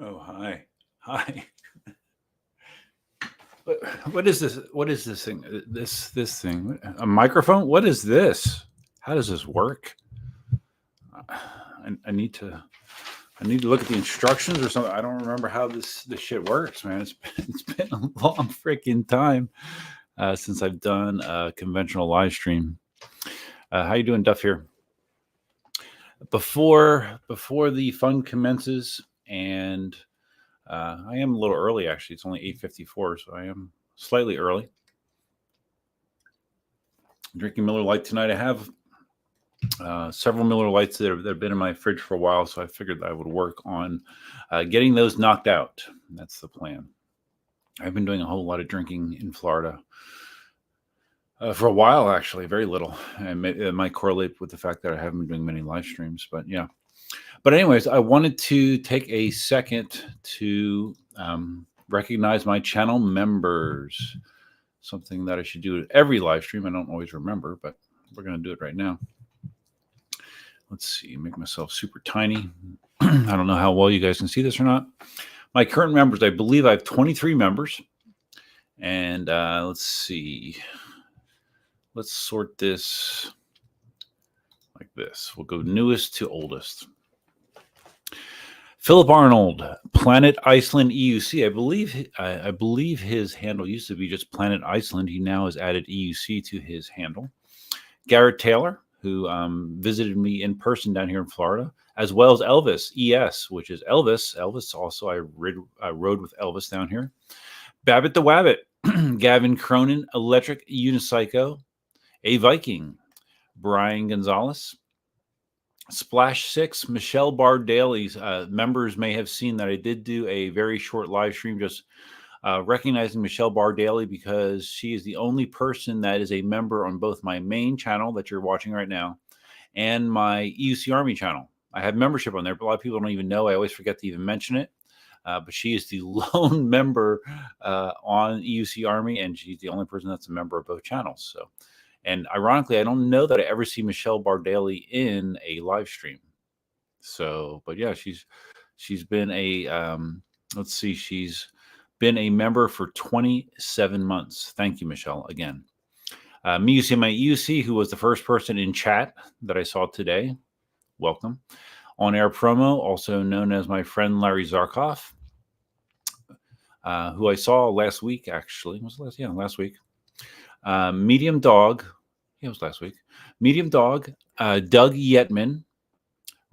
Oh, hi. Hi. What is this? What is this thing? This thing? A microphone? What is this? How does this work? I need to look at the instructions or something. I don't remember how this shit works, man. It's been a long freaking time since I've done a conventional live stream. How you doing, Duff? Here before the fun commences, and I am a little early actually. It's only 8:54, so I am slightly early. Drinking Miller Lite tonight. I have several Miller Lights that have been in my fridge for a while, so I figured I would work on getting those knocked out. That's the plan. I've been doing a whole lot of drinking in Florida for a while, actually, very little. And it might correlate with the fact that I haven't been doing many live streams, but yeah. But anyways, I wanted to take a second to recognize my channel members. Something that I should do at every live stream. I don't always remember, but we're going to do it right now. Let's see, make myself super tiny. I don't know how well you guys can see this or not. My current members, I believe I have 23 members. And let's see. Let's sort this like this. We'll go newest to oldest. Philip Arnold, Planet Iceland EUC. I believe his handle used to be just Planet Iceland. He now has added EUC to his handle. Garrett Taylor, who visited me in person down here in Florida, as well as Elvis ES, which is Elvis. Elvis also, I rode with Elvis down here. Babbitt the Wabbit, Gavin Cronin, Electric Unicycle, A Viking, Brian Gonzalez, Splash 6, Michelle Bardaly's members may have seen that I did do a very short live stream just recognizing Michelle Bardaly because she is the only person that is a member on both my main channel that you're watching right now and my EUC Army channel. I have membership on there, but a lot of people don't even know. I always forget to even mention it. But she is the lone member on EUC Army, and she's the only person that's a member of both channels. So. And ironically, I don't know that I ever see Michelle Bardaly in a live stream. So, but yeah, she's been a let's see, she's been a member for 27 months. Thank you, Michelle, again. Miusi, my EUC, who was the first person in chat that I saw today. Welcome. On Air Promo, also known as my friend Larry Zarkoff, who I saw last week, actually. Was it last week. Medium Dog, it was last week. Medium Dog, Doug Yetman,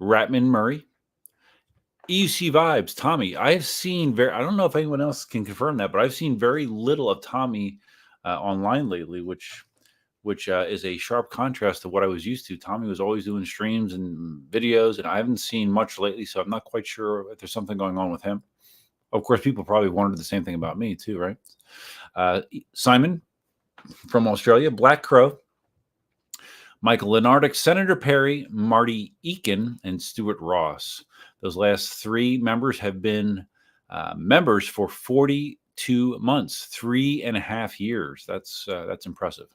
Ratman Murray, EUC Vibes, Tommy. I've seen I don't know if anyone else can confirm that, but I've seen very little of Tommy online lately, which is a sharp contrast to what I was used to. Tommy was always doing streams and videos, and I haven't seen much lately, so I'm not quite sure if there's something going on with him. Of course, people probably wondered the same thing about me too, right? Simon from Australia, Black Crow, Michael Lenardic, Senator Perry, Marty Eakin, and Stuart Ross. Those last three members have been members for 42 months, 3.5 years. That's impressive.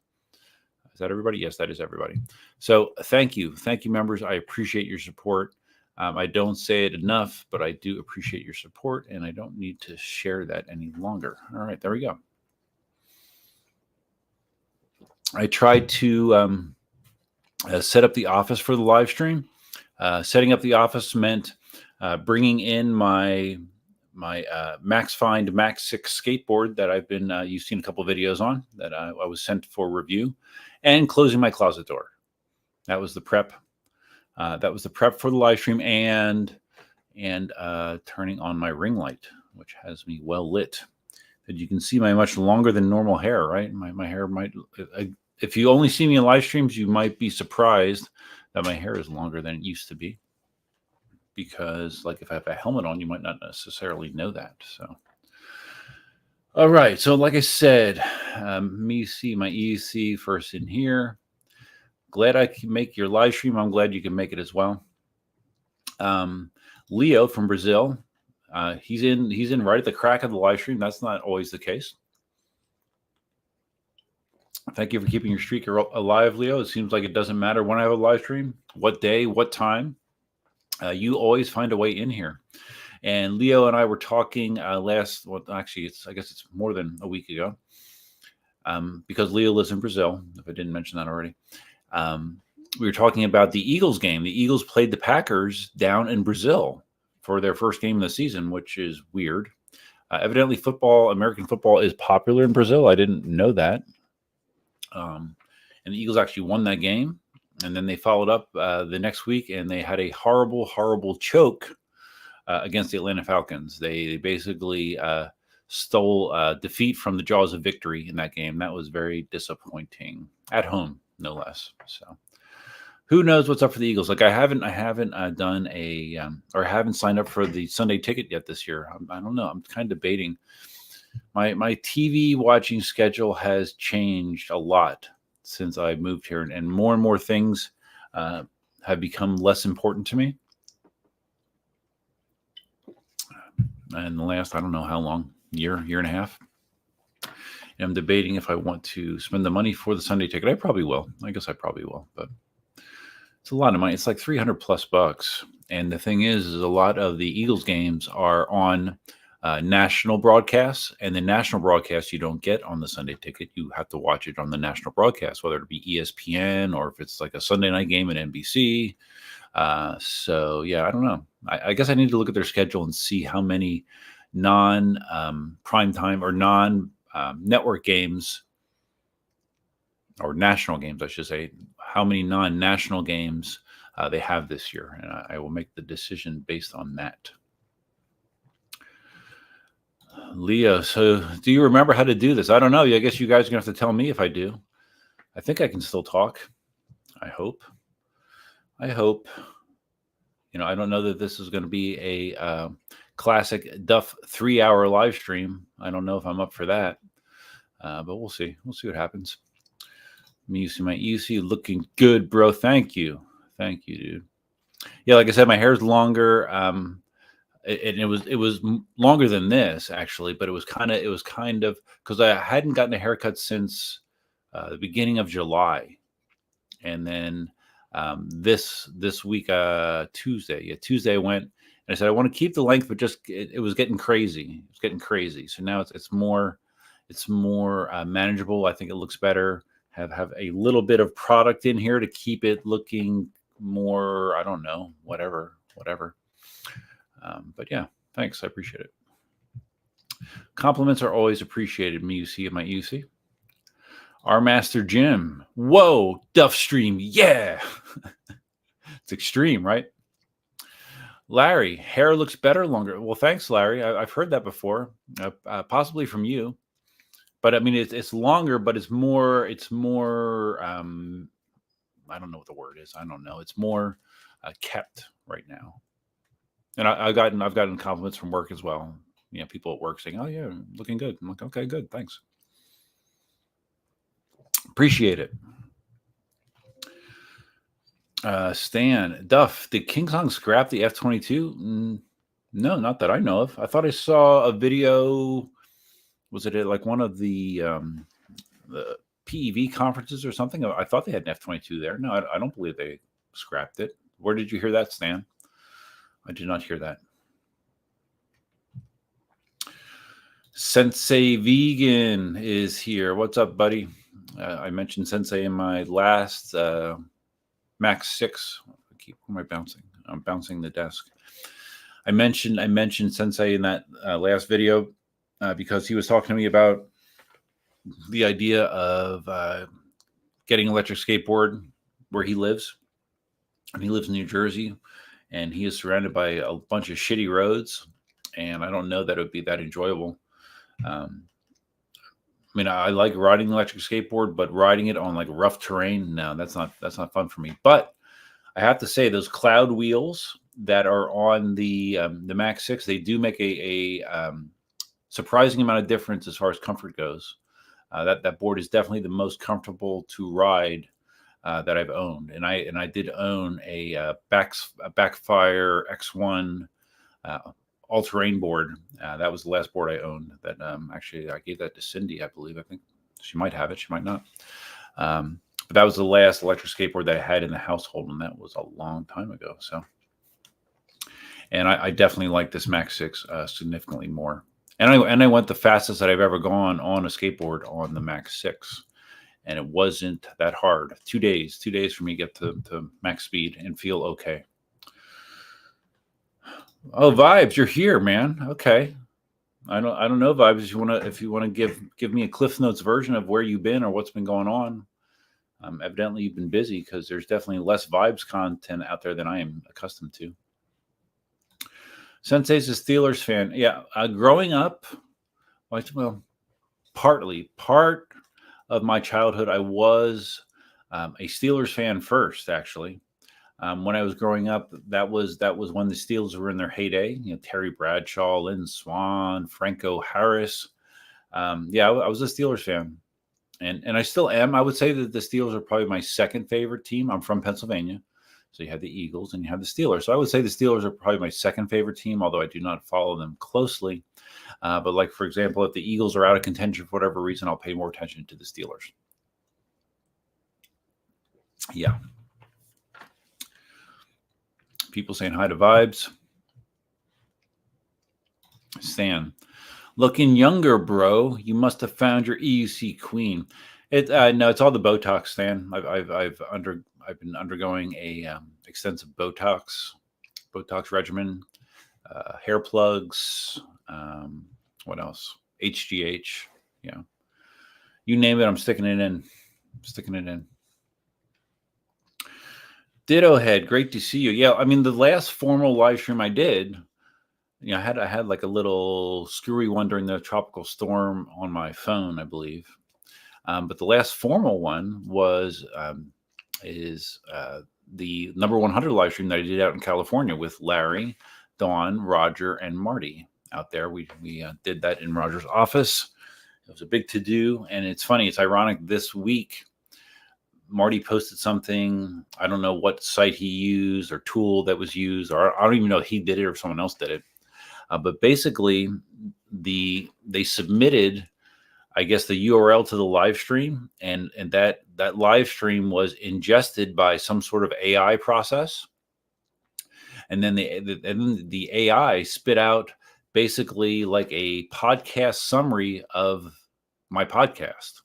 Is that everybody? Yes, that is everybody. So thank you, members. I appreciate your support. I don't say it enough, but I do appreciate your support, and I don't need to share that any longer. All right, there we go. I tried to set up the office for the live stream. Setting up the office meant bringing in my Max Find Max 6 skateboard that I've been you've seen a couple of videos on that I was sent for review, and closing my closet door. That was the prep. That was the prep for the live stream, and turning on my ring light, which has me well lit. That you can see my much longer than normal hair, right? My hair might, if you only see me in live streams, you might be surprised that my hair is longer than it used to be. Because, like, if I have a helmet on, you might not necessarily know that. So, all right. So, like I said, me see my EUC first in here. Glad I can make your live stream. I'm glad you can make it as well. Leo from Brazil. He's in right at the crack of the live stream. That's not always the case. Thank you for keeping your streak alive, Leo. It seems like it doesn't matter when I have a live stream, what day, what time. You always find a way in here. And Leo and I were talking I guess it's more than a week ago, because Leo lives in Brazil, if I didn't mention that already. We were talking about the Eagles game. The Eagles played the Packers down in Brazil for their first game of the season, which is weird. Evidently, American football is popular in Brazil. I didn't know that. And the Eagles actually won that game. And then they followed up the next week, and they had a horrible, horrible choke against the Atlanta Falcons. They basically stole defeat from the jaws of victory in that game. That was very disappointing, at home, no less. So who knows what's up for the Eagles? Like I haven't done or haven't signed up for the Sunday ticket yet this year. I don't know. I'm kind of debating. My TV watching schedule has changed a lot since I moved here, and more things have become less important to me. And the last, I don't know how long, year and a half. And I'm debating if I want to spend the money for the Sunday ticket. I probably will. I guess I probably will, but it's a lot of money. It's like $300+. And the thing is a lot of the Eagles games are on national broadcasts, and the national broadcast you don't get on the Sunday ticket. You have to watch it on the national broadcast, whether it be ESPN or if it's like a Sunday night game at NBC. So yeah, I don't know. I guess I need to look at their schedule and see how many non-primetime or non-network games, or national games, I should say, how many non-national games they have this year. And I will make the decision based on that. Leo, so do you remember how to do this? I don't know. I guess you guys are going to have to tell me if I do. I think I can still talk. I hope. I don't know that this is going to be a classic Duff 3-hour live stream. I don't know if I'm up for that, but we'll see. We'll see what happens. My EUC looking good, bro. Thank you, dude. Yeah, like I said, my hair's longer. It was longer than this actually, but it was kind of because I hadn't gotten a haircut since the beginning of July, and then this week, Tuesday I went and I said I want to keep the length, but just it was getting crazy. It's getting crazy. So now it's more manageable. I think it looks better. Have a little bit of product in here to keep it looking more, I don't know, whatever. But yeah, thanks. I appreciate it. Compliments are always appreciated. My UC. Our Master Jim. Whoa, Duff Stream. Yeah. It's extreme, right? Larry, hair looks better longer. Well, thanks, Larry. I've heard that before, possibly from you. But I mean, it's longer, but it's more. I don't know what the word is. I don't know. It's more kept right now. And I've gotten compliments from work as well. People at work saying, "Oh yeah, looking good." I'm like, "Okay, good, thanks, appreciate it." Stan Duff, did KingSong scrap the F-22? No, not that I know of. I thought I saw a video. Was it at like one of the PEV conferences or something? I thought they had an F-22 there. No, I don't believe they scrapped it. Where did you hear that, Stan? I did not hear that. Sensei Vegan is here. What's up, buddy? I mentioned Sensei in my last Max 6. Who am I bouncing? I'm bouncing the desk. I mentioned Sensei in that last video because he was talking to me about the idea of getting an electric skateboard where he lives. And he lives in New Jersey, and he is surrounded by a bunch of shitty roads, and I don't know that it would be that enjoyable. I mean, I like riding the electric skateboard, but riding it on like rough terrain, no, that's not fun for me. But I have to say, those cloud wheels that are on the Max 6, they do make a surprising amount of difference as far as comfort goes. That board is definitely the most comfortable to ride that I've owned, and I did own a Backfire X1 all-terrain board. That was the last board I owned. That actually I gave that to Cindy, I believe. I think she might have it, she might not. But that was the last electric skateboard that I had in the household, and that was a long time ago. So And I definitely like this Max 6 significantly more. And I went the fastest that I've ever gone on a skateboard on the Max 6. And it wasn't that hard. 2 days for me to get to max speed and feel okay. Oh, Vibes, you're here, man. Okay. I don't know, Vibes. If you wanna give me a Cliff Notes version of where you've been or what's been going on. Evidently you've been busy because there's definitely less Vibes content out there than I am accustomed to. Sensei's a Steelers fan. Yeah, growing up, well, part of my childhood, I was a Steelers fan first, actually. When I was growing up, that was when the Steelers were in their heyday. Terry Bradshaw, Lynn Swann, Franco Harris. Yeah, I was a Steelers fan, and I still am. I would say that the Steelers are probably my second favorite team. I'm from Pennsylvania, so you have the Eagles and you have the Steelers. So I would say the Steelers are probably my second favorite team, although I do not follow them closely. But like, for example, if the Eagles are out of contention for whatever reason, I'll pay more attention to the Steelers. Yeah. People saying hi to Vibes. Stan, looking younger, bro. You must have found your EUC queen. No, it's all the Botox, Stan. I've been undergoing a extensive Botox regimen, hair plugs. What else? HGH. Yeah, you name it, I'm sticking it in. Ditto Head, great to see you. Yeah, I mean the last formal live stream I did, I had like a little screwy one during the tropical storm on my phone, I believe. But the last formal one is the number 100 live stream that I did out in California with Larry, Dawn, Roger, and Marty out there. We did that in Roger's office. It was a big to-do, and it's funny. It's ironic. This week, Marty posted something. I don't know what site he used or tool that was used, or I don't even know if he did it or someone else did it. But basically, they submitted, I guess, the URL to the live stream, and that live stream was ingested by some sort of AI process, and then the AI spit out basically like a podcast summary of my podcast.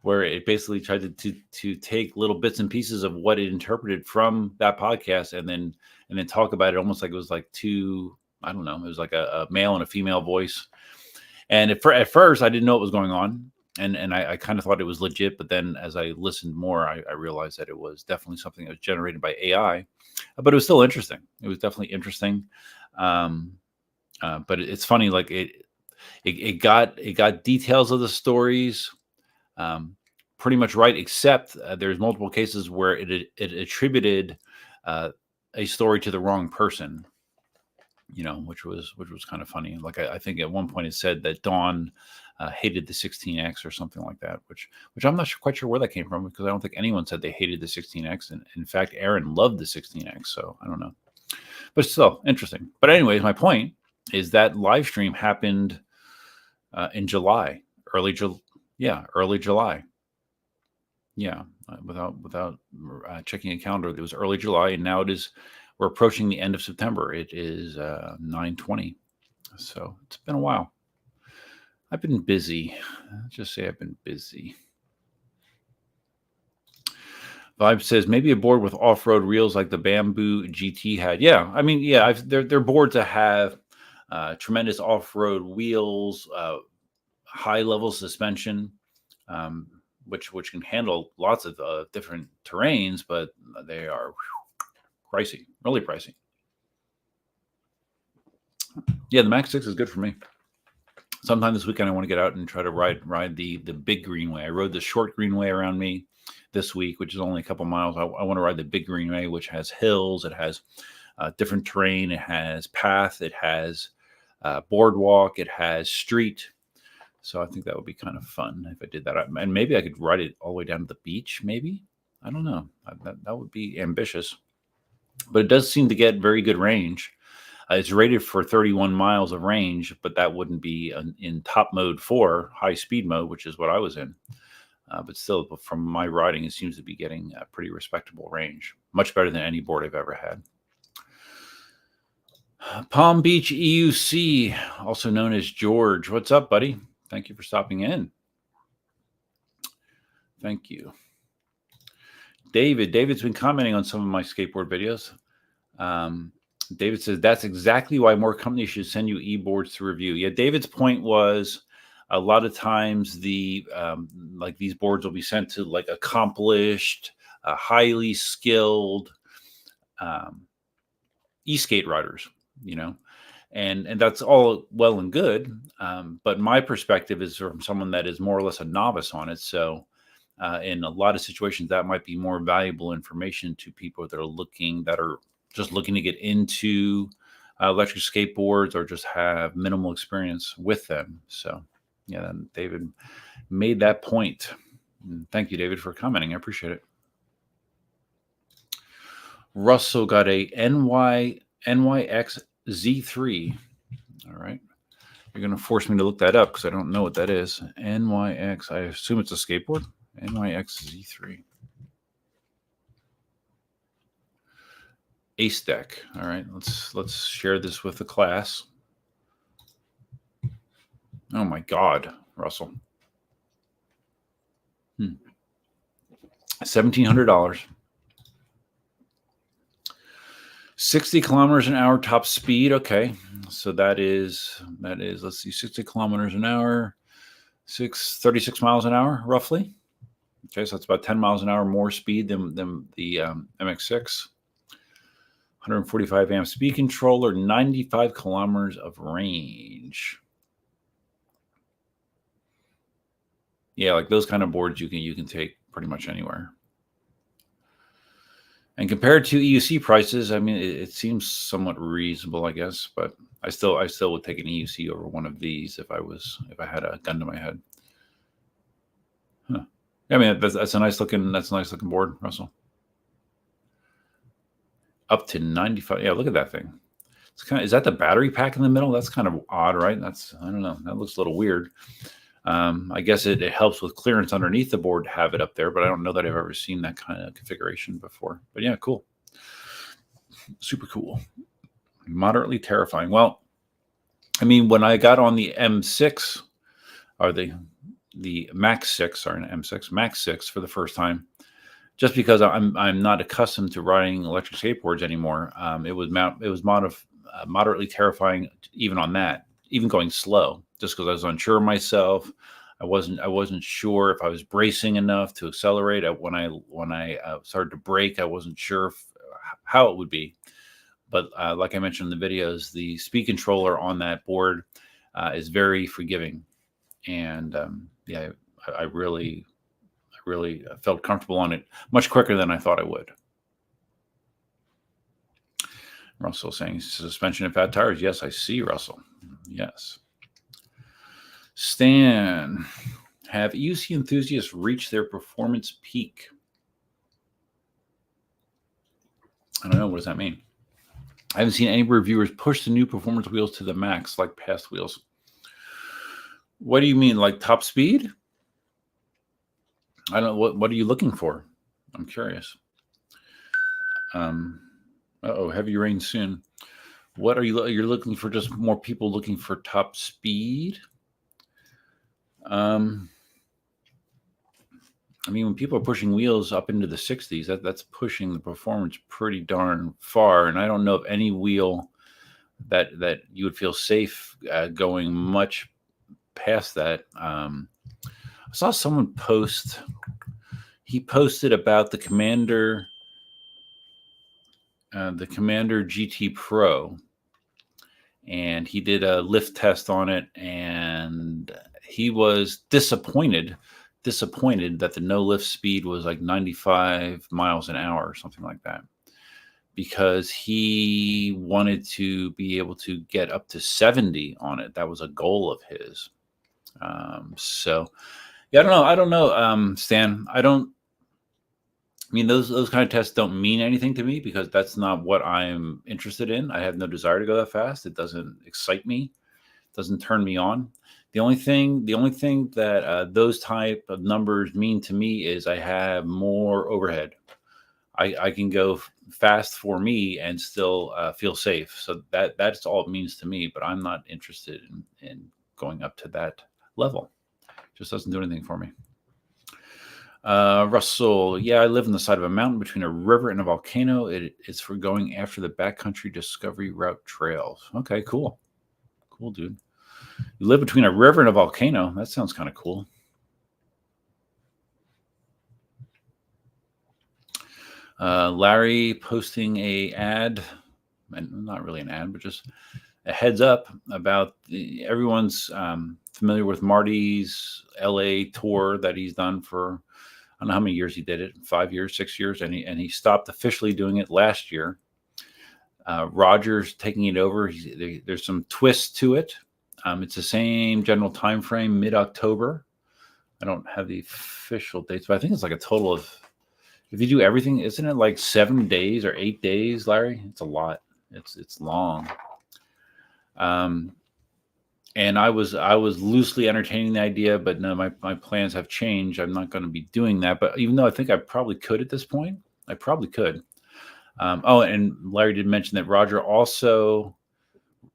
Where it basically tried to take little bits and pieces of what it interpreted from that podcast and then talk about it almost like it was like two, I don't know, it was like a male and a female voice. And at first I didn't know what was going on. And I kind of thought it was legit, but then as I listened more, I realized that it was definitely something that was generated by AI, but it was still interesting. It was definitely interesting. But it's funny, like it got details of the stories pretty much right, except there's multiple cases where it attributed a story to the wrong person, which was kind of funny. Like I think at one point it said that Dawn hated the 16X or something like that, which I'm not quite sure where that came from, because I don't think anyone said they hated the 16X. And in fact, Aaron loved the 16X, so I don't know. But still interesting. But anyways, my point is that live stream happened in July, early July. Yeah, without checking a calendar, it was early July, and now we're approaching the end of September. It is 9/20, so it's been a while. I've been busy. Let's just say I've been busy. Vibe says maybe a board with off-road reels like the Bamboo GT had. Yeah, I mean, yeah, they're boards that have tremendous off-road wheels, high level suspension, which can handle lots of different terrains, but they are pricey, really pricey. Yeah, the Max 6 is good for me. Sometime this weekend I want to get out and try to ride the big greenway. I rode the short greenway around me this week, which is only a couple miles. I want to ride the big greenway, which has hills, it has different terrain, it has path, it has boardwalk, it has street. So I think that would be kind of fun if I did that. And maybe I could ride it all the way down to the beach, maybe. I don't know. That would be ambitious. But it does seem to get very good range. It's rated for 31 miles of range, but that wouldn't be in top mode 4, high speed mode, which is what I was in. But still, from my riding, it seems to be getting a pretty respectable range. Much better than any board I've ever had. Palm Beach EUC, also known as George. What's up, buddy? Thank you for stopping in. Thank you. David's been commenting on some of my skateboard videos. David says that's exactly why more companies should send you e-boards to review. Yeah, David's point was a lot of times like these boards will be sent to like accomplished, highly skilled e-skate riders, and that's all well and good. But my perspective is from someone that is more or less a novice on it. So in a lot of situations, that might be more valuable information to people that are just looking to get into electric skateboards or just have minimal experience with them. So yeah, David made that point. Thank you, David, for commenting. I appreciate it. Russell got a NYX Z3. All right. You're going to force me to look that up because I don't know what that is. NYX. I assume it's a skateboard. NYX Z3. Ace deck. All right. Let's share this with the class. Oh my God, Russell. $1,700. 60 kilometers an hour top speed. Okay. So that is, let's see, 60 kilometers an hour, 36 miles an hour, roughly. Okay. So that's about 10 miles an hour more speed than the MX6. 145 amp speed controller, 95 kilometers of range. Yeah, like those kind of boards you can take pretty much anywhere. And compared to EUC prices, I mean, it seems somewhat reasonable, I guess. But I still would take an EUC over one of these if I had a gun to my head. Huh. I mean, that's a nice looking board, Russell. Up to 95. Yeah, look at that thing. It's is that the battery pack in the middle? That's kind of odd, right? I don't know. That looks a little weird. I guess it helps with clearance underneath the board to have it up there, but I don't know that I've ever seen that kind of configuration before. But yeah, cool. Super cool. Moderately terrifying. Well, I mean, when I got on the M6 or the Max 6 or an M6 Max 6 for the first time, just because I'm not accustomed to riding electric skateboards anymore, it was moderately terrifying even on that, even going slow, just because I was unsure of myself. I wasn't sure if I was bracing enough to accelerate. When I started to brake, I wasn't sure how it would be. But like I mentioned in the videos, the speed controller on that board is very forgiving, and yeah, I really felt comfortable on it much quicker than I thought I would. Russell saying suspension and fat tires. Yes, I see, Russell. Yes. Stan, have EUC enthusiasts reached their performance peak? I don't know. What does that mean? I haven't seen any reviewers push the new performance wheels to the max like past wheels. What do you mean, like top speed? I don't know. What are you looking for? I'm curious. Heavy rain soon. What are you're looking for? Just more people looking for top speed? I mean, when people are pushing wheels up into the 60s, that's pushing the performance pretty darn far. And I don't know of any wheel that you would feel safe going much past that. I saw someone post. He posted about the Commander GT Pro, and he did a lift test on it, and he was disappointed that the no lift speed was like 95 miles an hour or something like that, because he wanted to be able to get up to 70 on it. That was a goal of his. So yeah, I don't know, Stan. I mean, those kind of tests don't mean anything to me because that's not what I'm interested in. I have no desire to go that fast. It doesn't excite me. It doesn't turn me on. The only thing that those type of numbers mean to me is I have more overhead. I can go fast for me and still feel safe. So that's all it means to me. But I'm not interested in going up to that level. Just doesn't do anything for me. Russell, yeah, I live on the side of a mountain between a river and a volcano. It's for going after the backcountry discovery route trails. Okay, cool. Cool, dude. You live between a river and a volcano. That sounds kind of cool. Larry posting a ad, and not really an ad, but just a heads up about everyone's familiar with Marty's LA tour that he's done for, I don't know how many years he did it, 5 years, 6 years, and he stopped officially doing it last year. Roger's taking it over. There's some twists to it. It's the same general time frame, mid-October. I don't have the official dates, but I think it's like a total of, if you do everything, isn't it like 7 days or 8 days, Larry? It's a lot. It's long. And I was loosely entertaining the idea, but no, my plans have changed. I'm not going to be doing that. But even though I think I probably could at this point, I probably could. Oh, and Larry did mention that Roger also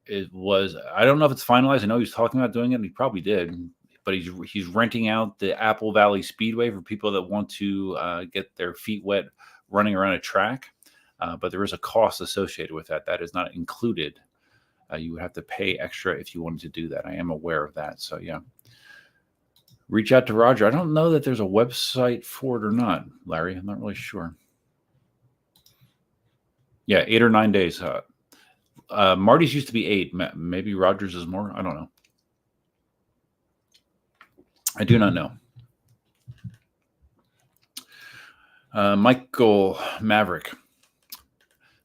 I don't know if it's finalized. I know he was talking about doing it, and he probably did. But he's renting out the Apple Valley Speedway for people that want to get their feet wet running around a track. But there is a cost associated with that. That is not included. You would have to pay extra if you wanted to do that. I am aware of that. So, yeah. Reach out to Roger. I don't know that there's a website for it or not, Larry. I'm not really sure. Yeah, 8 or 9 days. Marty's used to be 8. Maybe Roger's is more. I don't know. I do not know. Michael Maverick.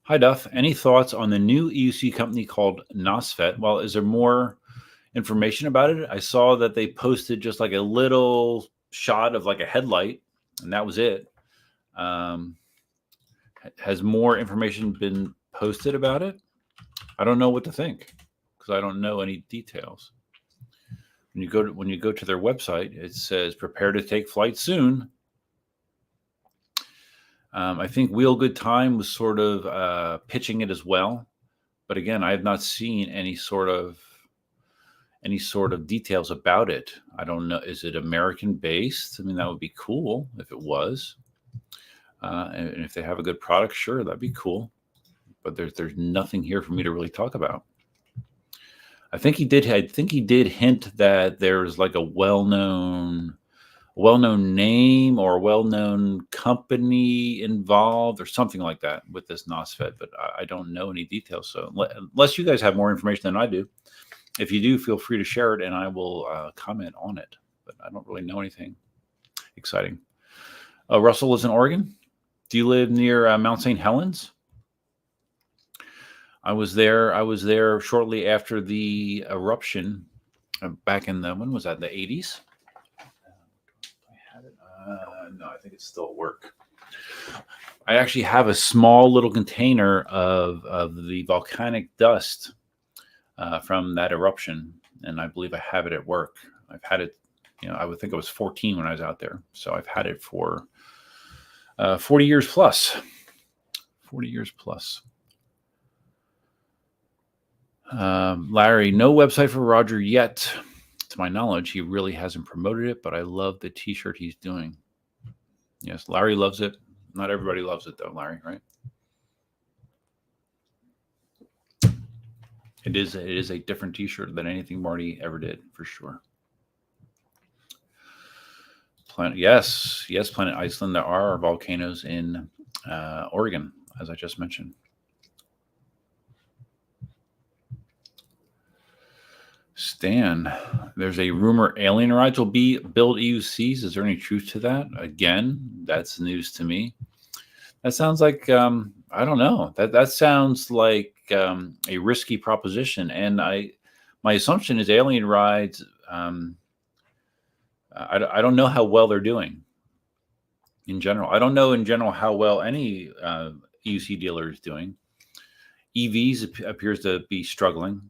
Hi, Duff. Any thoughts on the new EUC company called NOSFET? Well, is there more information about it? I saw that they posted just like a little shot of like a headlight, and that was it. Has more information been posted about it? I don't know what to think because I don't know any details. When you go to their website, it says prepare to take flight soon. I think Wheel Good Time was sort of pitching it as well, but again, I have not seen any sort of details about it. I don't know. Is it American based? I mean, that would be cool if it was, and if they have a good product, sure, that'd be cool. But there's nothing here for me to really talk about. I think he did hint that there's like a well-known name or a well-known company involved or something like that with this NOSFET, but I don't know any details. So unless you guys have more information than I do, if you do, feel free to share it and I will comment on it. But I don't really know anything exciting. Russell lives in Oregon. Do you live near Mount St. Helens? I was there shortly after the eruption back in when was that? In the 80s? I had it. No, I think it's still at work. I actually have a small little container of the volcanic dust from that eruption, and I believe I have it at work. I've had it, I would think I was 14 when I was out there, so I've had it for 40 years plus. 40 years plus. Larry, no website for Roger yet. To my knowledge, he really hasn't promoted it, but I love the t-shirt he's doing. Yes, Larry loves it. Not everybody loves it though, Larry, right? It is a different t-shirt than anything Marty ever did, for sure. Yes, Planet Iceland. There are volcanoes in Oregon, as I just mentioned. Stan, there's a rumor alien rides will build EUCs. Is there any truth to that? Again, that's news to me. That sounds like I don't know. That sounds like a risky proposition. And my assumption is alien rides. I don't know how well they're doing in general. I don't know in general how well any EUC dealer is doing. EVs appears to be struggling.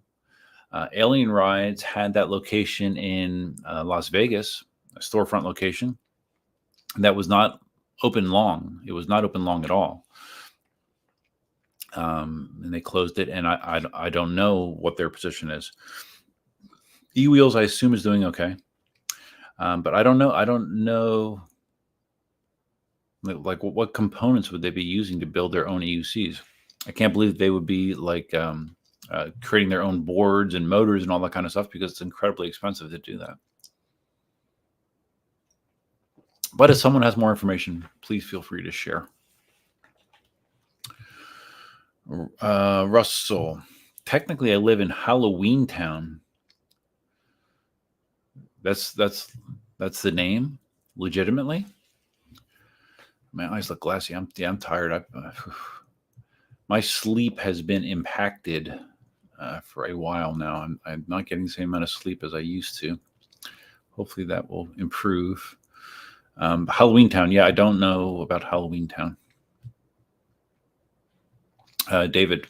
Alien Rides had that location in Las Vegas, a storefront location that was not open long. It was not open long at all. And they closed it, and I don't know what their position is. E-Wheels, I assume, is doing okay. But I don't know. I don't know, like what components would they be using to build their own EUCs? I can't believe they would be like creating their own boards and motors and all that kind of stuff, because it's incredibly expensive to do that. But if someone has more information, please feel free to share. Russell, technically, I live in Halloween Town. That's the name, legitimately. My eyes look glassy. I'm tired. My sleep has been impacted for a while now. I'm not getting the same amount of sleep as I used to. Hopefully that will improve. Halloween Town. Yeah, I don't know about Halloween Town. David,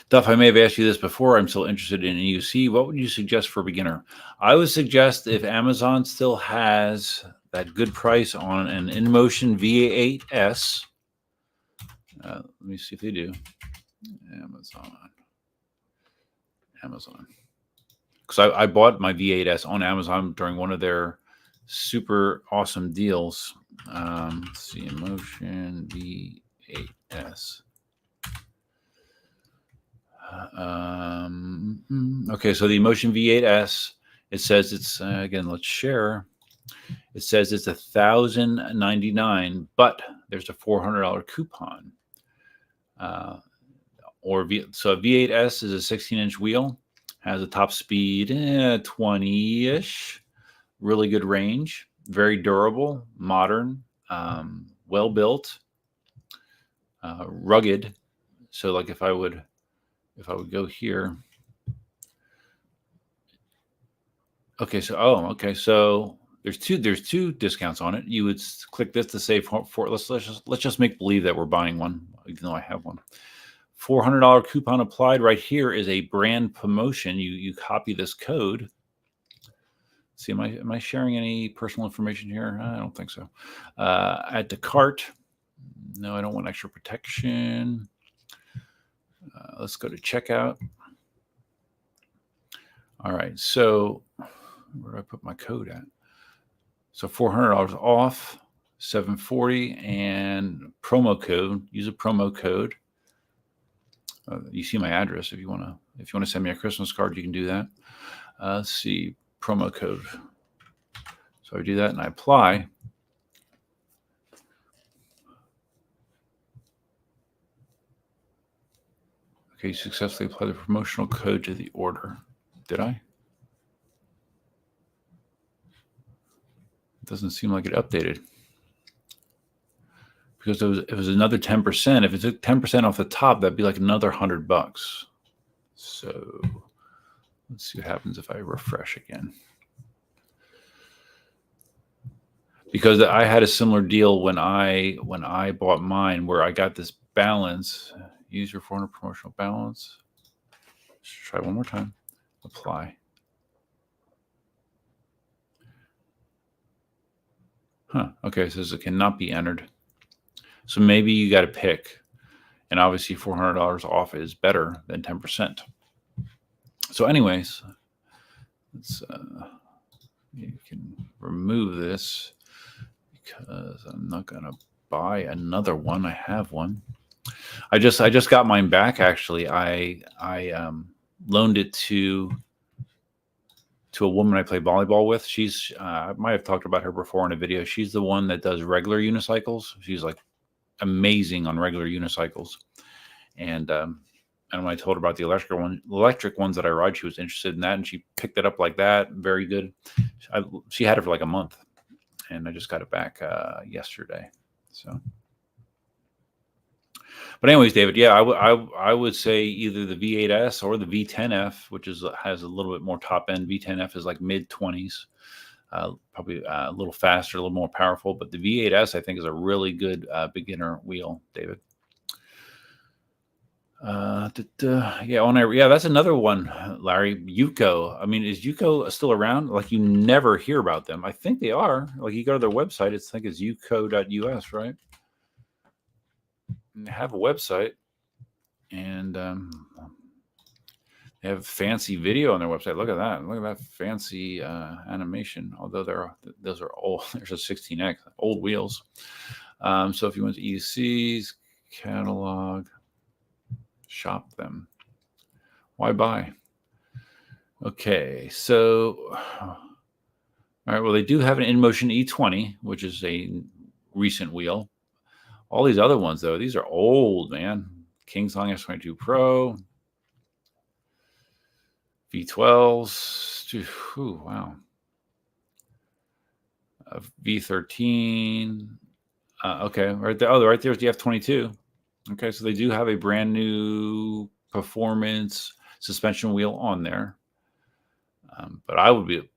Duff, I may have asked you this before. I'm still interested in EUC. What would you suggest for a beginner? I would suggest, if Amazon still has that good price on an Inmotion V8S. Let me see if they do. Amazon. Because I bought my V8S on Amazon during one of their super awesome deals. Let's see, Inmotion V8S. Okay, so the Inmotion V8S, it says it's again, let's share. It says it's $1,099, but there's a $400 coupon. So a V8S is a 16-inch wheel, has a top speed 20-ish, really good range, very durable, modern, well built, rugged. So like if I would go here. Okay, so there's two discounts on it. You would click this to save for let's just make believe that we're buying one, even though I have one. $400 coupon applied. Right here is a brand promotion. You copy this code. See, am I sharing any personal information here? I don't think so. Add to cart. No, I don't want extra protection. Let's go to checkout. All right, so where do I put my code at? So $400 off, $740, and promo code. Use a promo code. You see my address. If you want to send me a Christmas card, you can do that. Let's see, promo code. So I do that and I apply. Okay, successfully apply the promotional code to the order. Did I? It doesn't seem like it updated. Because it was another 10%. If it took 10% off the top, that'd be like another $100. So let's see what happens if I refresh again. Because I had a similar deal when I bought mine, where I got this balance. Use your 400 promotional balance. Let's try one more time. Apply. Okay, it says it cannot be entered. So maybe you got to pick. And obviously $400 off is better than 10%. So anyways, let's you can remove this, because I'm not going to buy another one. I have one. I just got mine back, actually. I loaned it to a woman I play volleyball with. She's I might have talked about her before in a video. She's the one that does regular unicycles. She's like amazing on regular unicycles. And when I told her about the electric ones that I ride, she was interested in that, and she picked it up like that. Very good. She had it for like a month, and I just got it back yesterday. So, but anyways, David, yeah, I would say either the V8S or the V10F, which has a little bit more top end. V10F is like mid-20s, probably a little faster, a little more powerful. But the V8S, I think, is a really good beginner wheel, David. Yeah, that's another one, Larry. Yuko. I mean, is Yuko still around? Like, you never hear about them. I think they are. Like, you go to their website, I think it's yuko.us, right? And they have a website, and they have fancy video on their website. Look at that. Look at that fancy animation. Although those are old. There's a 16X, old wheels. So if you went to EUC's catalog, shop them. Why buy? Okay, so all right. Well, they do have an Inmotion E20, which is a recent wheel. All these other ones, though, these are old, man. KingSong S22 Pro, V12s. Ooh, wow. V13. Okay, right there. Oh, right there's the F22. Okay, so they do have a brand new performance suspension wheel on there. But I would be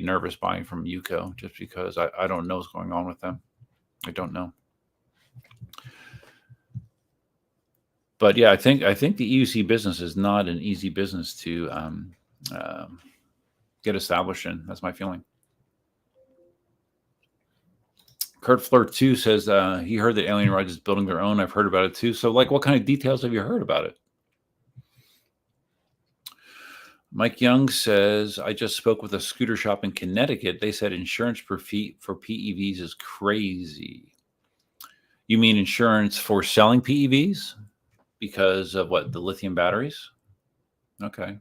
nervous buying from Yuko just because I don't know what's going on with them. I don't know. But yeah, I think the EUC business is not an easy business to get established in. That's my feeling. Kurt Flirt 2 says he heard that Alien Rides is building their own. I've heard about it too. So, like, what kind of details have you heard about it? Mike Young says, I just spoke with a scooter shop in Connecticut. They said insurance per feet for PEVs is crazy. You mean insurance for selling PEVs? Because of what? The lithium batteries? Okay.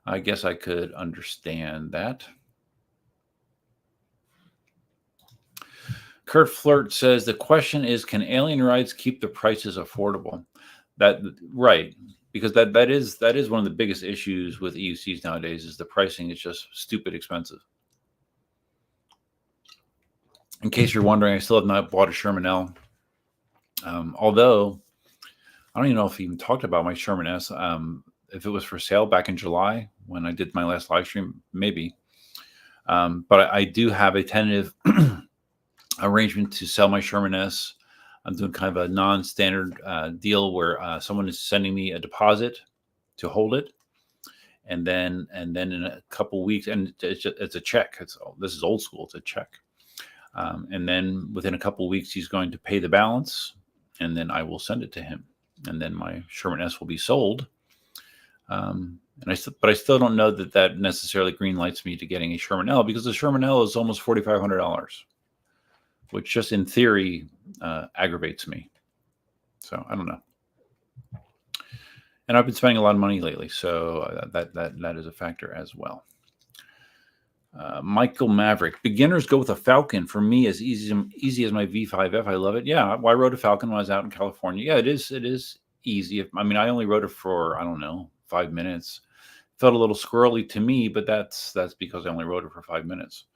I guess I could understand that. Kurt Flirt says the question is, can Alien Rides keep the prices affordable? That right, because that is one of the biggest issues with EUCs nowadays is the pricing is just stupid expensive. In case you're wondering, I still have not bought a Sherman L. Although I don't even know if he even talked about my Sherman S. If it was for sale back in July when I did my last live stream, maybe. But I do have a tentative arrangement to sell my Sherman S. I'm doing kind of a non-standard deal where someone is sending me a deposit to hold it, and then in a couple weeks, and it's a check. This is old school. It's a check, and then within a couple weeks, he's going to pay the balance, and then I will send it to him, and then my Sherman S will be sold. But I still don't know that necessarily green lights me to getting a Sherman L, because the Sherman L is almost $4,500. Which just in theory aggravates me. So I don't know. And I've been spending a lot of money lately, so that is a factor as well. Michael Maverick, beginners go with a Falcon. For me, as easy as my V5F. I love it. Yeah, I rode a Falcon when I was out in California. Yeah, it is easy. I mean, I only rode it for, I don't know, 5 minutes. Felt a little squirrely to me, but that's because I only rode it for 5 minutes.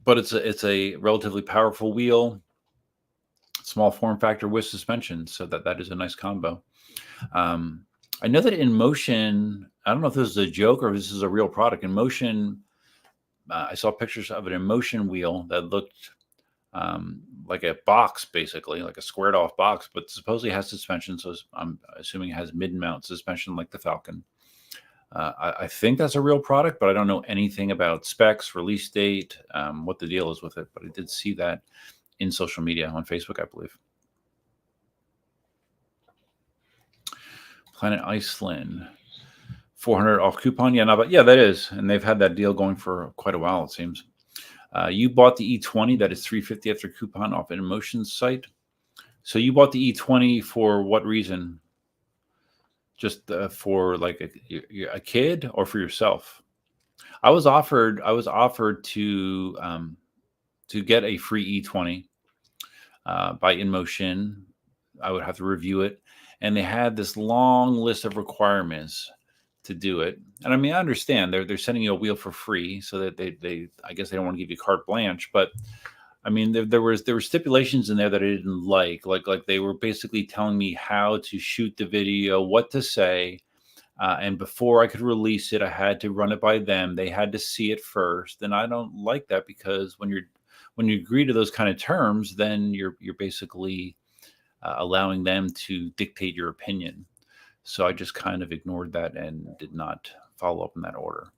But it's a relatively powerful wheel, small form factor with suspension, so that is a nice combo. I know that Inmotion, I don't know if this is a joke or if this is a real product. Inmotion, I saw pictures of an Inmotion wheel that looked like a box, basically, like a squared off box, but supposedly has suspension. So I'm assuming it has mid-mount suspension like the Falcon. I think that's a real product, but I don't know anything about specs, release date, what the deal is with it. But I did see that in social media on Facebook, I believe. Planet Iceland, 400 off coupon. Yeah, no, but yeah, that is, and they've had that deal going for quite a while, it seems. You bought the E20, that is $350 after coupon off Inmotion's site. So you bought the E20 for what reason? Just for like a kid or for yourself? I was offered to get a free E20 by Inmotion. I would have to review it, and they had this long list of requirements to do it. And I mean, I understand they're sending you a wheel for free, so that they I guess they don't want to give you carte blanche, but I mean, there were stipulations in there that I didn't like they were basically telling me how to shoot the video, what to say, and before I could release it, I had to run it by them. They had to see it first, and I don't like that, because when you agree to those kind of terms, then you're basically allowing them to dictate your opinion. So I just kind of ignored that and did not follow up in that order,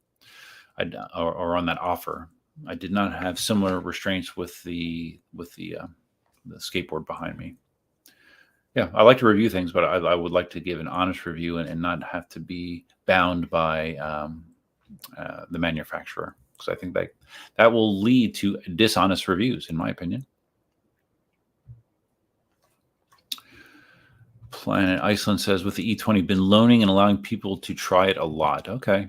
or on that offer. I did not have similar restraints with the skateboard behind me. Yeah, I like to review things, but I would like to give an honest review and not have to be bound by the manufacturer, because I think that will lead to dishonest reviews, in my opinion. Planet Iceland says, with the E20 been loaning and allowing people to try it a lot. Okay.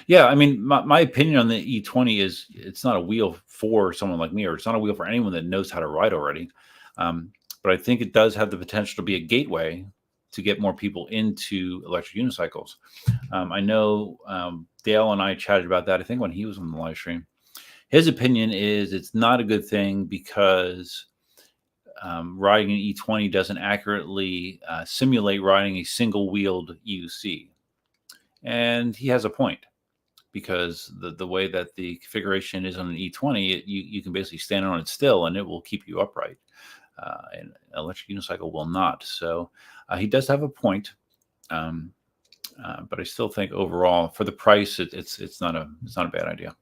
Yeah, I mean, my opinion on the E20 is it's not a wheel for someone like me, or it's not a wheel for anyone that knows how to ride already. But I think it does have the potential to be a gateway to get more people into electric unicycles. I know Dale and I chatted about that, I think, when he was on the live stream. His opinion is it's not a good thing because riding an E20 doesn't accurately simulate riding a single-wheeled EUC. And he has a point, because the way that the configuration is on an E20, you can basically stand on it still and it will keep you upright. And electric unicycle will not. So he does have a point, but I still think overall, for the price, it's not a bad idea.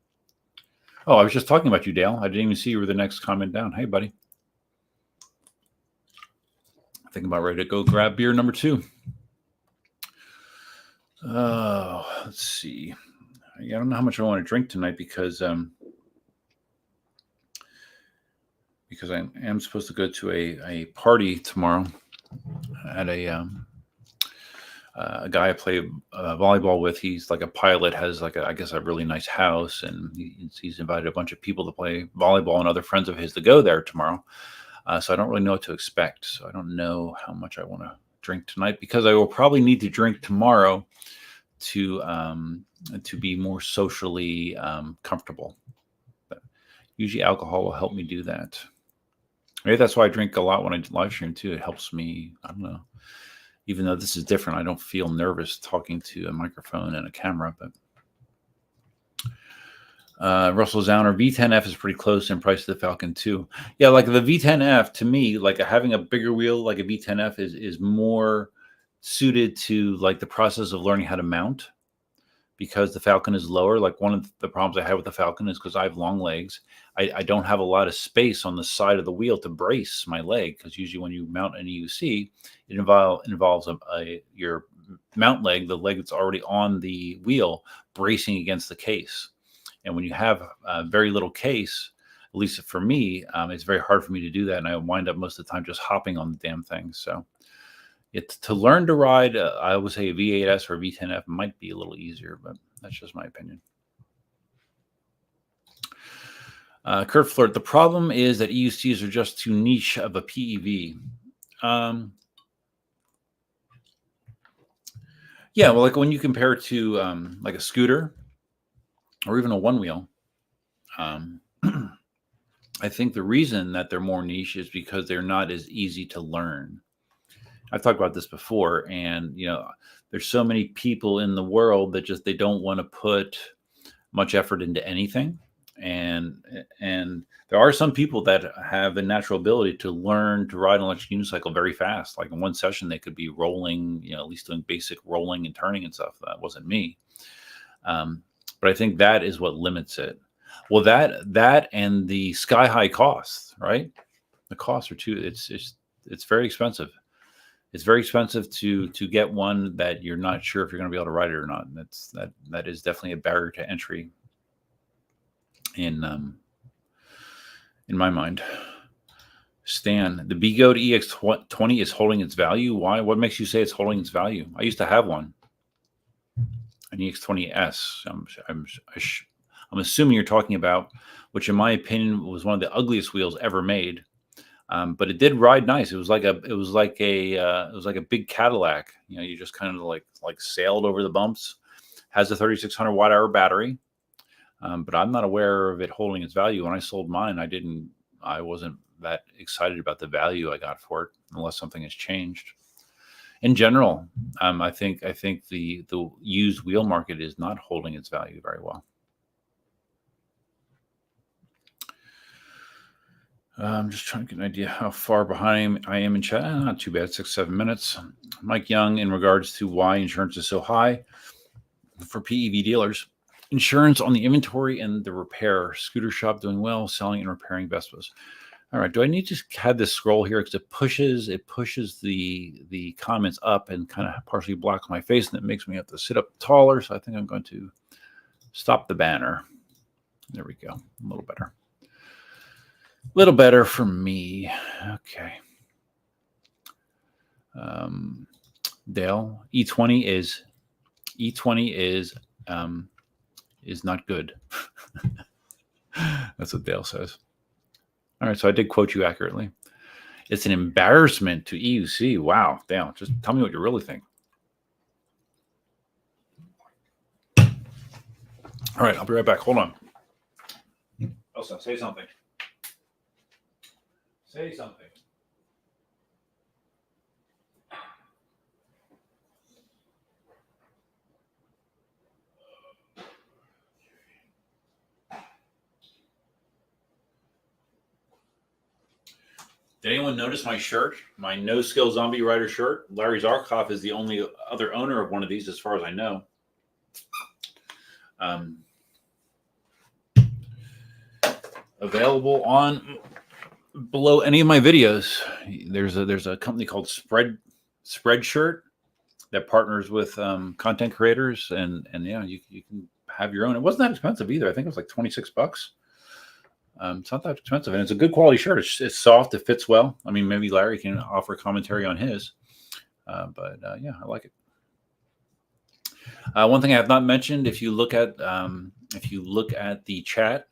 Oh, I was just talking about you, Dale. I didn't even see you were the next comment down. Hey, buddy. I think I'm about ready to go grab beer number 2. Let's see. I don't know how much I want to drink tonight because I am supposed to go to a party tomorrow at a guy I play volleyball with. He's like a pilot, has like I guess a really nice house, and he's invited a bunch of people to play volleyball and other friends of his to go there tomorrow. So I don't really know what to expect. So I don't know how much I want to drink tonight, because I will probably need to drink tomorrow to be more socially comfortable. But usually alcohol will help me do that. Maybe that's why I drink a lot when I live stream too. It helps me. I don't know. Even though this is different, I don't feel nervous talking to a microphone and a camera. But Russell Zauner, V10F is pretty close in price to the Falcon too. Yeah, like the V10F, to me, like having a bigger wheel like a V10F is more suited to like the process of learning how to mount, because the Falcon is lower. Like one of the problems I have with the Falcon is because I have long legs. I don't have a lot of space on the side of the wheel to brace my leg, because usually when you mount an EUC, it involves your mount leg, the leg that's already on the wheel, bracing against the case. And when you have very little case, at least for me, it's very hard for me to do that. And I wind up most of the time just hopping on the damn thing. So to learn to ride, I would say a V8S or a V10F might be a little easier, but that's just my opinion. Kurt Flirt, the problem is that EUCs are just too niche of a PEV. Yeah, well, like when you compare it to like a scooter or even a one-wheel, I think the reason that they're more niche is because they're not as easy to learn. I've talked about this before, and there's so many people in the world that they don't want to put much effort into anything, and there are some people that have a natural ability to learn to ride an electric unicycle very fast. Like in one session, they could be rolling, at least doing basic rolling and turning and stuff. That wasn't me, but I think that is what limits it. Well, that and the sky high costs, right? The costs are too. It's very expensive. It's very expensive to get one that you're not sure if you're going to be able to ride it or not. And that is definitely a barrier to entry in my mind. Stan, the BGO EX20 is holding its value. Why? What makes you say it's holding its value? I used to have one, an EX20S. I'm assuming you're talking about, which in my opinion was one of the ugliest wheels ever made. But it did ride nice. It was like a big Cadillac. You just kind of like sailed over the bumps. Has a 3,600 watt-hour battery, but I'm not aware of it holding its value. When I sold mine, I wasn't that excited about the value I got for it, unless something has changed. In general, I think the used wheel market is not holding its value very well. I'm just trying to get an idea how far behind I am in chat. Not too bad, 6-7 minutes. Mike Young, in regards to why insurance is so high for PEV dealers. Insurance on the inventory and the repair. Scooter shop doing well, selling and repairing Vespas. All right, do I need to have this scroll here because it pushes the comments up and kind of partially blocks my face, and it makes me have to sit up taller. So I think I'm going to stop the banner. There we go. A little better. A little better for me. Okay. Dale, E20 is not good. That's what Dale says. All right, so I did quote you accurately. It's an embarrassment to EUC. Wow, Dale, just tell me what you really think. All right, I'll be right back. Hold on. Elsa, say something. Say something. Did anyone notice my shirt? My No Skill Zombie Rider shirt? Larry Zarkov is the only other owner of one of these, as far as I know. Available on below any of my videos. There's a company called Spreadshirt that partners with content creators, and yeah, you can have your own. It wasn't that expensive either. I think it was like $26. It's not that expensive, and it's a good quality shirt. It's soft. It fits well. I mean, maybe Larry can offer commentary on his, but yeah, I like it. One thing I have not mentioned: if you look at the chat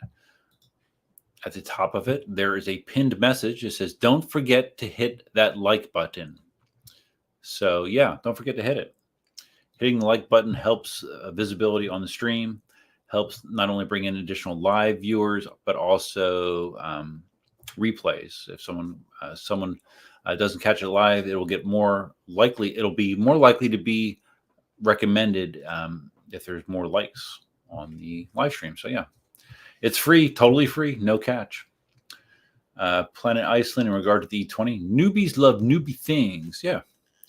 at the top of it, there is a pinned message. It says, "Don't forget to hit that like button." So yeah, don't forget to hit it. Hitting the like button helps visibility on the stream. Helps not only bring in additional live viewers, but also replays. If someone doesn't catch it live, it'll be more likely to be recommended if there's more likes on the live stream. So yeah, it's free, totally free, no catch. Planet Iceland, in regard to the E20, newbies love newbie things. Yeah,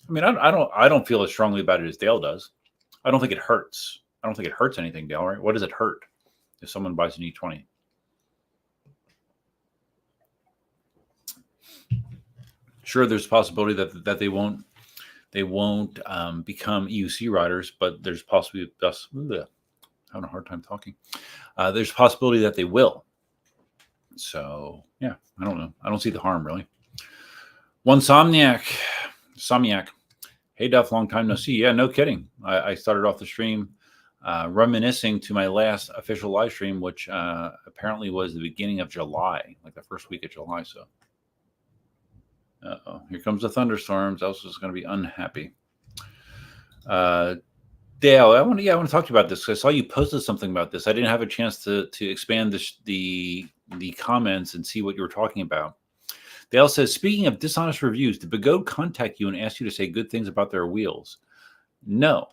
I mean, I don't feel as strongly about it as Dale does. I don't think it hurts. I don't think it hurts anything, Dale, right? What does it hurt if someone buys an E20? Sure, there's a possibility that they won't become EUC riders, but there's possibly having a hard time talking. There's a possibility that they will. So yeah, I don't know. I don't see the harm really. One Somniac. Hey Duff, long time no see. Yeah, no kidding. I started off the stream reminiscing to my last official live stream, which apparently was the beginning of July, like the first week of July. So, here comes the thunderstorms. Elsa's going to be unhappy. Dale, I want to talk to you about this. I saw you posted something about this. I didn't have a chance to expand the comments and see what you were talking about. Dale says, speaking of dishonest reviews, did Begode contact you and ask you to say good things about their wheels? No,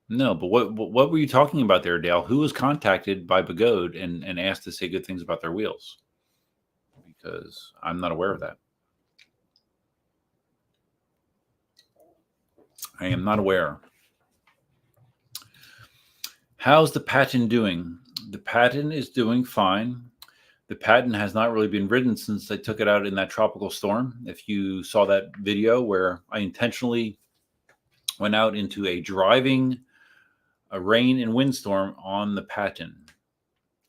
but what were you talking about there, Dale? Who was contacted by Begode and asked to say good things about their wheels? Because I'm not aware of that. I am not aware. How's the patent doing? The patent is doing fine. The patent has not really been ridden since I took it out in that tropical storm. If you saw that video where I intentionally went out into a rain and windstorm on the patent,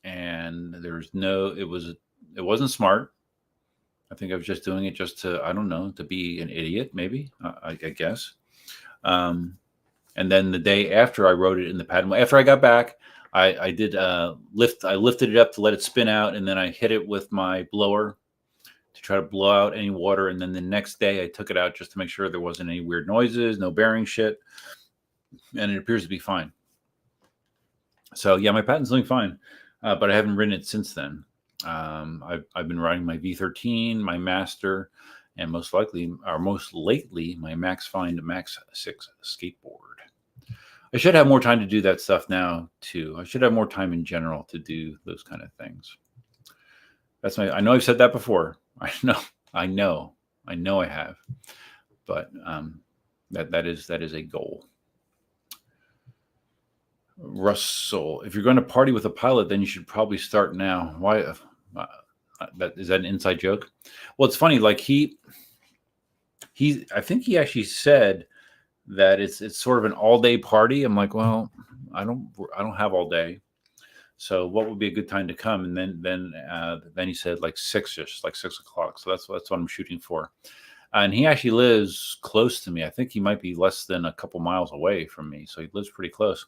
and it wasn't smart. I think I was just doing it just to, I don't know, to be an idiot, maybe, I guess. And then the day after I wrote it in the patent, after I got back, I lifted it up to let it spin out, and then I hit it with my blower to try to blow out any water. And then the next day I took it out just to make sure there wasn't any weird noises, no bearing shit. And it appears to be fine. So yeah, my patent's doing fine, but I haven't ridden it since then. I've been riding my V13, my Master, and most lately, my Max Find Max 6 skateboard. I should have more time to do that stuff now too. I should have more time in general to do those kind of things. I know I've said that before. I know I have, but that is a goal. Russell, if you're going to party with a pilot, then you should probably start now. Why? That is that an inside joke? Well, it's funny. Like I think he actually said that it's sort of an all day party. I'm like, well, I don't have all day. So what would be a good time to come? And then he said like 6ish, like 6 o'clock. So that's what I'm shooting for. And he actually lives close to me. I think he might be less than a couple miles away from me. So he lives pretty close.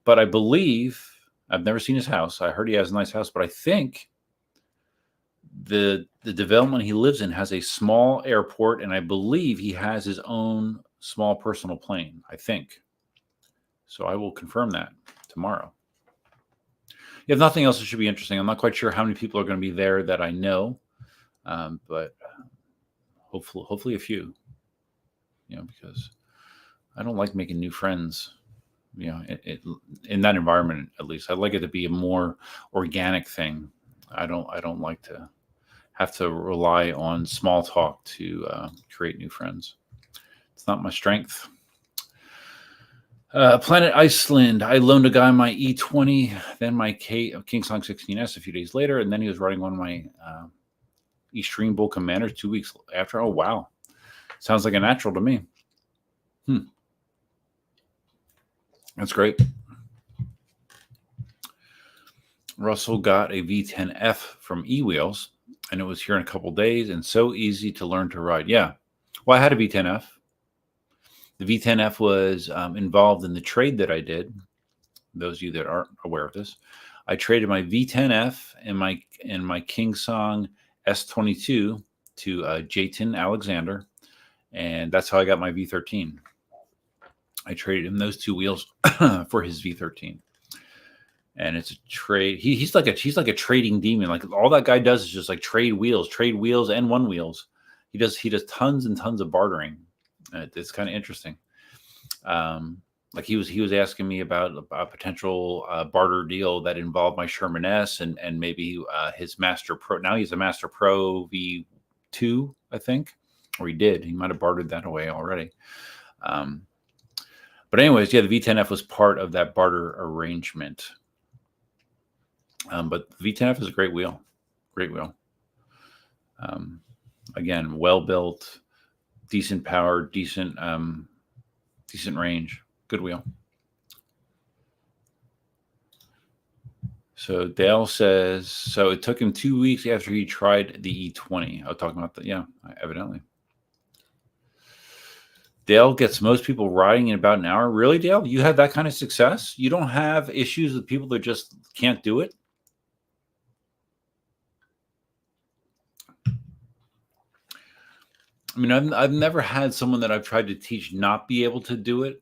But I believe, I've never seen his house. I heard he has a nice house, but I think the development he lives in has a small airport, and I believe he has his own small personal plane, I think. So I will confirm that tomorrow. If nothing else, it should be interesting. I'm not quite sure how many people are going to be there that I know, but hopefully a few. Because I don't like making new friends. In that environment, at least, I'd like it to be a more organic thing. I don't like to have to rely on small talk to create new friends. It's not my strength. Planet Iceland. I loaned a guy my E20, then my KingSong 16S a few days later, and then he was riding one of my Extreme Bull Commanders 2 weeks after. Oh, wow. Sounds like a natural to me. That's great. Russell got a V10F from eWheels, and it was here in a couple days and so easy to learn to ride. Yeah. Well, I had a V10F. The V10F was involved in the trade that I did. Those of you that aren't aware of this, I traded my V10F and my KingSong S22 to Jayton Alexander, and that's how I got my V13. I traded him those 2 wheels for his V13, and it's a trade. He's like a trading demon. Like all that guy does is just like trade wheels and one wheels. He does tons and tons of bartering. It's kind of interesting. Like he was asking me about a potential barter deal that involved my Sherman S and maybe his Master Pro. Now he's a Master Pro V2, I think, or he did. He might have bartered that away already. But anyways, yeah, the V10F was part of that barter arrangement. But the V10F is a great wheel. Great wheel. Again, well built, decent power, decent range. Good wheel. So Dale says, so it took him 2 weeks after he tried the E20. I was talking about that. Yeah, evidently. Dale gets most people riding in about an hour. Really, Dale? You had that kind of success? You don't have issues with people that just can't do it? I mean, I've never had someone that I've tried to teach not be able to do it.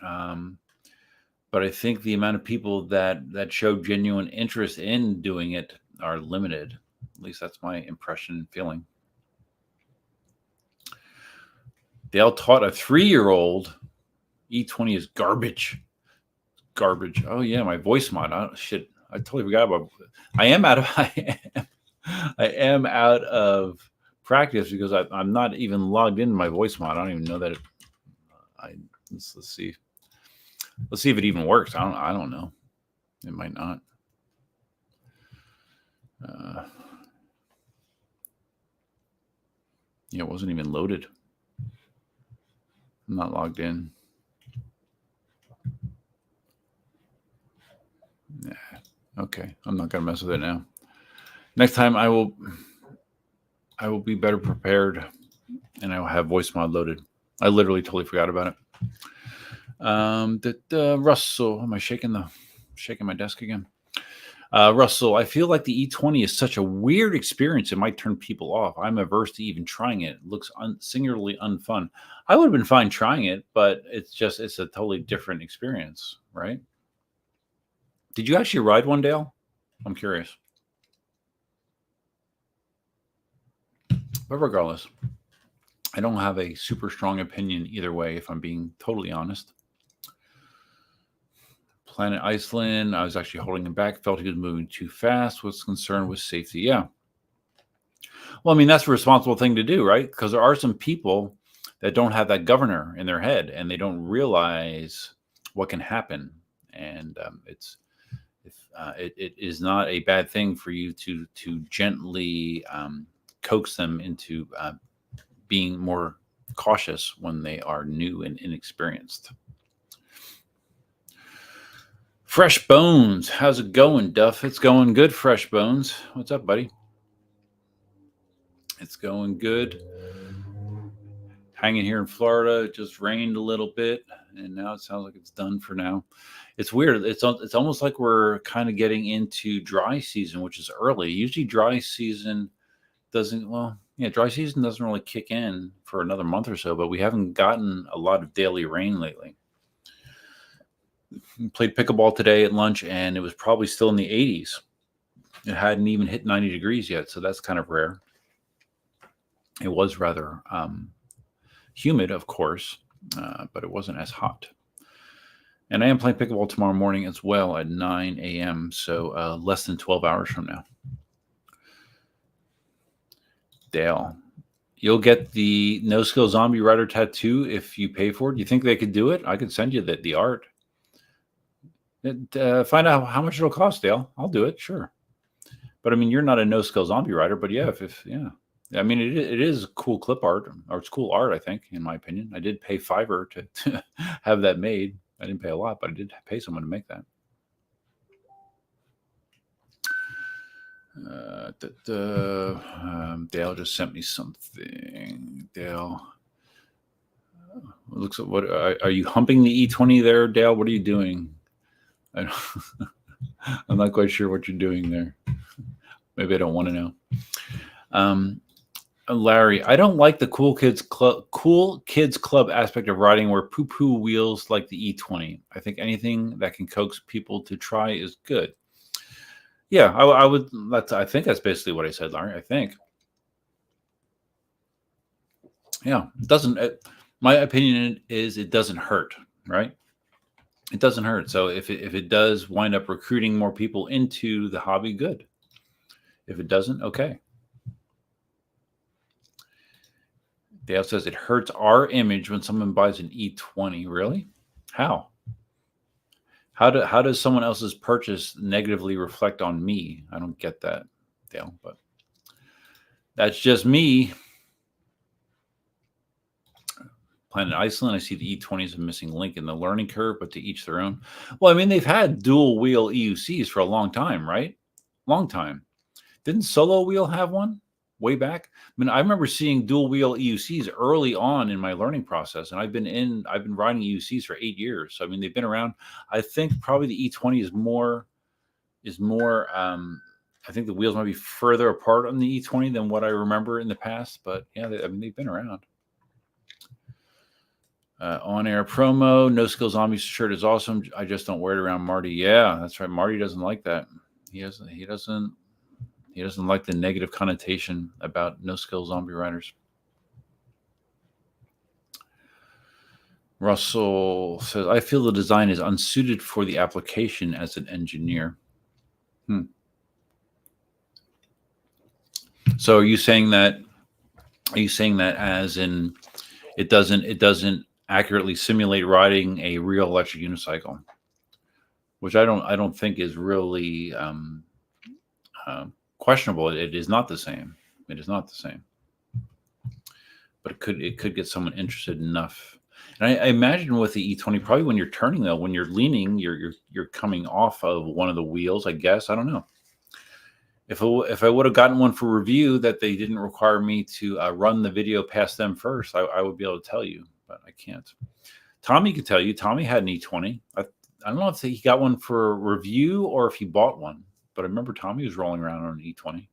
But I think the amount of people that show genuine interest in doing it are limited. At least that's my impression and feeling. Dale taught a 3-year-old E20 is garbage. Garbage. Oh yeah, my voice mod. Shit, I totally forgot about. I am out of practice because I'm not even logged into my voice mod. I don't even know that. Let's see. Let's see if it even works. I don't know. It might not. Yeah, it wasn't even loaded. I'm not logged in. Yeah. Okay. I'm not going to mess with it now. Next time I will be better prepared and I will have voice mod loaded. I literally totally forgot about it. Russell, am I shaking my desk again? Russell, I feel like the E20 is such a weird experience. It might turn people off. I'm averse to even trying it. It looks singularly unfun. I would have been fine trying it, but it's a totally different experience, right? Did you actually ride one, Dale? I'm curious. But regardless, I don't have a super strong opinion either way, if I'm being totally honest. Planet Iceland, I was actually holding him back. Felt he was moving too fast. Was concerned with safety. Yeah. Well, I mean, that's a responsible thing to do, right? Because there are some people that don't have that governor in their head, and they don't realize what can happen. And it is not a bad thing for you to gently coax them into being more cautious when they are new and inexperienced. Fresh Bones, how's it going, Duff? It's going good, Fresh Bones. What's up, buddy? It's going good. Hanging here in Florida, it just rained a little bit, and now it sounds like it's done for now. It's weird. It's almost like we're kind of getting into dry season, which is early. Usually dry season doesn't really kick in for another month or so, but we haven't gotten a lot of daily rain lately. We played pickleball today at lunch, and it was probably still in the 80s. It hadn't even hit 90 degrees yet, so that's kind of rare. It was rather humid, of course, but it wasn't as hot. And I am playing pickleball tomorrow morning as well at 9 a.m., so less than 12 hours from now. Dale, you'll get the No Skill Zombie Rider tattoo if you pay for it. You think they could do it? I could send you the art. Find out how much it'll cost, Dale. I'll do it, sure. But I mean, you're not a No Skill Zombie Rider, but yeah, yeah. I mean, it is cool clip art, or it's cool art, I think, in my opinion. I did pay $5 to have that made. I didn't pay a lot, but I did pay someone to make that. Dale just sent me something. Dale, looks like what are you humping the E20 there, Dale? What are you doing? I'm not quite sure what you're doing there. Maybe I don't want to know. Larry, I don't like the cool kids club aspect of riding where poo-poo wheels like the E20. I think anything that can coax people to try is good. Yeah, I would. I think that's basically what I said, Larry. I think. Yeah, it doesn't. My opinion is it doesn't hurt, right? It doesn't hurt. So if it does wind up recruiting more people into the hobby, good. If it doesn't, okay. Dale says it hurts our image when someone buys an E20. Really? How? How does someone else's purchase negatively reflect on me? I don't get that, Dale, but that's just me. Planet Iceland, I see the E20 is a missing link in the learning curve, but to each their own. Well, I mean, they've had dual wheel EUCs for a long time, right? Long time. Didn't Solo Wheel have one way back? I mean, I remember seeing dual wheel EUCs early on in my learning process, and I've been riding EUCs for 8 years. So I mean, they've been around. I think probably the E20 is more. I think the wheels might be further apart on the E20 than what I remember in the past, but yeah, they've been around. On-air promo, No Skill Zombie shirt is awesome. I just don't wear it around Marty. Yeah, that's right. Marty doesn't like that. He doesn't like the negative connotation about No Skill Zombie riders. Russell says, I feel the design is unsuited for the application as an engineer. So are you saying that as in it doesn't accurately simulate riding a real electric unicycle, which I don't think is really questionable. It is not the same. It is not the same. But it could get someone interested enough. And I imagine with the E20, probably when you're turning though, when you're leaning, you're coming off of one of the wheels, I guess. I don't know. If I would have gotten one for review that they didn't require me to run the video past them first, I would be able to tell you, but I can't. Tommy could tell you. Tommy had an E20. I don't know if he got one for review or if he bought one, but I remember Tommy was rolling around on an E20.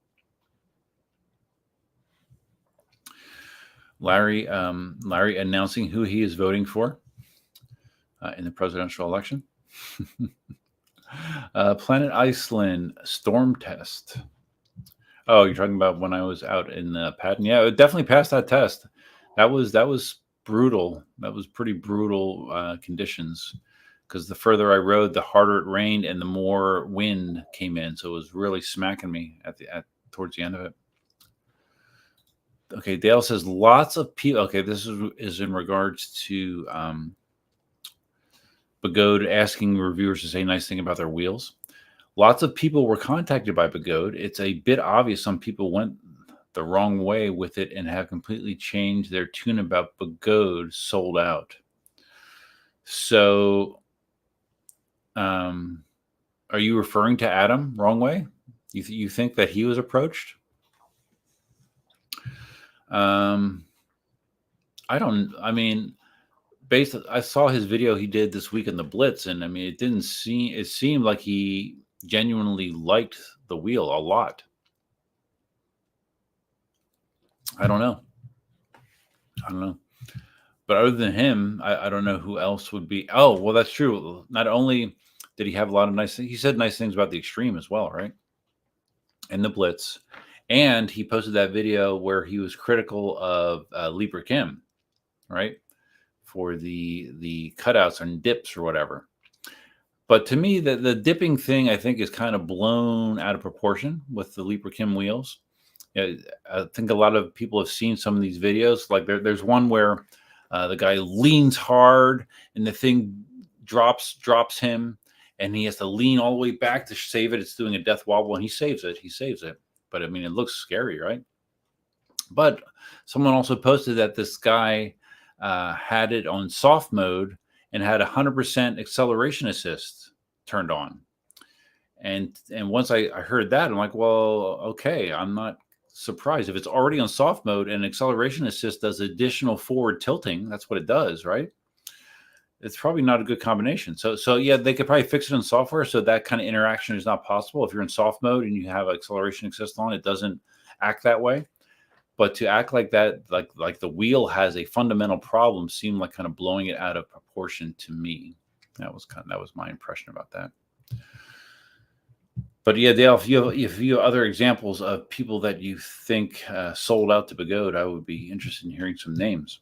Larry announcing who he is voting for in the presidential election. Planet Iceland storm test. Oh, you're talking about when I was out in Patton? Yeah, it definitely passed that test. That was brutal. That was pretty brutal conditions because the further I rode, the harder it rained and the more wind came in. So it was really smacking me towards the end of it. Okay, Dale says lots of people. Okay, this is in regards to Begode asking reviewers to say nice thing about their wheels. Lots of people were contacted by Begode. It's a bit obvious some people went the wrong way with it and have completely changed their tune about Begode sold out. So, are you referring to Adam wrong way? You think that he was approached? I mean, I saw his video he did this week in the Blitz, and I mean, it seemed like he genuinely liked the wheel a lot. I don't know. But other than him, I don't know who else would be. Oh, well, that's true. Not only did he have a lot of nice things, he said nice things about the Extreme as well, right? And the Blitz. And he posted that video where he was critical of Libra Kim, right? For the cutouts and dips or whatever. But to me, the dipping thing, I think, is kind of blown out of proportion with the Libra Kim wheels. I think a lot of people have seen some of these videos. Like there's one where the guy leans hard and the thing drops him, and he has to lean all the way back to save it. It's doing a death wobble, and he saves it. But I mean, it looks scary, right? But someone also posted that this guy had it on soft mode and had 100% acceleration assist turned on. And once I heard that, I'm like, well, okay, I'm not surprised. If it's already on soft mode and acceleration assist does additional forward tilting, that's what it does, right? It's probably not a good combination. So yeah, they could probably fix it in software so that kind of interaction is not possible. If you're in soft mode and you have acceleration assist on, it doesn't act that way. But to act like that, like the wheel has a fundamental problem, seemed like kind of blowing it out of proportion to me. That was my impression about that. But yeah, Dale, if you have other examples of people that you think sold out to Begode, I would be interested in hearing some names,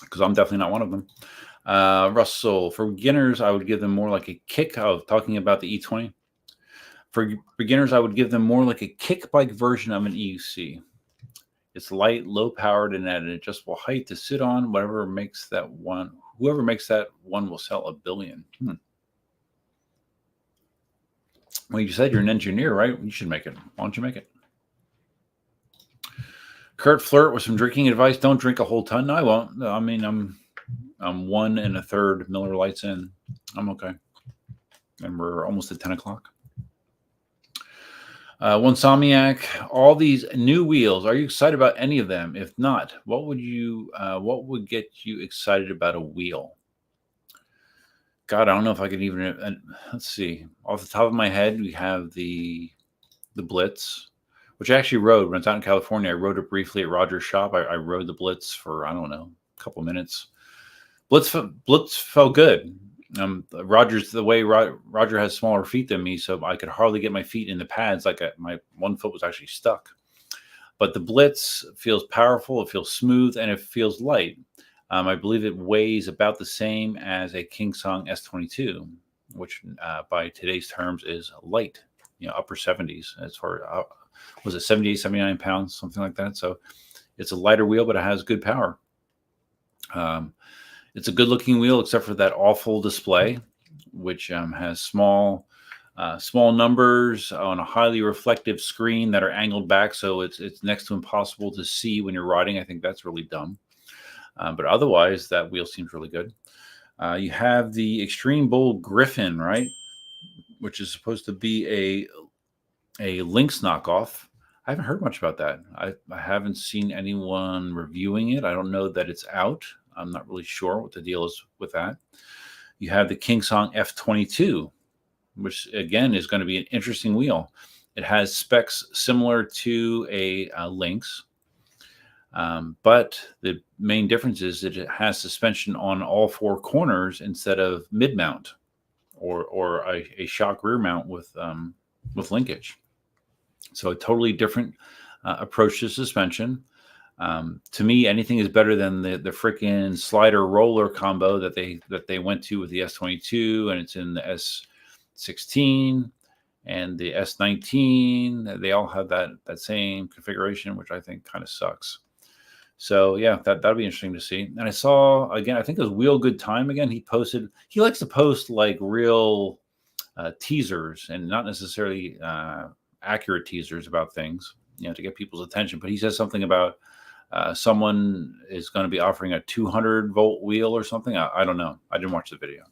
because I'm definitely not one of them. Russell, for beginners, I would give them more like a kick. I was talking about the E20. For beginners, I would give them more like a kick bike version of an EUC. It's light, low powered, and at an adjustable height to sit on. Whoever makes that one will sell $1 billion. Well, you said you're an engineer, right? You should make it. Why don't you make it? Kurt Flirt with some drinking advice. Don't drink a whole ton. No, I won't. I mean, I'm 1 1/3 Miller Lights in. I'm okay. And we're almost at 10 o'clock. One Somniac, all these new wheels. Are you excited about any of them? If not, what would get you excited about a wheel? God, I don't know if I could even. Let's see. Off the top of my head, we have the Blitz, which I actually rode when I was out in California. I rode it briefly at Roger's shop. I rode the Blitz for, I don't know, a couple minutes. Blitz felt good. The way Roger has smaller feet than me, so I could hardly get my feet in the pads. Like my one foot was actually stuck. But the Blitz feels powerful, it feels smooth, and it feels light. I believe it weighs about the same as a KingSong S22, which by today's terms is light, upper 70s. As far was it 78, 79 pounds, something like that. So it's a lighter wheel, but it has good power. It's a good looking wheel, except for that awful display, which has small numbers on a highly reflective screen that are angled back. So it's next to impossible to see when you're riding. I think that's really dumb. But otherwise, that wheel seems really good. You have the Extreme Bull Griffin, right? Which is supposed to be a Lynx knockoff. I haven't heard much about that. I haven't seen anyone reviewing it. I don't know that it's out. I'm not really sure what the deal is with that. You have the KingSong F22, which again is going to be an interesting wheel. It has specs similar to a Lynx, but the main difference is that it has suspension on all four corners instead of mid mount or a shock rear mount with linkage. So a totally different approach to suspension. To me, anything is better than the freaking slider roller combo that they went to with the S22, and it's in the S16. and the S19. They all have that same configuration, which I think kind of sucks. So yeah, that'll be interesting to see. And I saw again, I think it was Wheel Good Time again. He likes to post like real teasers and not necessarily accurate teasers about things, to get people's attention. But he says something about someone is going to be offering a 200-volt wheel or something. I don't know. I didn't watch the video.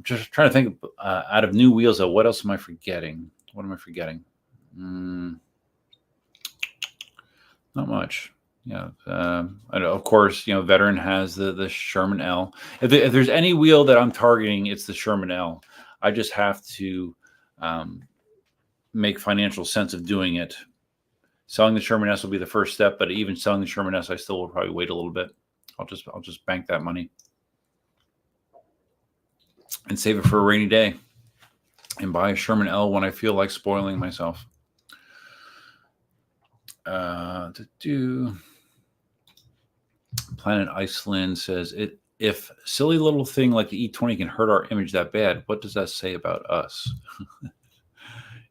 Just trying to think out of new wheels. Though, what else am I forgetting? What am I forgetting? Not much. Yeah. I know, of course, Veteran has the Sherman L. If there's any wheel that I'm targeting, it's the Sherman L. I just have to make financial sense of doing it. Selling the Sherman S will be the first step, but even selling the Sherman S, I still will probably wait a little bit. I'll just bank that money and save it for a rainy day and buy a Sherman L when I feel like spoiling myself. Planet Iceland says, if silly little thing like the E20 can hurt our image that bad, what does that say about us?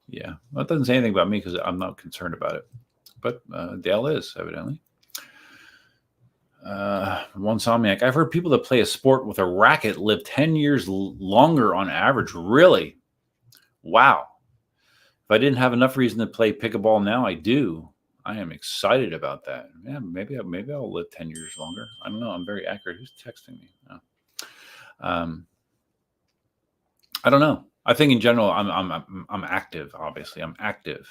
Yeah, well, it doesn't say anything about me because I'm not concerned about it. But Dale is, evidently. One Somniac. I've heard people that play a sport with a racket live 10 years longer on average. Really? Wow. If I didn't have enough reason to play pickleball now, I do. I am excited about that. Yeah, maybe I'll live 10 years longer. I don't know. I'm very accurate. Who's texting me? Oh. I don't know. I think in general, I'm active. Obviously, I'm active,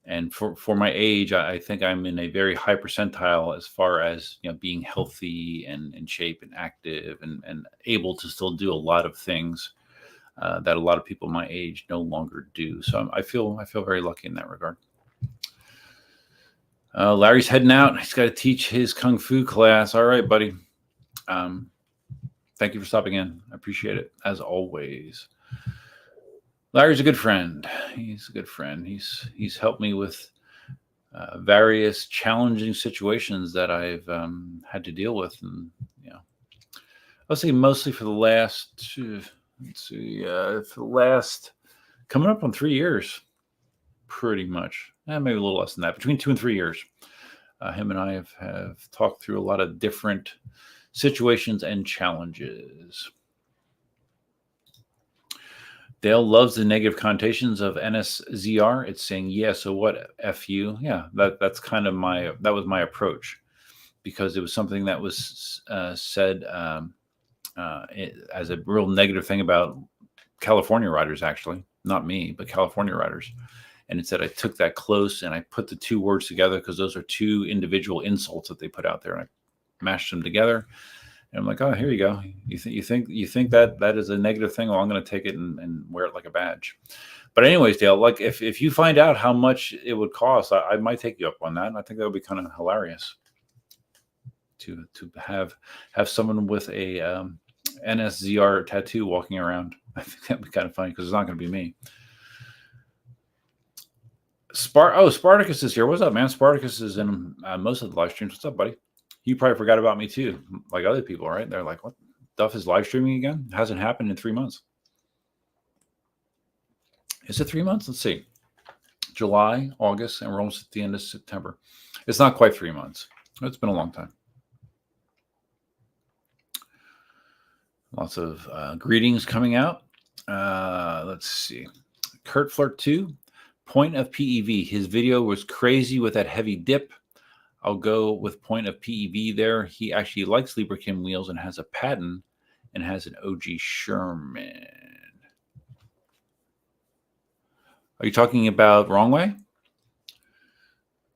and for my age, I think I'm in a very high percentile as far as being healthy and in shape and active and able to still do a lot of things that a lot of people my age no longer do. So I feel very lucky in that regard. Larry's heading out. He's got to teach his kung fu class. All right, buddy. Thank you for stopping in. I appreciate it as always. Larry's a good friend. He's a good friend. He's helped me with various challenging situations that I've had to deal with, and I'll say mostly for the last coming up on 3 years, pretty much. Maybe a little less than that, between 2 and 3 years. Him and I have talked through a lot of different situations and challenges. Dale loves the negative connotations of NSZR. It's saying, yeah, so what, F you? Yeah, that's kind of that was my approach, because it was something that was said as a real negative thing about California riders, actually. Not me, but California riders. And it said I took that close and I put the two words together because those are two individual insults that they put out there. And I mashed them together. And I'm like, oh, here you go. You think that is a negative thing? Well, I'm going to take it and wear it like a badge. But anyways, Dale, like if you find out how much it would cost, I might take you up on that. And I think that would be kind of hilarious to have someone with a NSZR tattoo walking around. I think that'd be kind of funny because it's not going to be me. Spartacus is here. What's up, man? Spartacus is in most of the live streams. What's up, buddy? You probably forgot about me too, like other people, right? They're like, what? Duff is live streaming again? It hasn't happened in 3 months. Is it 3 months? Let's see. July, August, and we're almost at the end of September. It's not quite 3 months. It's been a long time. Lots of greetings coming out. Let's see. Kurt Flirt 2, point of PEV. His video was crazy with that heavy dip. I'll go with point of PEV there. He actually likes Librakim wheels and has a patent and has an OG Sherman. Are you talking about Wrong Way?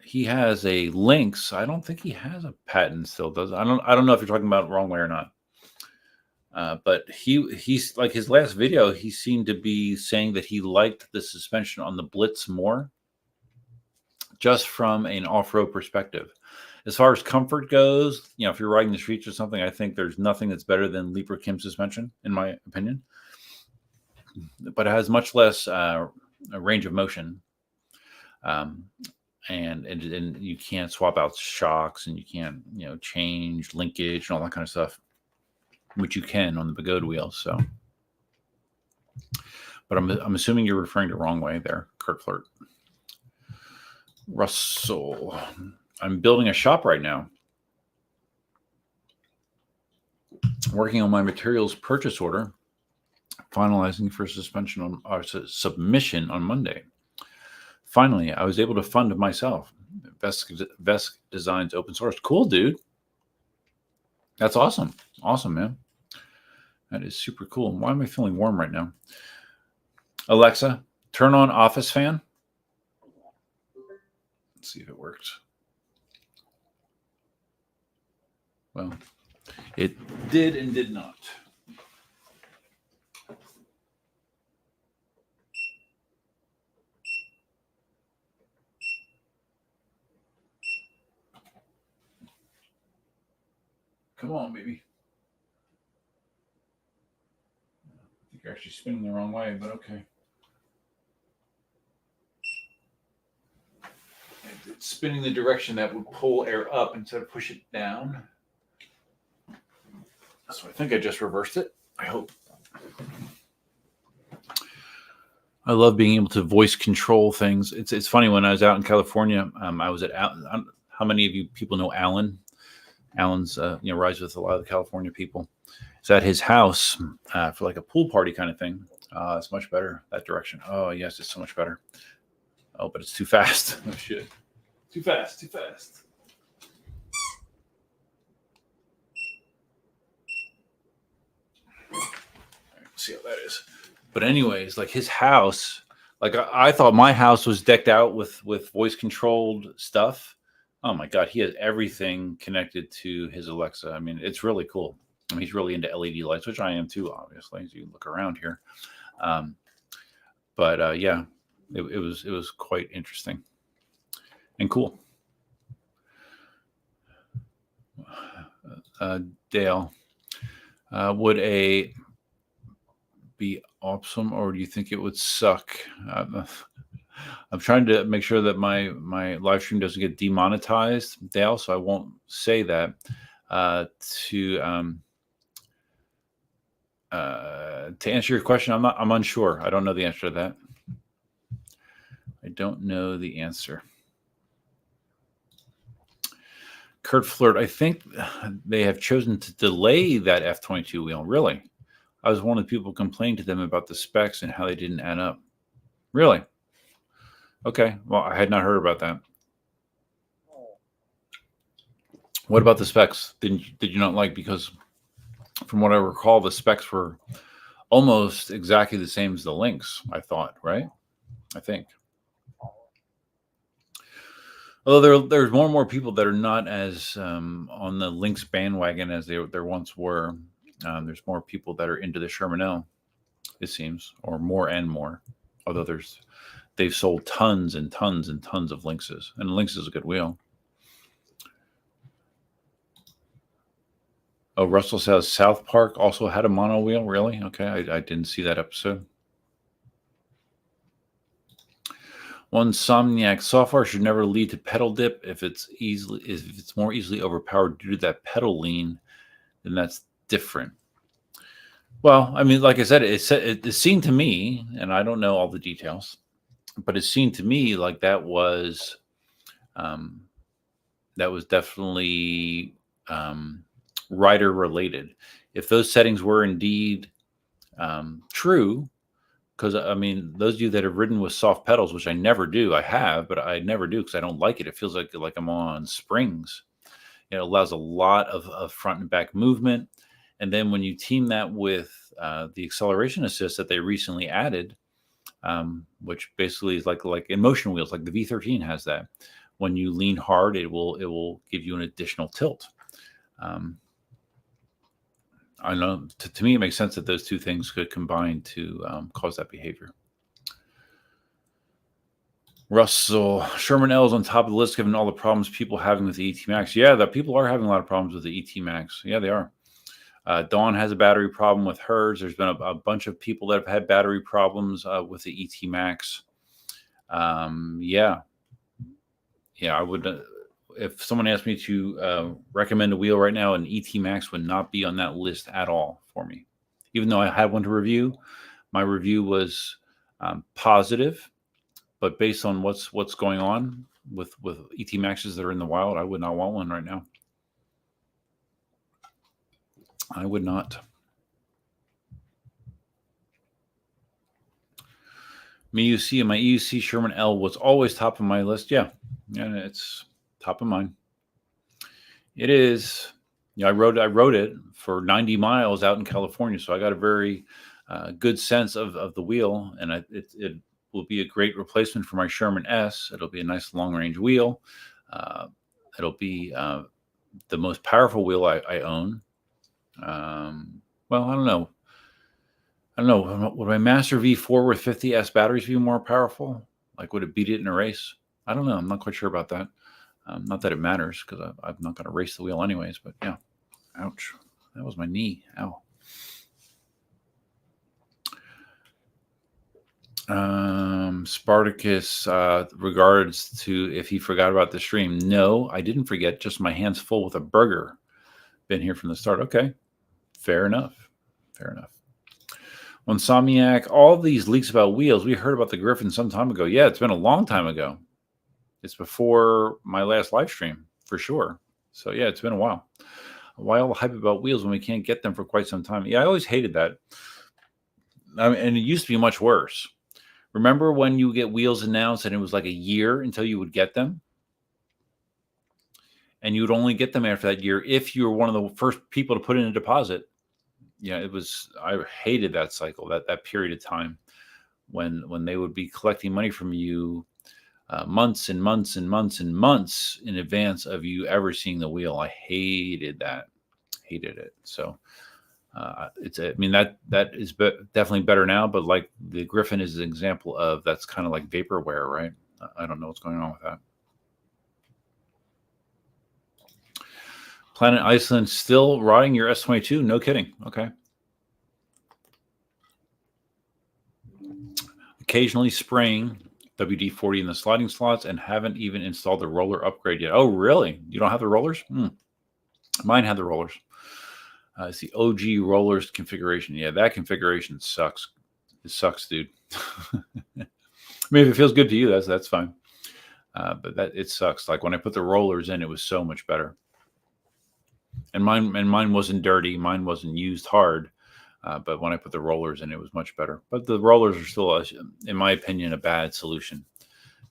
He has a Lynx. I don't think he has a patent still, does it? I don't know if you're talking about Wrong Way or not. But he's like his last video, he seemed to be saying that he liked the suspension on the Blitz more, just from an off-road perspective. As far as comfort goes, if you're riding the streets or something, I think there's nothing that's better than Librakim suspension, in my opinion. But it has much less range of motion, and you can't swap out shocks, and you can't change linkage and all that kind of stuff, which you can on the Pagoda wheels. So, but I'm assuming you're referring to wrong way there, Kurt Flirt. Russell, I'm building a shop right now. Working on my materials purchase order, finalizing for submission on Monday. Finally, I was able to fund it myself. Vest Designs open source. Cool, dude. That's awesome. Awesome, man. That is super cool. Why am I feeling warm right now? Alexa, turn on Office Fan. Let's see if it works. Well, it did and did not. Come on, baby. I think you're actually spinning the wrong way, but okay. It's spinning the direction that would pull air up instead of push it down. So I think I just reversed it. I hope. I love being able to voice control things. It's funny, when I was out in California, I was at how many of you people know Alan? Alan's rides with a lot of the California people. It's at his house for like a pool party kind of thing. It's much better that direction. Oh yes, it's so much better. Oh, but it's too fast. Oh shit. Too fast. Let's see how that is. But anyways, like his house, like I thought my house was decked out with voice controlled stuff. Oh my God, he has everything connected to his Alexa. I mean, it's really cool. I mean, he's really into LED lights, which I am too, obviously, as you look around here. Yeah, it was quite interesting and cool. Dale, would a be awesome, or do you think it would suck? I'm trying to make sure that my live stream doesn't get demonetized, Dale, so I won't say that. To answer your question, I'm unsure. I don't know the answer to that. I don't know the answer. Kurt Flirt, I think they have chosen to delay that F-22 wheel. Really? I was one of the people complaining to them about the specs and how they didn't add up. Really? Okay. Well, I had not heard about that. What about the specs? Did you not like? Because from what I recall, the specs were almost exactly the same as the Lynx, I thought, right? I think. Although there's more and more people that are not as on the Lynx bandwagon as there once were. There's more people that are into the Sherman L, it seems, or more and more. Although they've sold tons and tons and tons of Lynxes, and the Lynx is a good wheel. Oh, Russell says South Park also had a mono wheel. Really? Okay, I didn't see that episode. One Somniac, software should never lead to pedal dip. If it's more easily overpowered due to that pedal lean, then that's different. Well, I mean, like I said, it seemed to me, and I don't know all the details, but it seemed to me like that was definitely rider related. If those settings were indeed true, because I mean, those of you that have ridden with soft pedals, which I never do, I have, but I never do because I don't like it. It feels like I'm on springs. It allows a lot of front and back movement. And then when you team that with the acceleration assist that they recently added, which basically is like Inmotion wheels, like the V13 has that. When you lean hard, it will give you an additional tilt. I know to me it makes sense that those two things could combine to cause that behavior. Russell, Sherman L is on top of the list given all the problems people are having with the ET Max. Yeah, that people are having a lot of problems with the ET Max. Yeah, they are. Dawn has a battery problem with hers. There's been a bunch of people that have had battery problems with the ET Max. Yeah, I would. If someone asked me to recommend a wheel right now, an ET Max would not be on that list at all for me. Even though I had one to review, my review was positive, but based on what's going on with ET Maxes that are in the wild, I would not want one right now. I would not. MeUC and my EUC Sherman L was always top of my list. Yeah, and it's top of mind. It is. I rode it for 90 miles out in California, so I got a very good sense of the wheel, and it will be a great replacement for my Sherman S. It'll be a nice long range wheel. It'll be the most powerful wheel I own. Well, I don't know. Would my Master V4 with 50S batteries be more powerful? Like, would it beat it in a race? I don't know. I'm not quite sure about that. Not that it matters, because I'm not going to race the wheel anyways. But yeah, ouch. That was my knee. Ow. Spartacus, regards to if he forgot about the stream. No, I didn't forget. Just my hands full with a burger. Been here from the start. Okay. Fair enough. Fair enough. Insomniac, all these leaks about wheels. We heard about the Griffin some time ago. Yeah, it's been a long time ago. It's before my last live stream, for sure. So yeah, it's been a while. Why all the hype about wheels when we can't get them for quite some time? Yeah, I always hated that. I mean, and it used to be much worse. Remember when you get wheels announced and it was like a year until you would get them? And you would only get them after that year if you were one of the first people to put in a deposit. Yeah, it was. I hated that cycle, that period of time when they would be collecting money from you months and months and months and months in advance of you ever seeing the wheel. I hated that. Hated it. So it's. I mean, that is definitely better now. But like the Griffin is an example of that's kind of like vaporware, right? I don't know what's going on with that. Planet Iceland still riding your S22? No kidding. Okay. Occasionally spraying WD-40 in the sliding slots and haven't even installed the roller upgrade yet. Oh, really? You don't have the rollers? Mine had the rollers. It's the OG rollers configuration. Yeah, that configuration sucks. It sucks, dude. I mean, if it feels good to you, that's fine. But it sucks. Like when I put the rollers in, it was so much better. And mine wasn't dirty. Mine wasn't used hard. But when I put the rollers in, it was much better. But the rollers are still, in my opinion, a bad solution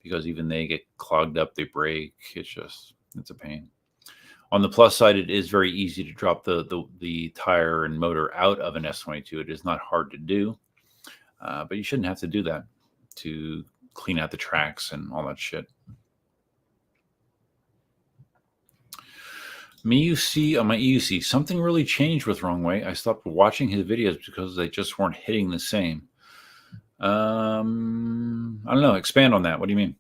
because even they get clogged up, they break. It's a pain. On the plus side, it is very easy to drop the tire and motor out of an S22. It is not hard to do, but you shouldn't have to do that to clean out the tracks and all that shit. MeUC on my EUC, something really changed with Wrong Way. I stopped watching his videos because they just weren't hitting the same. I don't know. Expand on that. What do you mean?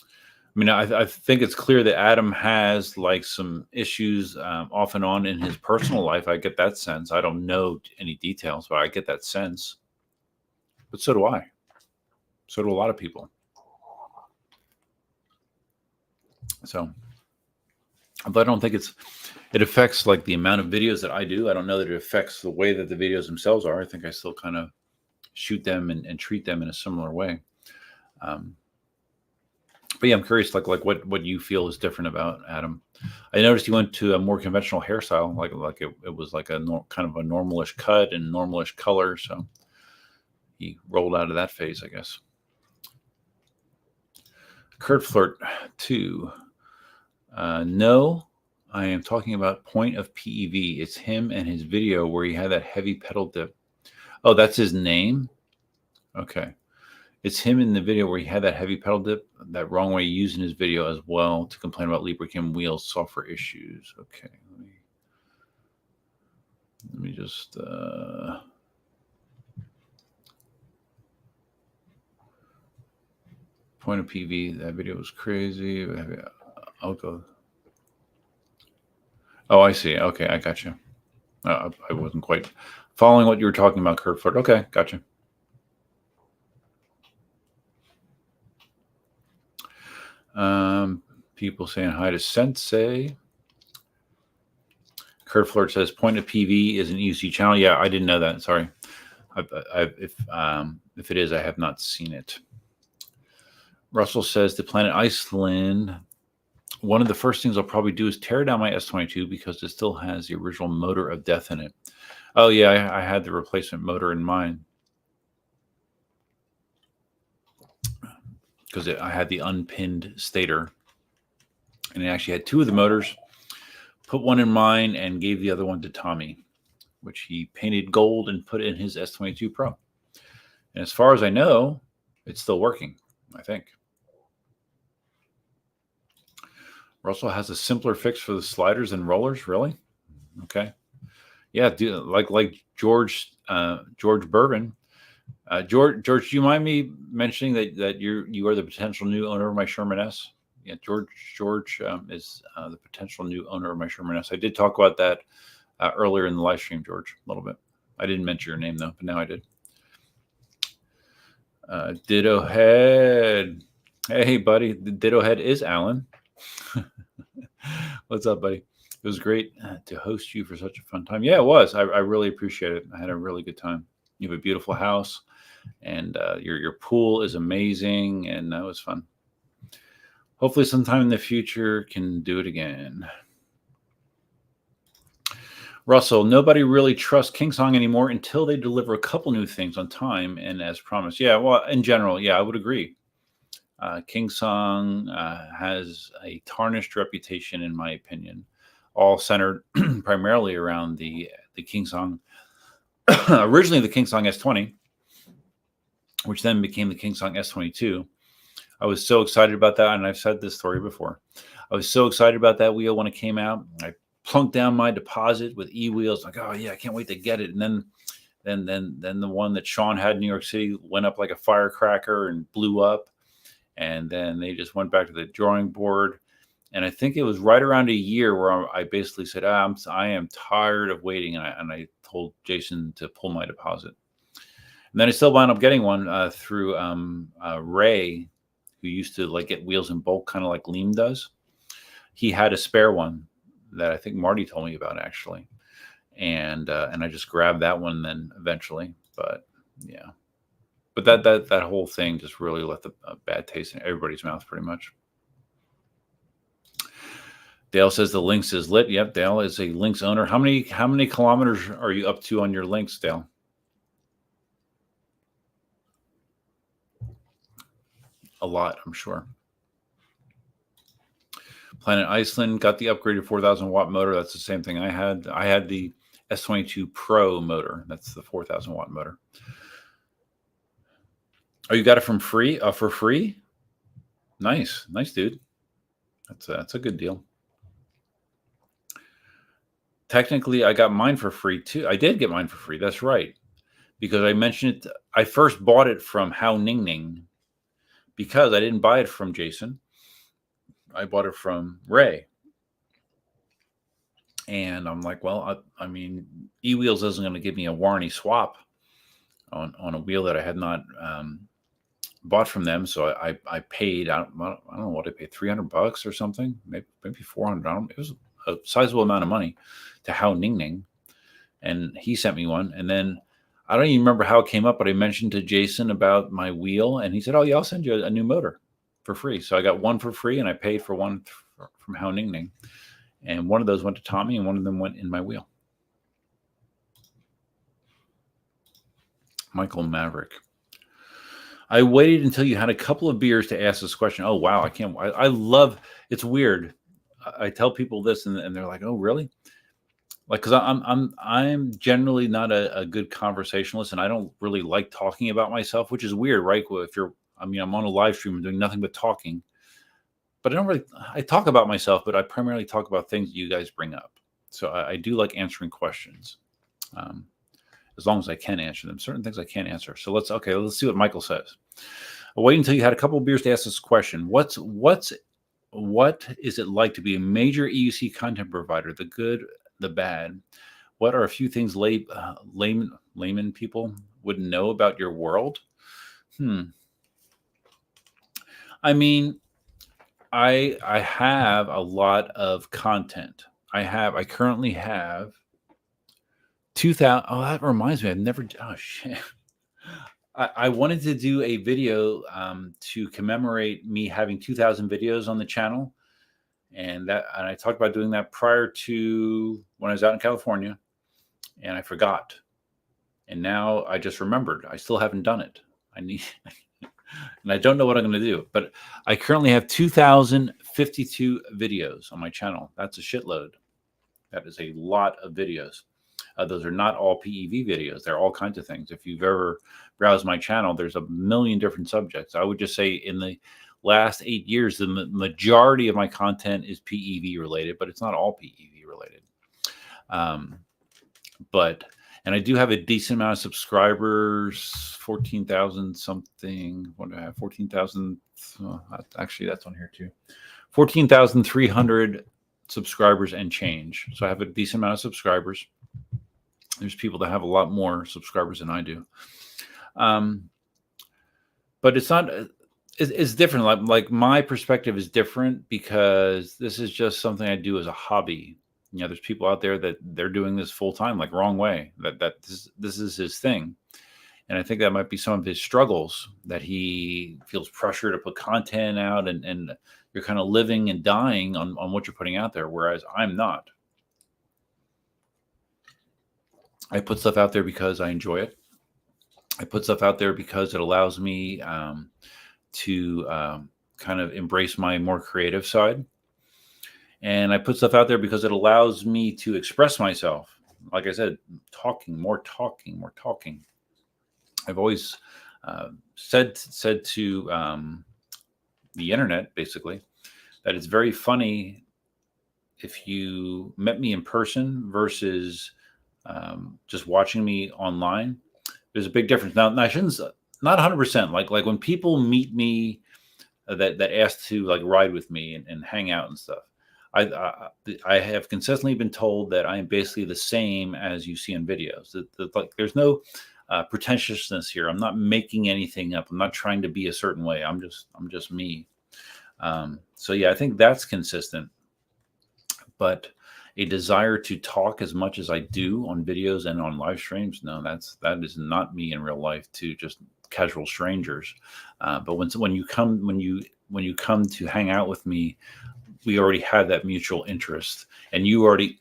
I mean, I think it's clear that Adam has like some issues off and on in his personal life. I get that sense. I don't know any details, but I get that sense. But so do I. So do a lot of people. So. But I don't think it affects like the amount of videos that I do. I don't know that it affects the way that the videos themselves are. I think I still kind of shoot them and treat them in a similar way. But yeah, I'm curious, like what you feel is different about Adam. I noticed you went to a more conventional hairstyle, like it was like a kind of a normalish cut and normalish color. So he rolled out of that phase, I guess. Kurt Flirt 2. No, I am talking about Point of PEV. It's him and his video where he had that heavy pedal dip. Oh, that's his name? Okay. It's him in the video where he had that heavy pedal dip, that Wrong Way used in his video as well to complain about Librakim wheels software issues. Okay. Let me just... Point of PEV, that video was crazy. I'll go. Oh, I see. Okay, I got you. I wasn't quite following what you were talking about, Kurt Ford. Okay, gotcha. People saying hi to Sensei. Kurt Flirt says Point of PV is an EUC channel. Yeah, I didn't know that. Sorry. If it is, I have not seen it. Russell says the Planet Iceland. One of the first things I'll probably do is tear down my S22 because it still has the original motor of death in it. Oh yeah, I had the replacement motor in mine because I had the unpinned stator, and it actually had two of the motors. Put one in mine and gave the other one to Tommy, which he painted gold and put in his S22 Pro. And as far as I know, it's still working, I think. Russell has a simpler fix for the sliders and rollers, really? Okay. Yeah, like George Bourbon. George, do you mind me mentioning that you are the potential new owner of my Sherman S? Yeah, George is the potential new owner of my Sherman S. I did talk about that earlier in the live stream, George, a little bit. I didn't mention your name though, but now I did. Ditto Head. Hey, buddy. The Ditto Head is Alan. What's up, buddy? It was great to host you for such a fun time. Yeah, it was. I really appreciate it. I had a really good time. You have a beautiful house, and your pool is amazing, and that was fun. Hopefully sometime in the future can do it again. Russell, nobody really trusts KingSong anymore until they deliver a couple new things on time and as promised. Yeah, well, in general, yeah, I would agree. KingSong has a tarnished reputation, in my opinion, all centered primarily around the KingSong. Originally, the KingSong S20, which then became the KingSong S22. I was so excited about that, and I've said this story before. I was so excited about that wheel when it came out. I plunked down my deposit with e-wheels, like, oh yeah, I can't wait to get it. And then the one that Sean had in New York City went up like a firecracker and blew up. And then they just went back to the drawing board. And I think it was right around a year where I basically said, I am tired of waiting. And I told Jason to pull my deposit. And then I still wound up getting one through Ray, who used to like get wheels in bulk, kind of like Liam does. He had a spare one that I think Marty told me about, actually. And I just grabbed that one then eventually. But yeah. But that whole thing just really left a bad taste in everybody's mouth, pretty much. Dale says the Lynx is lit. Yep, Dale is a Lynx owner. How many kilometers are you up to on your Lynx, Dale? A lot, I'm sure. Planet Iceland got the upgraded 4,000 watt motor. That's the same thing I had. I had the S22 Pro motor. That's the 4,000 watt motor. Oh, you got it from free? For free? Nice, dude. That's a good deal. Technically, I got mine for free too. I did get mine for free. That's right, because I mentioned it. I first bought it from How Ning Ning because I didn't buy it from Jason. I bought it from Ray, and I'm like, well, I mean, eWheels isn't going to give me a warranty swap on a wheel that I had not bought from them. So I paid, I don't know what I paid, $300 or something, maybe $400. It was a sizable amount of money to How Ning Ning, and he sent me one. And then I don't even remember how it came up, but I mentioned to Jason about my wheel, and he said, oh yeah, I'll send you a new motor for free. So I got one for free, and I paid for one from How Ning Ning, and one of those went to Tommy, and one of them went in my wheel. Michael Maverick. I waited until you had a couple of beers to ask this question. Oh, wow. I love, it's weird. I tell people this and they're like, oh, really? Like, cause I'm generally not a good conversationalist, and I don't really like talking about myself, which is weird, right? I'm on a live stream and doing nothing but talking, but I talk about myself, but I primarily talk about things that you guys bring up. So I do like answering questions. As long as I can answer them. Certain things I can't answer. So let's see what Michael says. Wait until you had a couple of beers to ask this question. What is it like to be a major EUC content provider? The good, the bad. What are a few things layman people wouldn't know about your world? I mean, I have a lot of content. I currently have 2000. Oh, that reminds me. I've never. Oh shit. I wanted to do a video to commemorate me having 2,000 videos on the channel, and I talked about doing that prior to when I was out in California, and I forgot, and now I just remembered. I still haven't done it. I need, and I don't know what I'm going to do. But I currently have 2,052 videos on my channel. That's a shitload. That is a lot of videos. Those are not all PEV videos. They're all kinds of things. If you've ever browsed my channel, there's a million different subjects. I would just say in the last 8 years, the majority of my content is PEV related, but it's not all PEV related. And I do have a decent amount of subscribers, 14,000 something. What do I have? 14,000. Actually, that's on here too. 14,300 subscribers and change. So I have a decent amount of subscribers. There's people that have a lot more subscribers than I do. But it's not, it's different. Like my perspective is different because this is just something I do as a hobby. You know, there's people out there that they're doing this full time, like wrong way, that this is his thing. And I think that might be some of his struggles, that he feels pressure to put content out, and you're kind of living and dying on what you're putting out there. Whereas I'm not. I put stuff out there because I enjoy it. I put stuff out there because it allows me to kind of embrace my more creative side. And I put stuff out there because it allows me to express myself. Like I said, more talking. I've always said to the internet, basically, that it's very funny if you met me in person versus just watching me online. There's a big difference. Now I shouldn't, not 100%. Like when people meet me that ask to like ride with me and hang out and stuff, I have consistently been told that I am basically the same as you see in videos. Like there's no pretentiousness here. I'm not making anything up. I'm not trying to be a certain way. I'm just me. So yeah, I think that's consistent. But a desire to talk as much as I do on videos and on live streams, no, that is not me in real life to just casual strangers. But when you come to hang out with me, we already had that mutual interest, and you already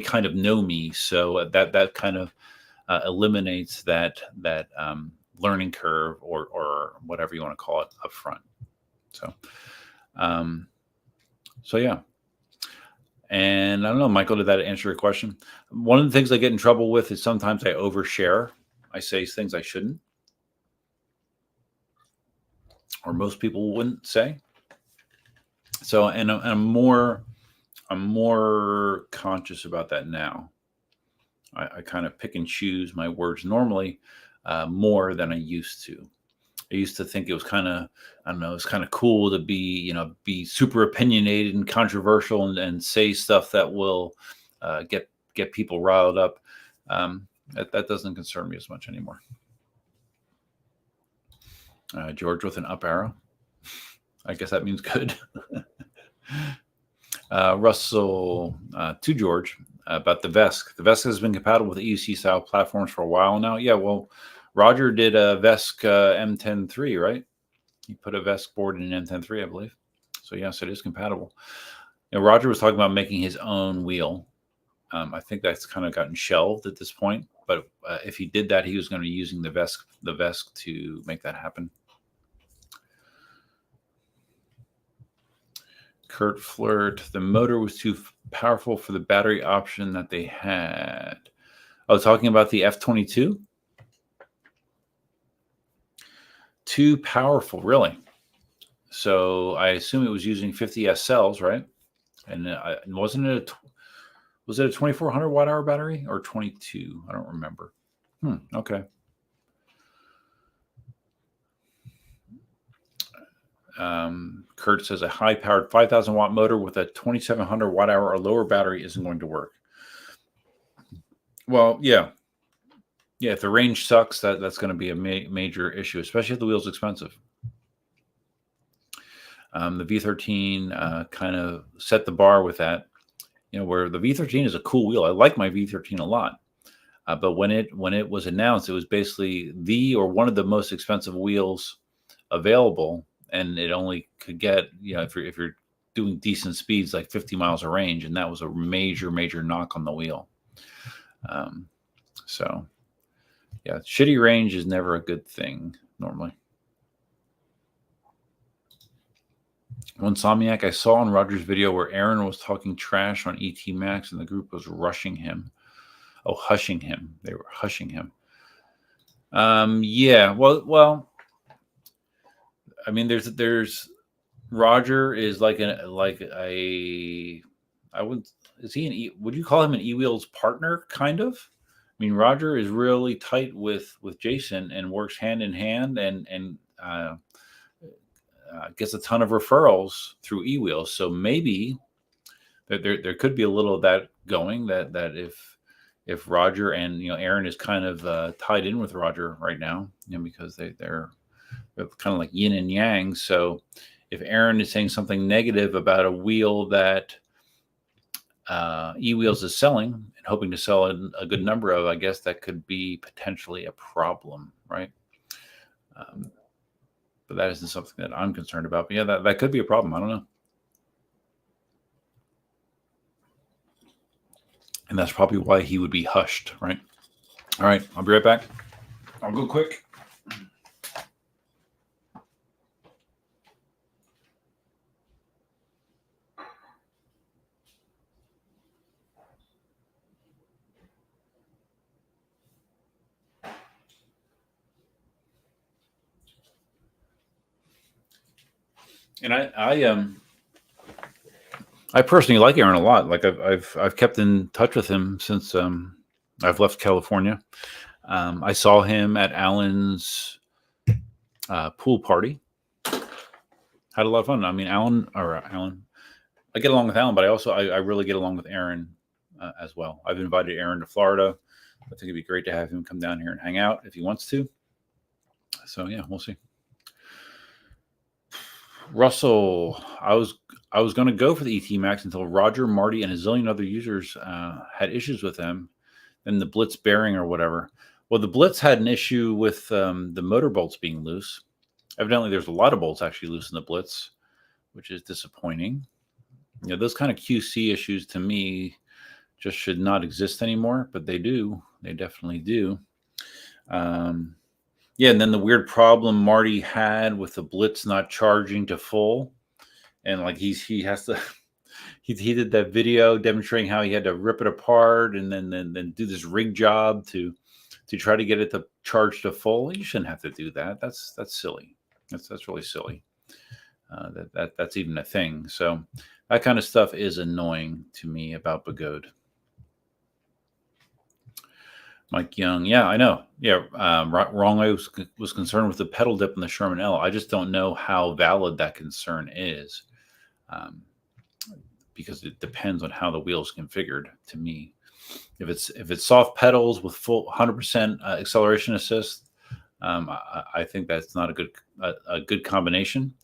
kind of know me, so that kind of eliminates that learning curve or whatever you want to call it up front. So yeah. And I don't know, Michael, did that answer your question? One of the things I get in trouble with is sometimes I overshare. I say things I shouldn't, or most people wouldn't say. So, and I'm more conscious about that now. I kind of pick and choose my words normally more than I used to. I used to think it was kind of, I don't know, it's kind of cool to be super opinionated and controversial and say stuff that will get people riled up. That doesn't concern me as much anymore. George with an up arrow. I guess that means good. Russell to George about the VESC. The VESC has been compatible with EUC style platforms for a while now. Yeah, well, Roger did a VESC M10.3, right? He put a VESC board in an M10.3, I believe. So yes, it is compatible. Roger was talking about making his own wheel. I think that's kind of gotten shelved at this point. But if he did that, he was going to be using the VESC to make that happen. Kurt Flirt, the motor was too powerful for the battery option that they had. Oh, talking about the F22? Too powerful, really. So I assume it was using 50S cells, right? And was it a 2400 watt hour battery or 22? I don't remember. Okay. Kurt says a high-powered 5,000 watt motor with a 2,700 watt hour or lower battery isn't going to work. Well, yeah. Yeah, if the range sucks, that's going to be a major issue, especially if the wheel's expensive. The V13 kind of set the bar with that, where the V13 is a cool wheel. I like my V13 a lot. But when it was announced, it was basically one of the most expensive wheels available, and it only could get, if you're doing decent speeds like 50 miles of range, and that was a major knock on the wheel. So yeah, shitty range is never a good thing normally. One Somniac, I saw on Roger's video where Aaron was talking trash on ET Max and the group was rushing him. Oh, hushing him. They were hushing him. Yeah. Well. I mean, there's Roger is like a I would is he would you call him an eWheels partner kind of? I mean, Roger is really tight with Jason and works hand in hand and gets a ton of referrals through eWheels. So maybe there could be a little of that going. That if Roger and Aaron is kind of tied in with Roger right now, because they're kind of like yin and yang. So if Aaron is saying something negative about a wheel that eWheels is selling and hoping to sell a good number of, I guess that could be potentially a problem, right? But that isn't something that I'm concerned about. But yeah, that could be a problem. I don't know. And that's probably why he would be hushed, right? All right, I'll be right back. I'll go quick. And I personally like Aaron a lot. Like I've kept in touch with him since I've left California. I saw him at Alan's pool party. Had a lot of fun. I mean, Alan, I get along with Alan, but I really get along with Aaron as well. I've invited Aaron to Florida. I think it'd be great to have him come down here and hang out if he wants to. So yeah, we'll see. Russell, I was going to go for the ET Max until Roger, Marty, and a zillion other users had issues with them, and the Blitz bearing or whatever. Well, the Blitz had an issue with the motor bolts being loose. Evidently, there's a lot of bolts actually loose in the Blitz, which is disappointing. Those kind of QC issues to me just should not exist anymore, but they do. They definitely do. Yeah, and then the weird problem Marty had with the Blitz not charging to full, and like he has to, he did that video demonstrating how he had to rip it apart and then do this rig job to try to get it to charge to full. You shouldn't have to do that. That's silly. That's really silly. That's even a thing. So that kind of stuff is annoying to me about Begode. Mike Young, yeah, I know. Yeah, Wrong Way was concerned with the pedal dip in the Sherman L. I just don't know how valid that concern is, because it depends on how the wheel is configured. To me, if it's soft pedals with full 100% acceleration assist, I think that's not a good combination,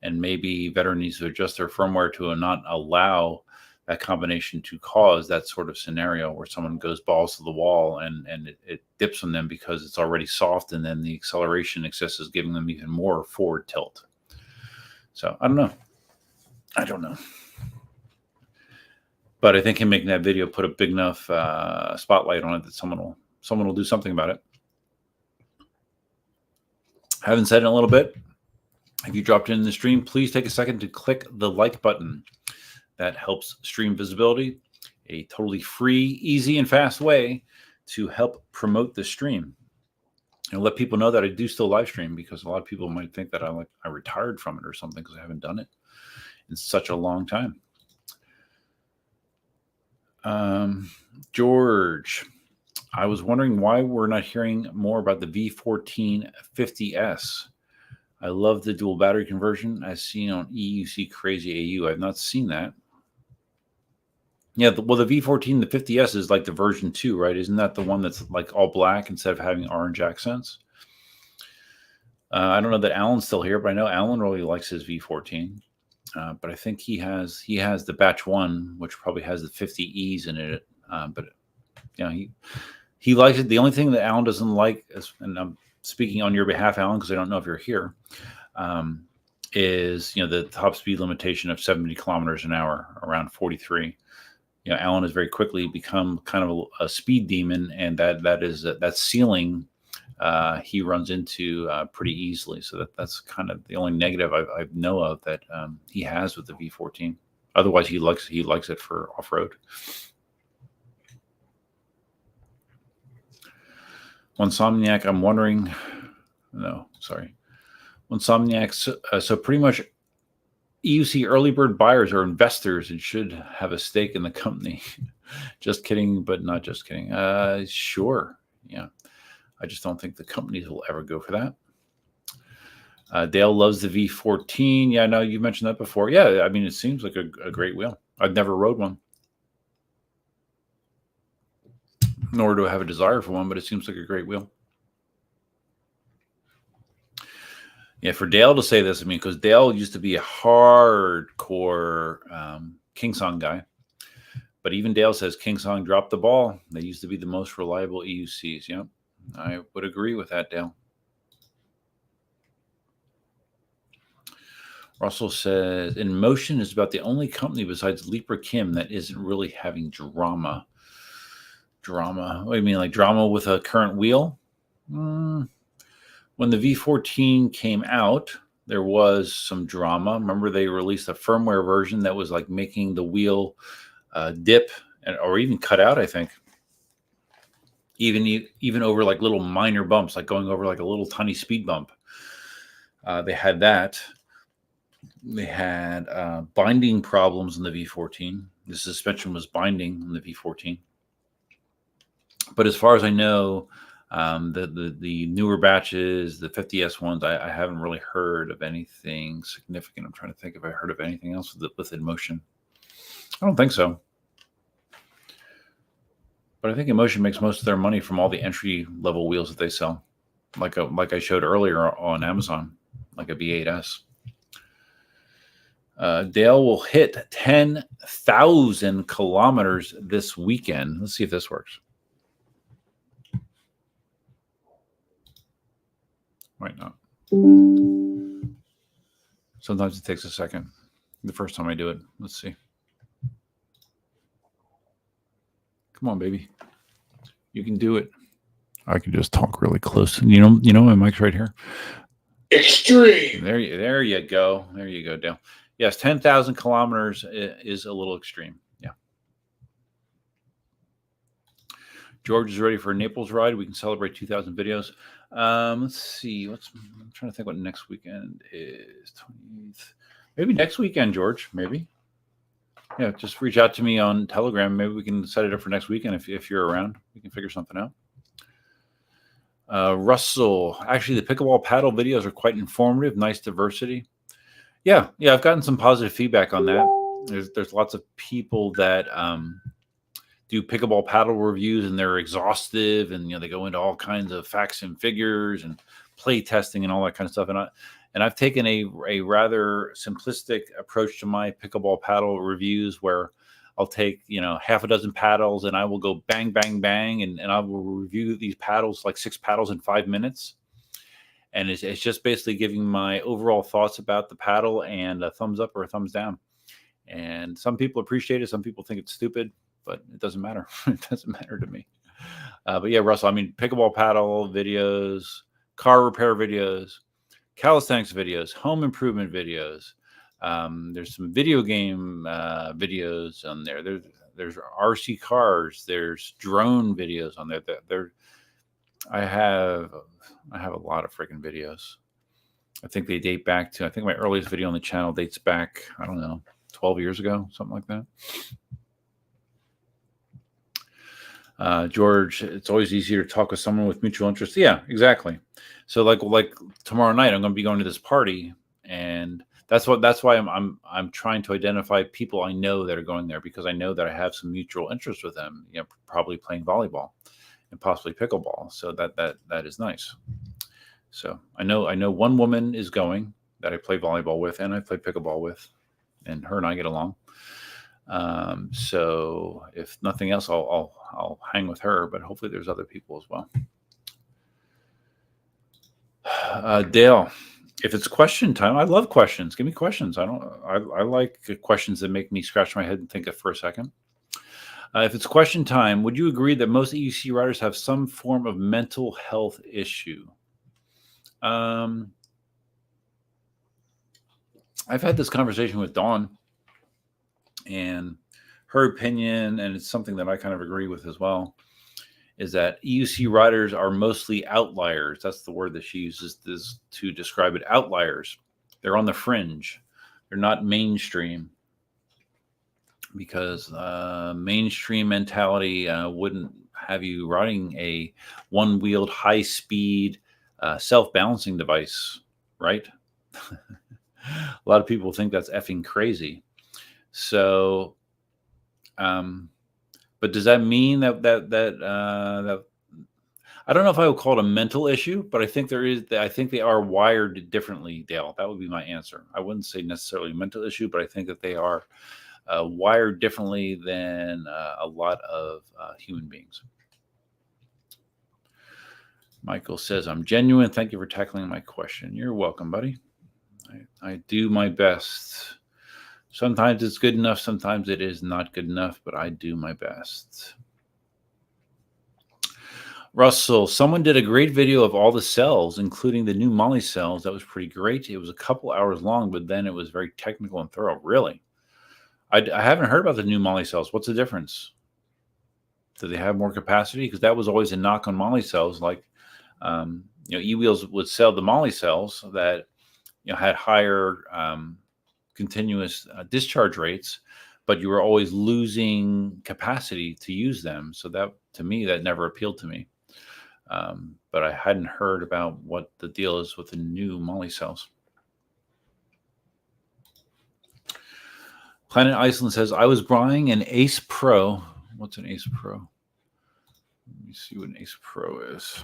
and maybe Veteran needs to adjust their firmware to not allow that combination to cause that sort of scenario where someone goes balls to the wall and it dips on them because it's already soft, and then the acceleration excess is giving them even more forward tilt. So I don't know. But I think him making that video put a big enough spotlight on it that someone will do something about it. Haven't said in a little bit. If you dropped in the stream, please take a second to click the like button. That helps stream visibility. A totally free, easy, and fast way to help promote the stream and let people know that I do still live stream, because a lot of people might think that I retired from it or something because I haven't done it in such a long time. George, I was wondering why we're not hearing more about the V14 50S. I love the dual battery conversion as seen on EUC Crazy AU. I've not seen that. Yeah, the V14, the 50S is like the version 2, right? Isn't that the one that's like all black instead of having orange accents? I don't know that Alan's still here, but I know Alan really likes his V14. But I think he has the batch 1, which probably has the 50Es in it. But he He likes it. The only thing that Alan doesn't like, and I'm speaking on your behalf, Alan, because I don't know if you're here, is the top speed limitation of 70 kilometers an hour, around 43. Alan has very quickly become kind of a speed demon, and that ceiling he runs into pretty easily. So that's kind of the only negative I know of that he has with the V14. Otherwise, he likes it for off-road. Insomniac, I'm wondering. No, sorry. Insomniac. So pretty much, EUC early bird buyers are investors and should have a stake in the company. Just kidding, but not just kidding. Sure. Yeah. I just don't think the companies will ever go for that. Dale loves the V14. Yeah, no, you mentioned that before. Yeah, I mean, it seems like a great wheel. I've never rode one. Nor do I have a desire for one, but it seems like a great wheel. Yeah, for Dale to say this, I mean, because Dale used to be a hardcore KingSong guy. But even Dale says KingSong dropped the ball. They used to be the most reliable EUCs. Yeah, I would agree with that, Dale. Russell says, Inmotion is about the only company besides Leaper Kim that isn't really having drama. Drama? What do you mean, like drama with a current wheel? When the V14 came out, there was some drama. Remember, they released a firmware version that was like making the wheel dip or even cut out, I think. Even over like little minor bumps, like going over like a little tiny speed bump. They had that. They had binding problems in the V14. The suspension was binding in the V14. But as far as I know, the newer batches, the 50S ones, I haven't really heard of anything significant. I'm trying to think if I heard of anything else with Inmotion. I don't think so. But I think Inmotion makes most of their money from all the entry level wheels that they sell, like I showed earlier on Amazon, like a B8S. Dale will hit 10,000 kilometers this weekend. Let's see if this works. Might not. Sometimes it takes a second. The first time I do it. Let's see. Come on, baby. You can do it. I can just talk really close. You know, my mic's right here. Extreme. There you go. There you go, Dale. Yes, 10,000 kilometers is a little extreme. Yeah. George is ready for a Naples ride. We can celebrate 2,000 videos. Let's see. I'm trying to think what next weekend is. 28th. Maybe next weekend, George. Maybe. Yeah, just reach out to me on Telegram. Maybe we can set it up for next weekend if you're around. We can figure something out. Russell, actually, the pickleball paddle videos are quite informative. Nice diversity. Yeah, I've gotten some positive feedback on that. There's lots of people that do pickleball paddle reviews, and they're exhaustive, and they go into all kinds of facts and figures and play testing and all that kind of stuff. And I've taken a rather simplistic approach to my pickleball paddle reviews, where I'll take half a dozen paddles and I will go bang, bang, bang, and I will review these paddles, like 6 paddles in 5 minutes. And it's just basically giving my overall thoughts about the paddle and a thumbs up or a thumbs down. And some people appreciate it. Some people think it's stupid, but it doesn't matter. It doesn't matter to me. But yeah, Russell, I mean, pickleball paddle videos, car repair videos, calisthenics videos, home improvement videos. There's some video game videos on there. There's RC cars. There's drone videos on there. I have a lot of freaking videos. I think they date back to, I think my earliest video on the channel dates back, I don't know, 12 years ago, something like that. George, it's always easier to talk with someone with mutual interests. Yeah, exactly. So like tomorrow night, I'm going to be going to this party, and that's why I'm trying to identify people I know that are going there, because I know that I have some mutual interest with them. Probably playing volleyball and possibly pickleball. So that is nice. So I know one woman is going that I play volleyball with and I play pickleball with, and her and I get along. So if nothing else, I'll hang with her, but hopefully there's other people as well. Dale, if it's question time, I love questions. Give me questions. I like questions that make me scratch my head and think for a second. If it's question time, would you agree that most EUC riders have some form of mental health issue? I've had this conversation with Dawn, and her opinion, and it's something that I kind of agree with as well, is that EUC riders are mostly outliers. That's the word that she uses to describe it. Outliers. They're on the fringe. They're not mainstream, because mainstream mentality wouldn't have you riding a one-wheeled, high-speed, self-balancing device, right? A lot of people think that's effing crazy. So, but does that mean that I don't know if I would call it a mental issue, but I think I think they are wired differently, Dale. That would be my answer. I wouldn't say necessarily a mental issue, but I think that they are wired differently than a lot of human beings. Michael says, I'm genuine. Thank you for tackling my question. You're welcome, buddy. I do my best. Sometimes it's good enough. Sometimes it is not good enough, but I do my best. Russell, someone did a great video of all the cells, including the new Molly cells. That was pretty great. It was a couple hours long, but then it was very technical and thorough. Really? I haven't heard about the new Molly cells. What's the difference? Do they have more capacity? Because that was always a knock on Molly cells. Like, eWheels would sell the Molly cells that had higher continuous discharge rates, but you were always losing capacity to use them. So that, to me, that never appealed to me. But I hadn't heard about what the deal is with the new Molly cells. Planet Iceland says, I was buying an Ace Pro. What's an Ace Pro? Let me see what an Ace Pro is.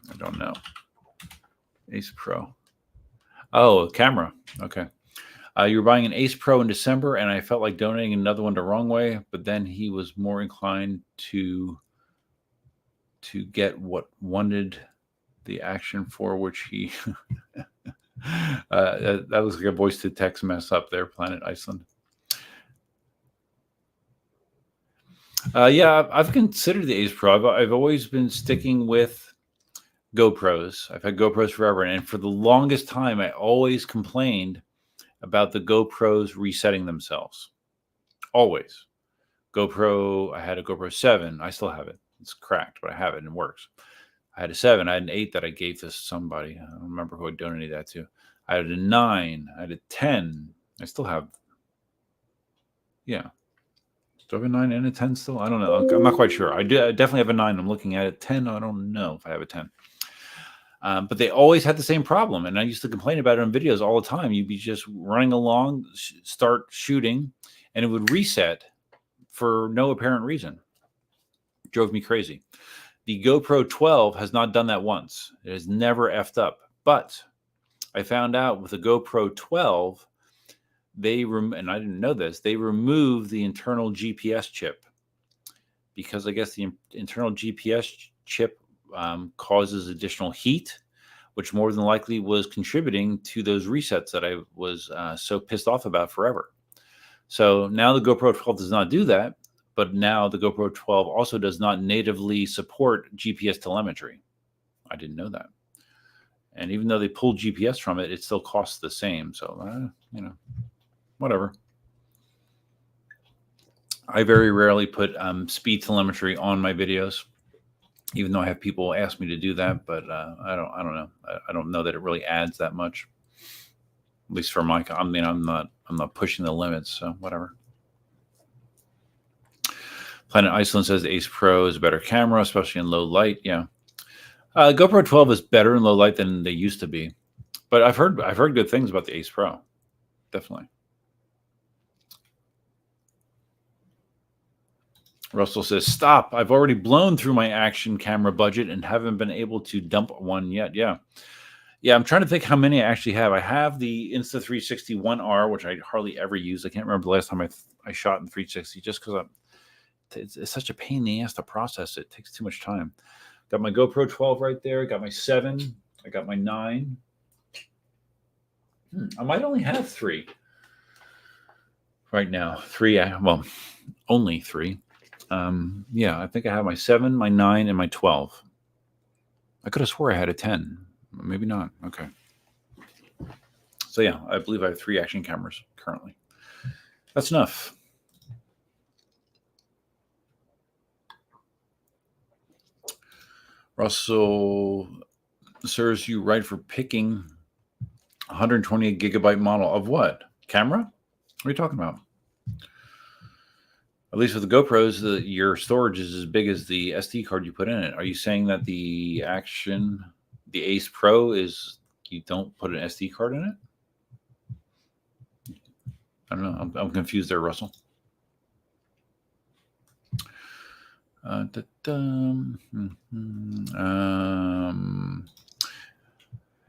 I don't know. Ace Pro. Oh, a camera. Okay. You were buying an Ace Pro in December, and I felt like donating another one to Wrong Way, but then he was more inclined to get what wanted the action for which he... that was like a voice-to-text mess up there, Planet Iceland. Yeah, I've considered the Ace Pro. I've always been sticking with GoPros. I've had GoPros forever, and for the longest time, I always complained about the GoPros resetting themselves. Always. GoPro, I had a GoPro 7. I still have it. It's cracked, but I have it and it works. I had a 7. I had an 8 that I gave to somebody. I don't remember who I donated that to. I had a 9. I had a 10. I still have... Yeah. Do I have a 9 and a 10 still? I don't know. I'm not quite sure. I definitely have a 9. I'm looking at it. 10, I don't know if I have a 10. But they always had the same problem. And I used to complain about it on videos all the time. You'd be just running along, start shooting, and it would reset for no apparent reason. It drove me crazy. The GoPro 12 has not done that once. It has never effed up. But I found out with the GoPro 12, and I didn't know this, they removed the internal GPS chip, because I guess the internal GPS chip causes additional heat, which more than likely was contributing to those resets that I was so pissed off about forever. So now the GoPro 12 does not do that, but now the GoPro 12 also does not natively support GPS telemetry. I didn't know that. And even though they pulled GPS from it, it still costs the same. So, whatever. I very rarely put speed telemetry on my videos, even though I have people ask me to do that. But I don't know. I don't know that it really adds that much. At least for my, I'm not pushing the limits. So whatever. Planet Iceland says the Ace Pro is a better camera, especially in low light. Yeah. GoPro 12 is better in low light than they used to be, but I've heard good things about the Ace Pro. Definitely. Russell says, stop. I've already blown through my action camera budget and haven't been able to dump one yet. Yeah. I'm trying to think how many I actually have. I have the Insta360 1R, which I hardly ever use. I can't remember the last time I shot in 360 just because it's such a pain in the ass to process. It takes too much time. Got my GoPro 12 right there. Got my 7. I got my 9. I might only have 3 right now. 3, well, only 3. Yeah, I think I have my 7, my 9, and my 12. I could have swore I had a 10. Maybe not. Okay. So yeah, I believe I have 3 action cameras currently. That's enough. Russell serves you right for picking 128 gigabyte model of what? Camera? What are you talking about? At least with the GoPros, your storage is as big as the SD card you put in it. Are you saying that the Ace Pro is, you don't put an SD card in it? I don't know. I'm confused there, Russell.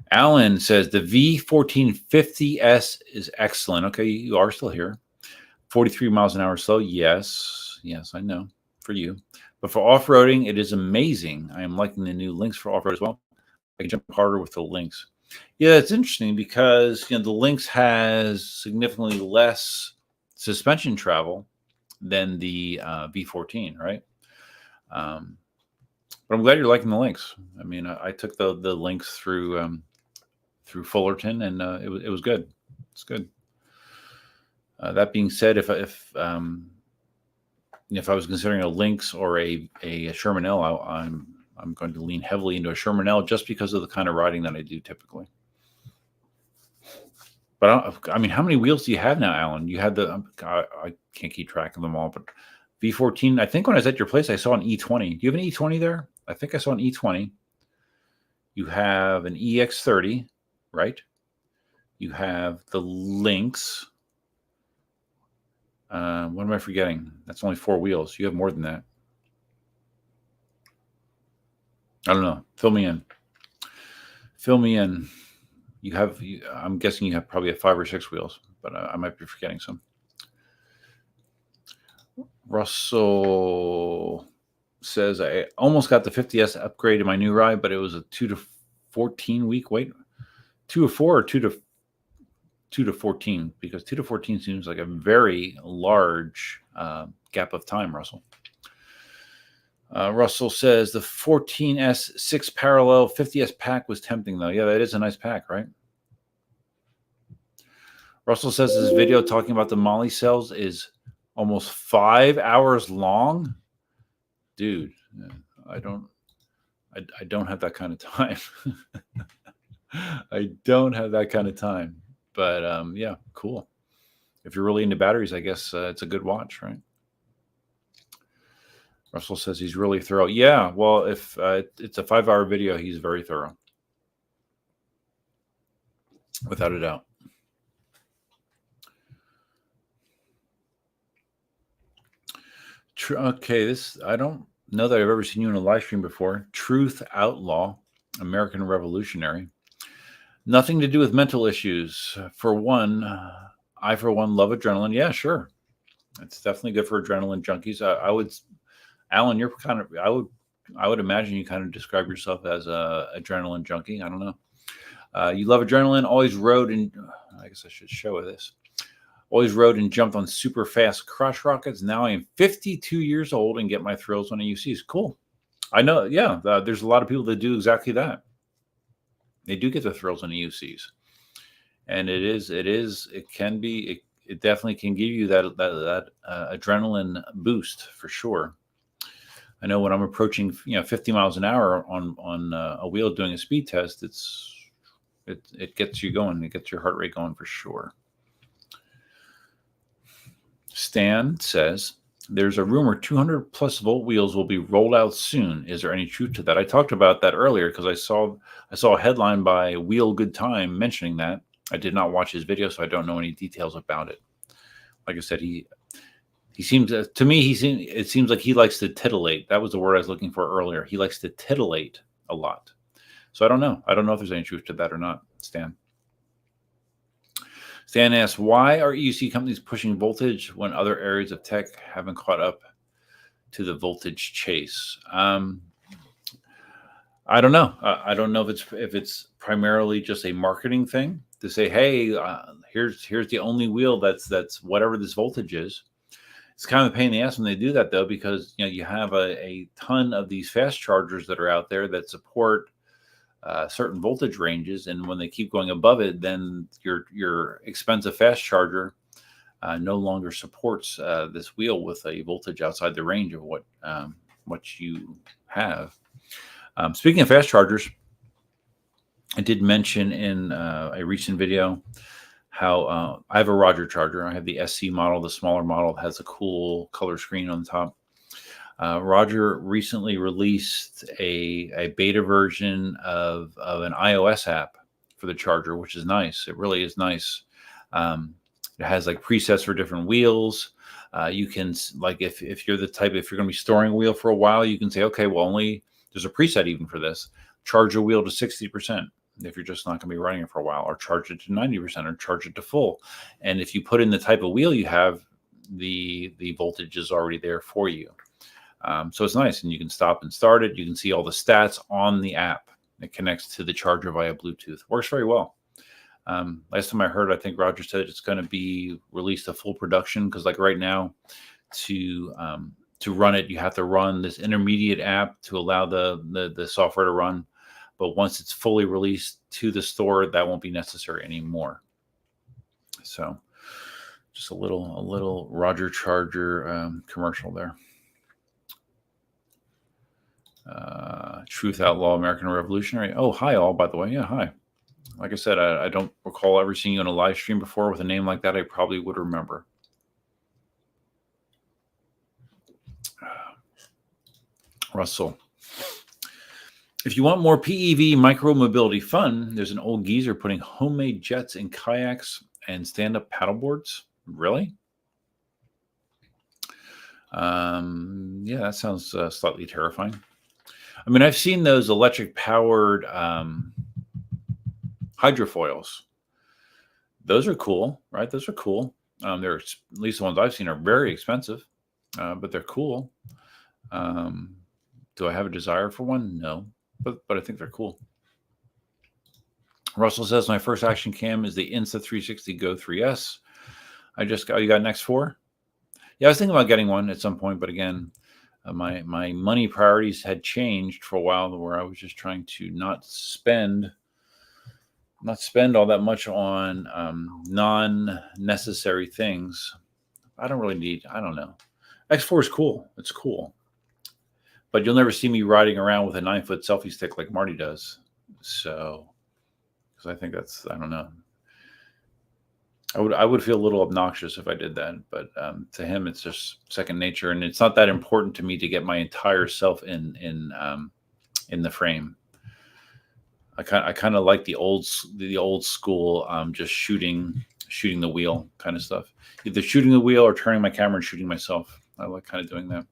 Alan says the V1450S is excellent. Okay, you are still here. 43 miles an hour slow. Yes, I know, for you. But for off-roading, it is amazing. I am liking the new Lynx for off-road as well. I can jump harder with the Lynx. Yeah, it's interesting because the Lynx has significantly less suspension travel than the V14, right? But I'm glad you're liking the Lynx. I mean, I took the Lynx through Fullerton, and it was good. It's good. That being said, if I was considering a Lynx or a Sherman L, I'm going to lean heavily into a Sherman L just because of the kind of riding that I do typically. But I mean, how many wheels do you have now, Alan? You had I can't keep track of them all, but V14. I think when I was at your place, I saw an E20. Do you have an E20 there? I think I saw an E20. You have an EX30, right? You have the Lynx. What am I forgetting? That's only 4 wheels. You have more than that. I don't know. Fill me in. I'm guessing you have probably 5 or 6 wheels, but I might be forgetting some. Russell says, I almost got the 50S upgrade in my new ride, but it was a 2 to 14 week wait. 2 to 4 or 2 to 14, because 2 to 14 seems like a very large gap of time, Russell. Russell says the 14S 6 parallel 50S pack was tempting, though. Yeah, that is a nice pack, right? Russell says his video talking about the Molly cells is almost 5 hours long. Dude, I don't have that kind of time. I don't have that kind of time. But yeah, cool. If you're really into batteries, I guess it's a good watch, right? Russell says he's really thorough. Yeah, well, if it's a 5-hour video, he's very thorough. Without a doubt. Okay, I don't know that I've ever seen you in a live stream before. Truth Outlaw, American Revolutionary. Nothing to do with mental issues. For one, I love adrenaline. Yeah, sure. It's definitely good for adrenaline junkies. Alan, you're kind of, I would imagine you kind of describe yourself as a adrenaline junkie. I don't know. You love adrenaline, always rode, and I guess I should show this. Always rode and jumped on super fast crotch rockets. Now I am 52 years old and get my thrills on AUCs. Cool. I know. Yeah. There's a lot of people that do exactly that. They do get the thrills on AUCs, and it definitely can give you that adrenaline boost for sure. I know when I'm approaching 50 miles an hour on a wheel doing a speed test, it gets you going. It gets your heart rate going for sure. Stan says there's a rumor 200 plus volt wheels will be rolled out soon. Is there any truth to that? I talked about that earlier because I saw a headline by Wheel Good Time mentioning that. I did not watch his video, so I don't know any details about it. Like I said, he seems to me it seems like he likes to titillate. That was the word I was looking for earlier. He likes to titillate a lot. So I don't know. I don't know if there's any truth to that or not, Stan. Stan asks, why are EUC companies pushing voltage when other areas of tech haven't caught up to the voltage chase? I don't know. I don't know if it's primarily just a marketing thing to say, hey, here's the only wheel that's whatever this voltage is. It's kind of a pain in the ass when they do that, though, because you have a ton of these fast chargers that are out there that support certain voltage ranges, and when they keep going above it, then your expensive fast charger no longer supports this wheel with a voltage outside the range of what you have. Speaking of fast chargers, I did mention in a recent video how I have a Roger charger. I have the SC model, the smaller model. It has a cool color screen on the top. Roger recently released a beta version of an iOS app for the charger, which is nice. It really is nice. It has like presets for different wheels. You can, like, if you're the type, if you're going to be storing a wheel for a while, you can say, okay, well, there's a preset even for this. Charge a wheel to 60% if you're just not going to be running it for a while, or charge it to 90%, or charge it to full. And if you put in the type of wheel you have, the voltage is already there for you. So it's nice, and you can stop and start it. You can see all the stats on the app. It connects to the charger via Bluetooth. Works very well. Last time I heard, I think Roger said it's going to be released to full production, because like right now, to run it, you have to run this intermediate app to allow the software to run. But once it's fully released to the store, that won't be necessary anymore. So just a little Roger charger commercial there. Truth Outlaw American Revolutionary. Oh, hi all, by the way. Yeah, hi. Like I said, I don't recall ever seeing you on a live stream before. With a name like that, I probably would remember. Russell. If you want more PEV micro-mobility fun, there's an old geezer putting homemade jets and kayaks and stand-up paddleboards. Really? Yeah, that sounds slightly terrifying. I mean, I've seen those electric-powered hydrofoils. Those are cool, right? Those are cool. They're, at least the ones I've seen, are very expensive, but they're cool. Do I have a desire for one? No, but I think they're cool. Russell says, my first action cam is the Insta360 Go 3S. I just got, you got an X4? Yeah, I was thinking about getting one at some point, but again, my money priorities had changed for a while, where I was just trying to not spend all that much on non-necessary things. I don't really need, I don't know. X4 is cool. It's cool. But you'll never see me riding around with a 9-foot selfie stick like Marty does. So, because I think that's, I don't know. I would feel a little obnoxious if I did that, but to him, it's just second nature, and it's not that important to me to get my entire self in the frame. I kind of like the old school, just shooting the wheel kind of stuff. Either shooting the wheel or turning my camera and shooting myself. I like kind of doing that.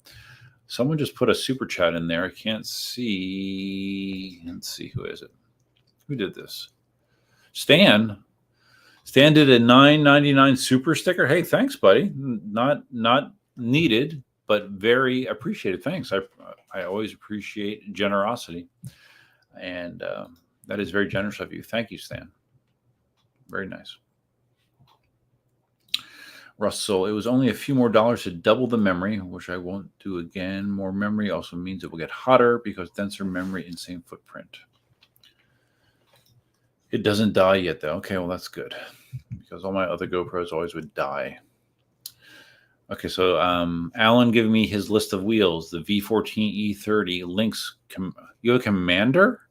Someone just put a super chat in there. I can't see. Let's see, who is it? Who did this? Stan. Stan did a $9.99 super sticker. Hey, thanks, buddy. Not needed, but very appreciated. Thanks. I always appreciate generosity, and that is very generous of you. Thank you, Stan. Very nice. Russell, it was only a few more dollars to double the memory, which I won't do again. More memory also means it will get hotter because denser memory and same footprint. It doesn't die yet, though. Okay, well, that's good, because all my other GoPros always would die. Okay, so Alan giving me his list of wheels, the V14 E30 Lynx. You have a Commander?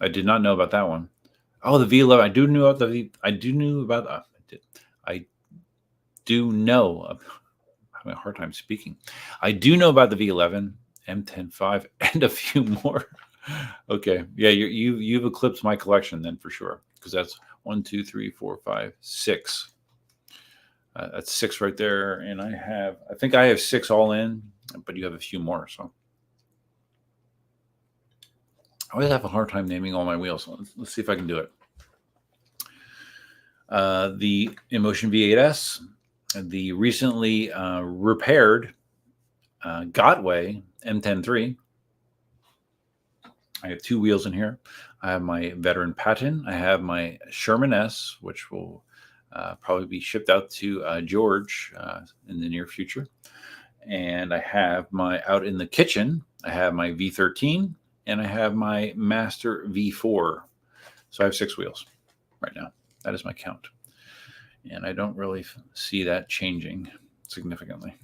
I did not know about that one. Oh, the V11. I do know about the I do know. I'm having a hard time speaking. I do know about the V11, M10.5, and a few more. Okay, yeah, you've eclipsed my collection then for sure, because that's 1, 2, 3, 4, 5, 6. That's 6 right there, and I think I have 6 all in, but you have a few more. So I always have a hard time naming all my wheels. So let's see if I can do it. The Inmotion V8S, the recently repaired Gotway M10-3. I have 2 wheels in here. I have my Veteran Patton. I have my Sherman S, which will probably be shipped out to George in the near future. And I have my out in the kitchen. I have my V13 and I have my Master V4. So I have 6 wheels right now. That is my count. And I don't really see that changing significantly.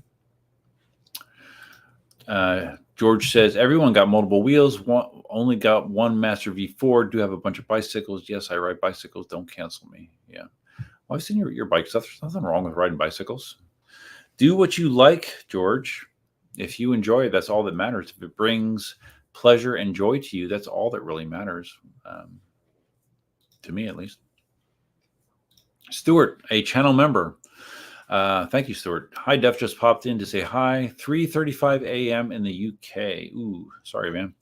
George says, everyone got multiple wheels, only got one Master V4. Do have a bunch of bicycles. Yes, I ride bicycles. Don't cancel me. Yeah. Well, I've seen your bike stuff. There's nothing wrong with riding bicycles. Do what you like, George. If you enjoy it, that's all that matters. If it brings pleasure and joy to you, that's all that really matters. To me, at least. Stuart, a channel member. Thank you, Stuart. Hi, Def just popped in to say hi. 3:35 a.m. in the UK. Ooh, sorry, man.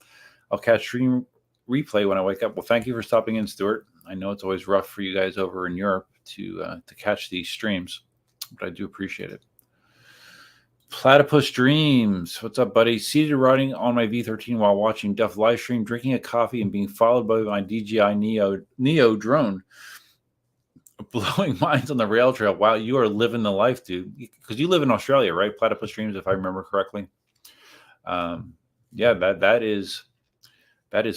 I'll catch stream replay when I wake up. Well, thank you for stopping in, Stuart. I know it's always rough for you guys over in Europe to catch these streams, but I do appreciate it. Platypus Dreams. What's up, buddy? Seated riding on my V13 while watching Def live stream, drinking a coffee, and being followed by my DJI Neo drone. Blowing minds on the rail trail. Wow, you are living the life, dude. Because you live in Australia, right? Platypus Dreams, if I remember correctly. Yeah, that is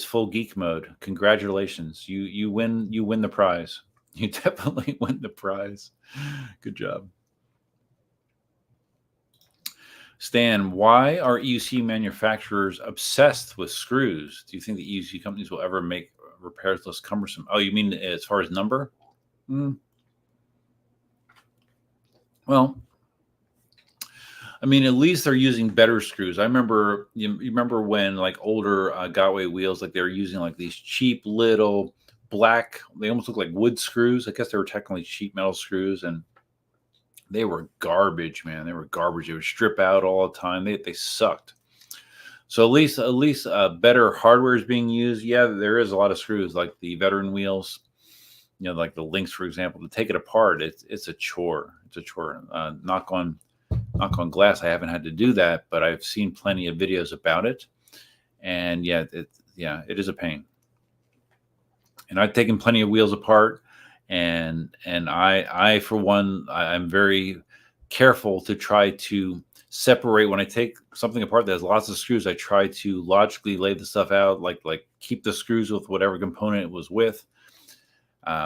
full geek mode. Congratulations. You win the prize. You definitely win the prize. Good job. Stan, why are EUC manufacturers obsessed with screws? Do you think the EUC companies will ever make repairs less cumbersome? Oh, you mean as far as number? Well, I mean, at least they're using better screws. I remember, you remember when like older Gotway wheels, like they were using like these cheap little black, they almost look like wood screws. I guess they were technically cheap metal screws, and they were garbage, man. They were garbage. They would strip out all the time. They sucked. So at least better hardware is being used. Yeah, there is a lot of screws like the veteran wheels. You know, like the links, for example, to take it apart, it's a chore. It's a chore. Knock on glass, I haven't had to do that, but I've seen plenty of videos about it. And yeah, it is a pain. And I've taken plenty of wheels apart, and I for one, I'm very careful to try to separate when I take something apart that has lots of screws. I try to logically lay the stuff out, like keep the screws with whatever component it was with.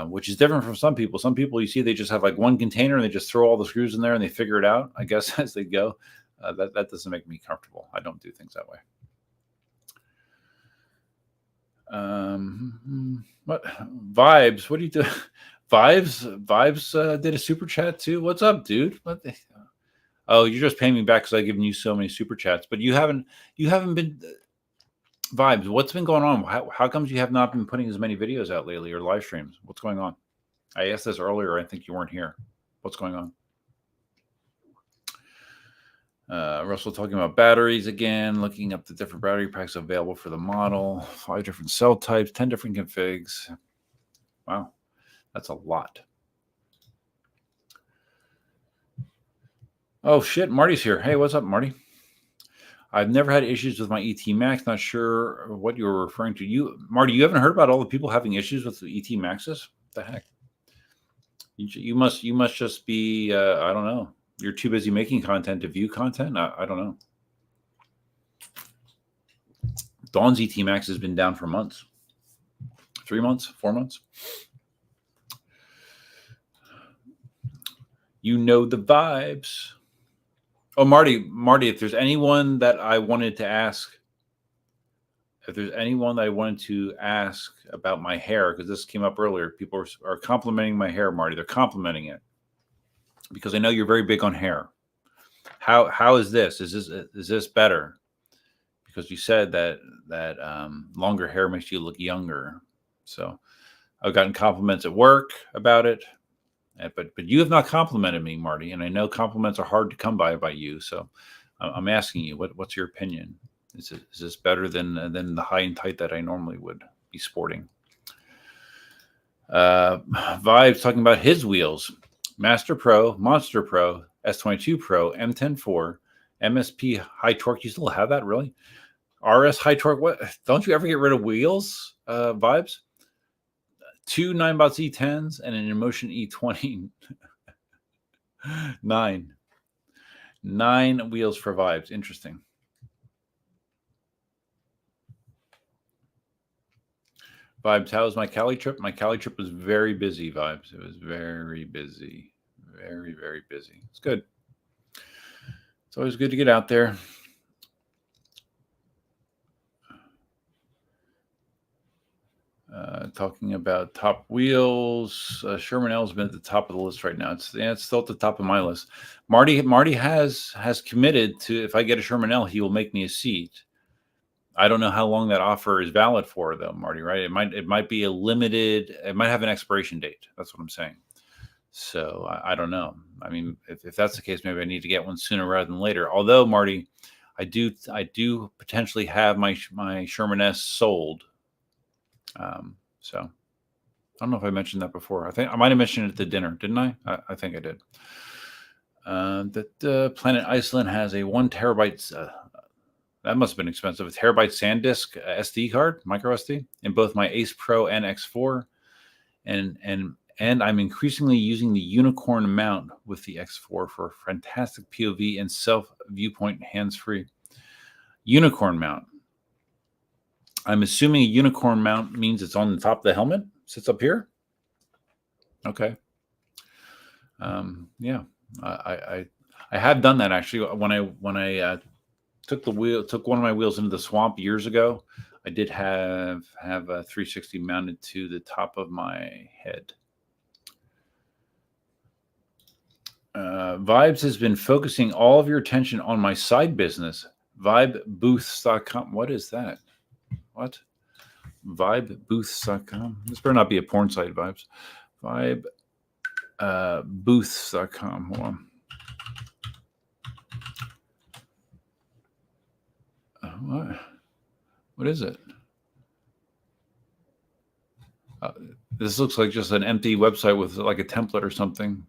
Which is different from some people. Some people you see, they just have like one container and they just throw all the screws in there and they figure it out, I guess, as they go. That doesn't make me comfortable. I don't do things that way. What vibes? What do you do? Vibes did a super chat too. What's up, dude? Oh, you're just paying me back because I've given you so many super chats, but you haven't been. Vibes, what's been going on? How comes you have not been putting as many videos out lately or live streams? What's going on? I asked this earlier. I think you weren't here. What's going on? Russell talking about batteries again, looking up the different battery packs available for the model, 5 different cell types, 10 different configs. Wow, that's a lot. Oh, shit, Marty's here. Hey, what's up, Marty? I've never had issues with my ET Max. Not sure what you were referring to. Marty, you haven't heard about all the people having issues with the ET Maxes? What the heck? You must just be, I don't know. You're too busy making content to view content? I don't know. Dawn's ET Max has been down for months. 3 months? 4 months? You know the vibes. Oh, Marty, if there's anyone that I wanted to ask, about my hair, because this came up earlier, people are complimenting my hair, Marty. They're complimenting it because I know you're very big on hair. How is this? Is this better? Because you said that longer hair makes you look younger. So I've gotten compliments at work about it. But you have not complimented me, Marty, and I know compliments are hard to come by you. So I'm asking you, what's your opinion? Is this better than the high and tight that I normally would be sporting? Vibes talking about his wheels. Master Pro, Monster Pro, S22 Pro, M10-4, MSP High Torque. You still have that, really? RS High Torque. What? Don't you ever get rid of wheels, Vibes? 2 Ninebot E10s and an Inmotion E20. 9 wheels for Vibes. Interesting. Vibes, how was my Cali trip? My Cali trip was very busy, Vibes. It was very busy. Very, very busy. It's good. It's always good to get out there. Talking about top wheels. Sherman L's been at the top of the list right now. It's still at the top of my list. Marty has committed to, if I get a Sherman L, he will make me a seat. I don't know how long that offer is valid for, though, Marty. Right? It might be a limited. It might have an expiration date. That's what I'm saying. So I don't know. I mean, if that's the case, maybe I need to get one sooner rather than later. Although, Marty, I do potentially have my Sherman S sold. So I don't know if I mentioned that before. I think I might have mentioned it at the dinner, didn't I? I think I did. That Planet Iceland has a 1 terabyte. That must have been expensive. A terabyte SanDisk SD card, micro SD, in both my Ace Pro and X4, and I'm increasingly using the unicorn mount with the X4 for fantastic POV and self viewpoint hands-free. Unicorn mount. I'm assuming a unicorn mount means it's on the top of the helmet, sits up here. Okay. Yeah, I have done that actually. When I took one of my wheels into the swamp years ago, I did have a 360 mounted to the top of my head. Vibes has been focusing all of your attention on my side business, vibebooths.com. What is that? What? Vibebooths.com. This better not be a porn site, Vibes. Vibebooths.com. Hold on. What is it? This looks like just an empty website with like a template or something.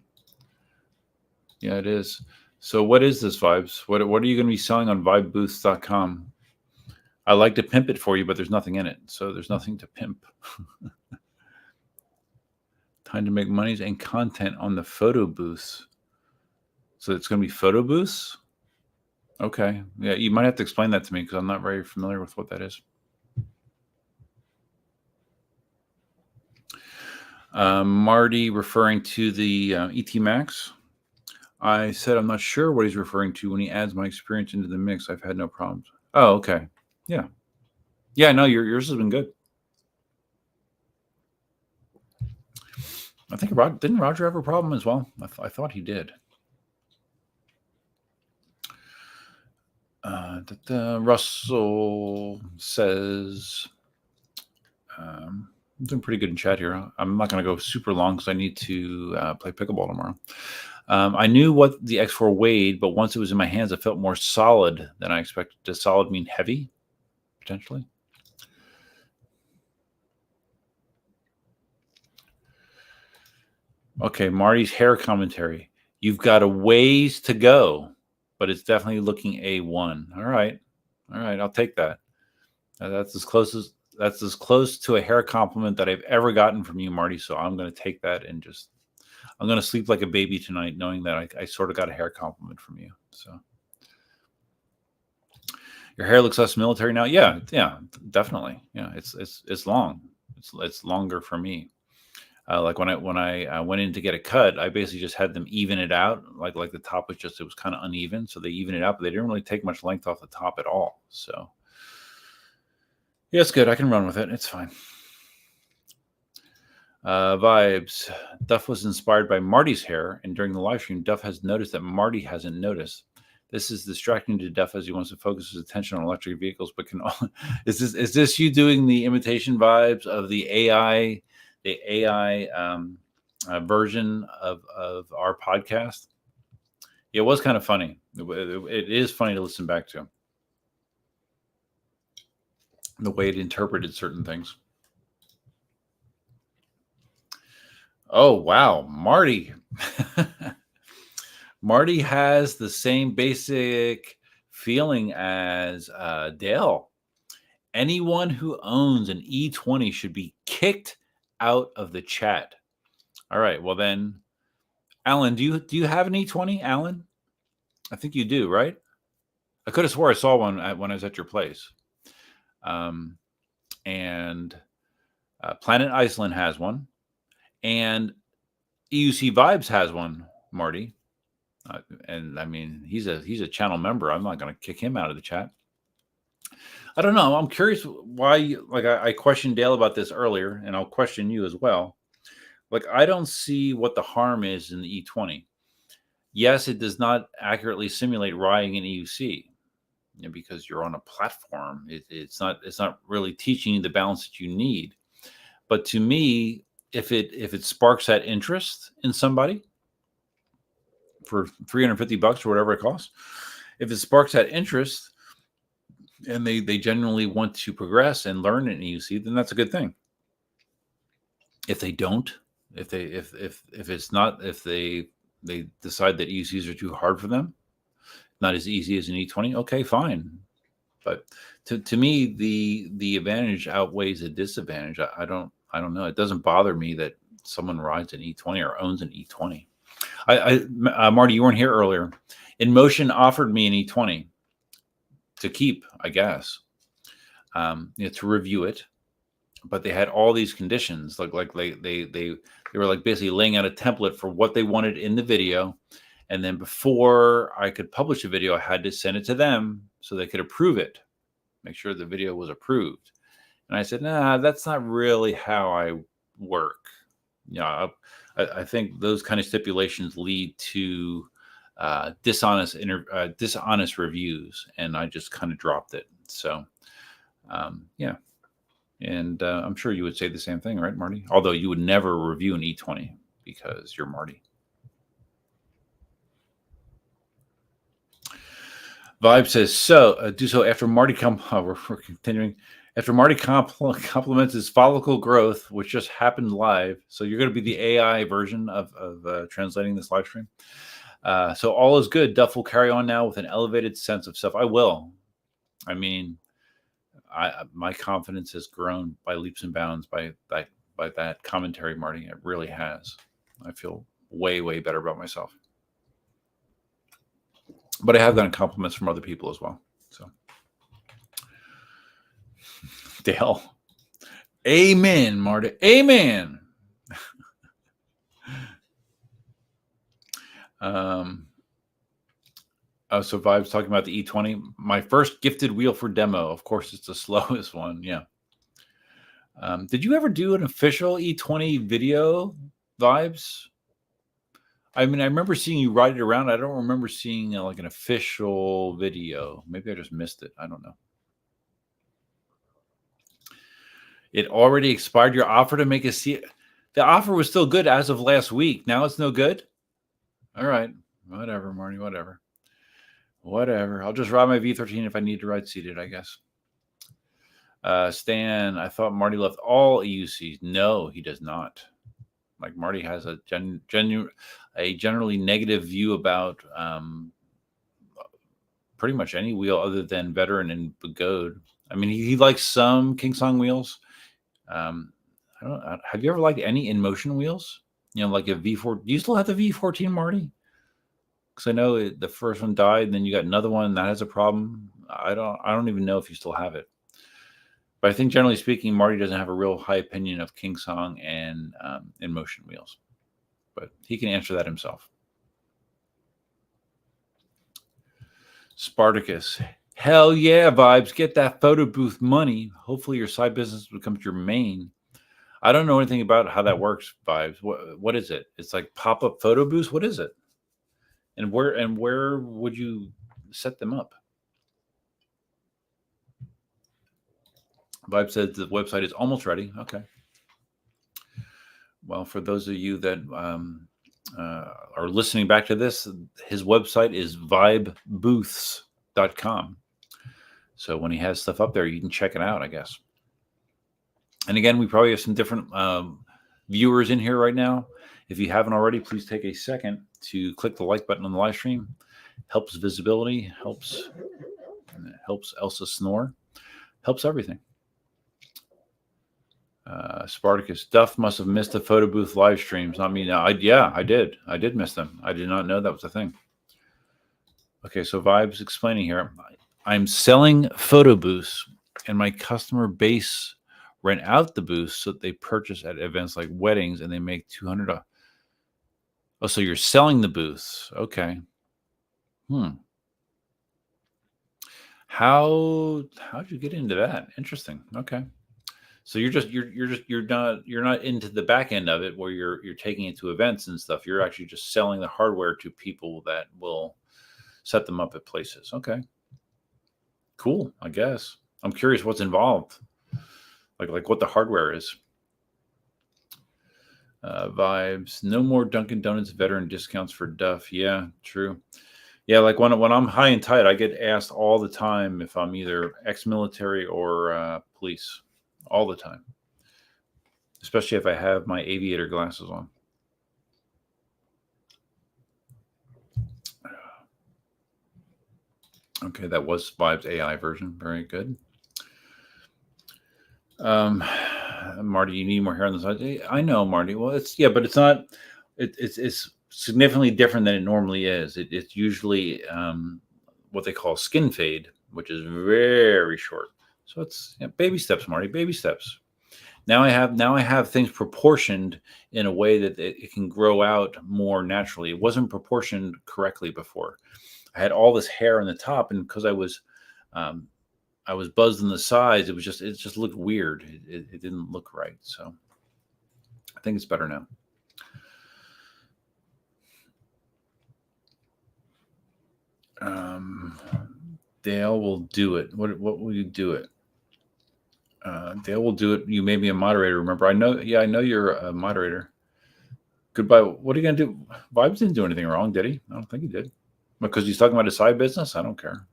Yeah, it is. So what is this, Vibes? What are you going to be selling on vibebooths.com? I like to pimp it for you, but there's nothing in it. So there's nothing to pimp. Time to make monies and content on the photo booths. So it's going to be photo booths? Okay. Yeah, you might have to explain that to me because I'm not very familiar with what that is. Marty referring to the ET Max. I said I'm not sure what he's referring to when he adds my experience into the mix. I've had no problems. Oh, okay. Yeah. Yeah, no, yours has been good. I think didn't Roger have a problem as well? I thought he did. Russell says, I'm doing pretty good in chat here. I'm not going to go super long because I need to play pickleball tomorrow. I knew what the X4 weighed, but once it was in my hands, it felt more solid than I expected. Does solid mean heavy, potentially? Okay, Marty's hair commentary. You've got a ways to go, but it's definitely looking A1. All right, I'll take that. That's as close to a hair compliment that I've ever gotten from you, Marty. So I'm going to take that and I'm going to sleep like a baby tonight, knowing that I sort of got a hair compliment from you. So your hair looks less military now. Yeah, definitely. Yeah, it's long. It's longer for me. Like when I went in to get a cut, I basically just had them even it out. Like the top was it was kind of uneven, so they even it out, but they didn't really take much length off the top at all. So yeah, it's good. I can run with it. It's fine. Vibes. Duff was inspired by Marty's hair, and during the live stream, Duff has noticed that Marty hasn't noticed. This is distracting to Duff as he wants to focus his attention on electric vehicles, but is this you doing the imitation Vibes of the AI version of our podcast? It was kind of funny. It is funny to listen back to the way it interpreted certain things. Oh, wow. Marty. Marty has the same basic feeling as Dale. Anyone who owns an E20 should be kicked out of the chat. All right. Well, then, Alan, do you have an E20, Alan? I think you do, right? I could have swore I saw one when I was at your place. And Planet Iceland has one, and EUC Vibes has one, Marty. And I mean, he's a channel member. I'm not going to kick him out of the chat. I don't know. I'm curious why. I questioned Dale about this earlier, and I'll question you as well. Like, I don't see what the harm is in the E20. Yes, it does not accurately simulate riding in EUC, because you're on a platform. It's not really teaching you the balance that you need. But to me, if it sparks that interest in somebody for $350 or whatever it costs, if it sparks that interest and they genuinely want to progress and learn in EUC, then that's a good thing. If they don't, if they decide that EUCs are too hard for them, not as easy as an E20, okay, fine. But to me, the advantage outweighs the disadvantage. I don't know. It doesn't bother me that someone rides an E20 or owns an E20. Marty, you weren't here earlier. Inmotion offered me an E20 to keep, I guess, to review it, but they had all these conditions. Like they were like basically laying out a template for what they wanted in the video, and then before I could publish a video, I had to send it to them so they could approve it, make sure the video was approved. And I said, nah, that's not really how I work. I think those kind of stipulations lead to dishonest reviews, and I just kind of dropped it. So, yeah. And I'm sure you would say the same thing, right, Marty? Although you would never review an E20 because you're Marty. Vibe says, do so after Marty we're continuing. After Marty compliments his follicle growth, which just happened live. So you're going to be the AI version of translating this live stream. So all is good. Duff will carry on now with an elevated sense of self. I will. I mean, my confidence has grown by leaps and bounds by that commentary, Marty. It really has. I feel way, way better about myself. But I have gotten compliments from other people as well. So, Dale, amen, Marty, amen. So Vibe's talking about the E20. My first gifted wheel for demo. Of course, it's the slowest one. Yeah. Did you ever do an official E20 video, Vibes? I mean, I remember seeing you ride it around. I don't remember seeing like an official video. Maybe I just missed it. I don't know. It already expired. Your offer to make a seat. The offer was still good as of last week. Now it's no good. All right. Whatever, Marty. Whatever. I'll just ride my V13 if I need to ride seated, I guess. Stan, I thought Marty left all EUCs. No, he does not. Like, Marty has a generally negative view about pretty much any wheel other than Veteran and Begode. I mean, he likes some KingSong wheels. I don't. Have you ever liked any Inmotion wheels? Like a V4. Do you still have the V14, Marty? Because I know the first one died, and then you got another one that has a problem. I don't even know if you still have it. But I think generally speaking, Marty doesn't have a real high opinion of KingSong and Inmotion wheels. But he can answer that himself. Spartacus. Hell yeah, Vibes. Get that photo booth money. Hopefully your side business becomes your main. I don't know anything about how that works, Vibes. What is it? It's like pop-up photo booths? What is it? And where would you set them up? Vibe says the website is almost ready. Okay. Well, for those of you that are listening back to this, his website is vibebooths.com. So when he has stuff up there, you can check it out, I guess. And again, we probably have some different viewers in here right now. If you haven't already, please take a second to click the like button on the live stream. Helps visibility, helps Elsa snore, helps everything. Spartacus, Duff must have missed the photo booth live streams. Not me. No, I did. I did miss them. I did not know that was a thing. Okay, so Vibes explaining here. I'm selling photo booths, and my customer base rent out the booths so that they purchase at events like weddings, and they make $200. Oh, so you're selling the booths? Okay. How'd you get into that? Interesting. Okay. So you're not into the back end of it where you're taking it to events and stuff. You're actually just selling the hardware to people that will set them up at places. Okay. Cool, I guess. I'm curious what's involved. Like what the hardware is. Vibes. No more Dunkin' Donuts veteran discounts for Duff. Yeah, true. Yeah, like when I'm high and tight, I get asked all the time if I'm either ex-military or police. All the time. Especially if I have my aviator glasses on. Okay, that was Vibes AI version. Very good. Marty, you need more hair on the side. I know, Marty. Well, but it's not. It's significantly different than it normally is. It's usually what they call skin fade, which is very short. So it's baby steps, Marty. Baby steps. Now I have things proportioned in a way that it can grow out more naturally. It wasn't proportioned correctly before. I had all this hair on the top, and because I was buzzed on the sides, it just looked weird. It didn't look right. So I think it's better now. Dale will do it. What will you do it? Dale will do it. You made me a moderator. Remember, I know you're a moderator. Goodbye. What are you going to do? Vibes didn't do anything wrong, did he? I don't think he did. Because he's talking about his side business? I don't care.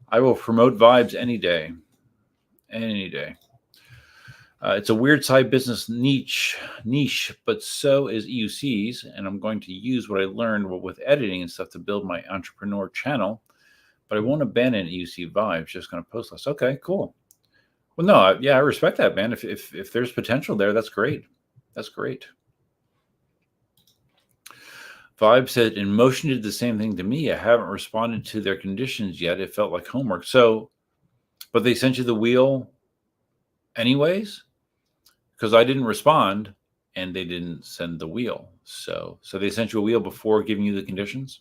I will promote Vibes any day. Any day. It's a weird side business niche, but so is EUC's. And I'm going to use what I learned with editing and stuff to build my entrepreneur channel. But I won't abandon EUC Vibes, just going to post less. Okay, cool. Well, no, I respect that, man. If there's potential there, that's great. That's great. Vibe said, Inmotion did the same thing to me. I haven't responded to their conditions yet. It felt like homework. So, but they sent you the wheel anyways? Because I didn't respond, and they didn't send the wheel. So they sent you a wheel before giving you the conditions?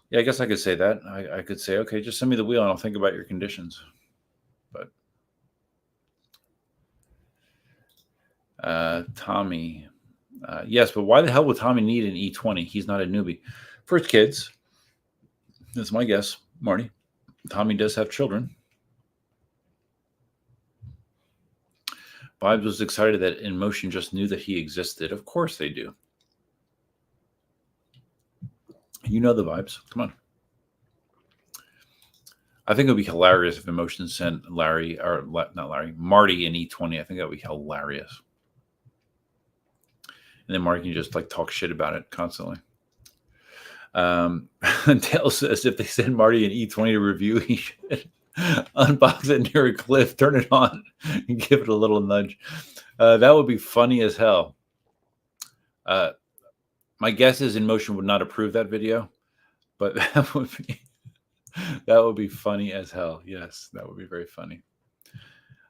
Yeah, I guess I could say that. I could say, okay, just send me the wheel, and I'll think about your conditions. But Tommy, yes, but why the hell would Tommy need an E20? He's not a newbie. For his kids, that's my guess, Marty. Tommy does have children. Vibes was excited that Inmotion just knew that he existed. Of course they do. You know the vibes. Come on. I think it would be hilarious if Inmotion sent Marty an E20. I think that would be hilarious. And then Marty can just talk shit about it constantly. Dale says if they send Marty an E20 to review, he should unbox it near a cliff, turn it on, and give it a little nudge. That would be funny as hell. My guess is Inmotion would not approve that video, but that would be funny as hell. Yes, that would be very funny.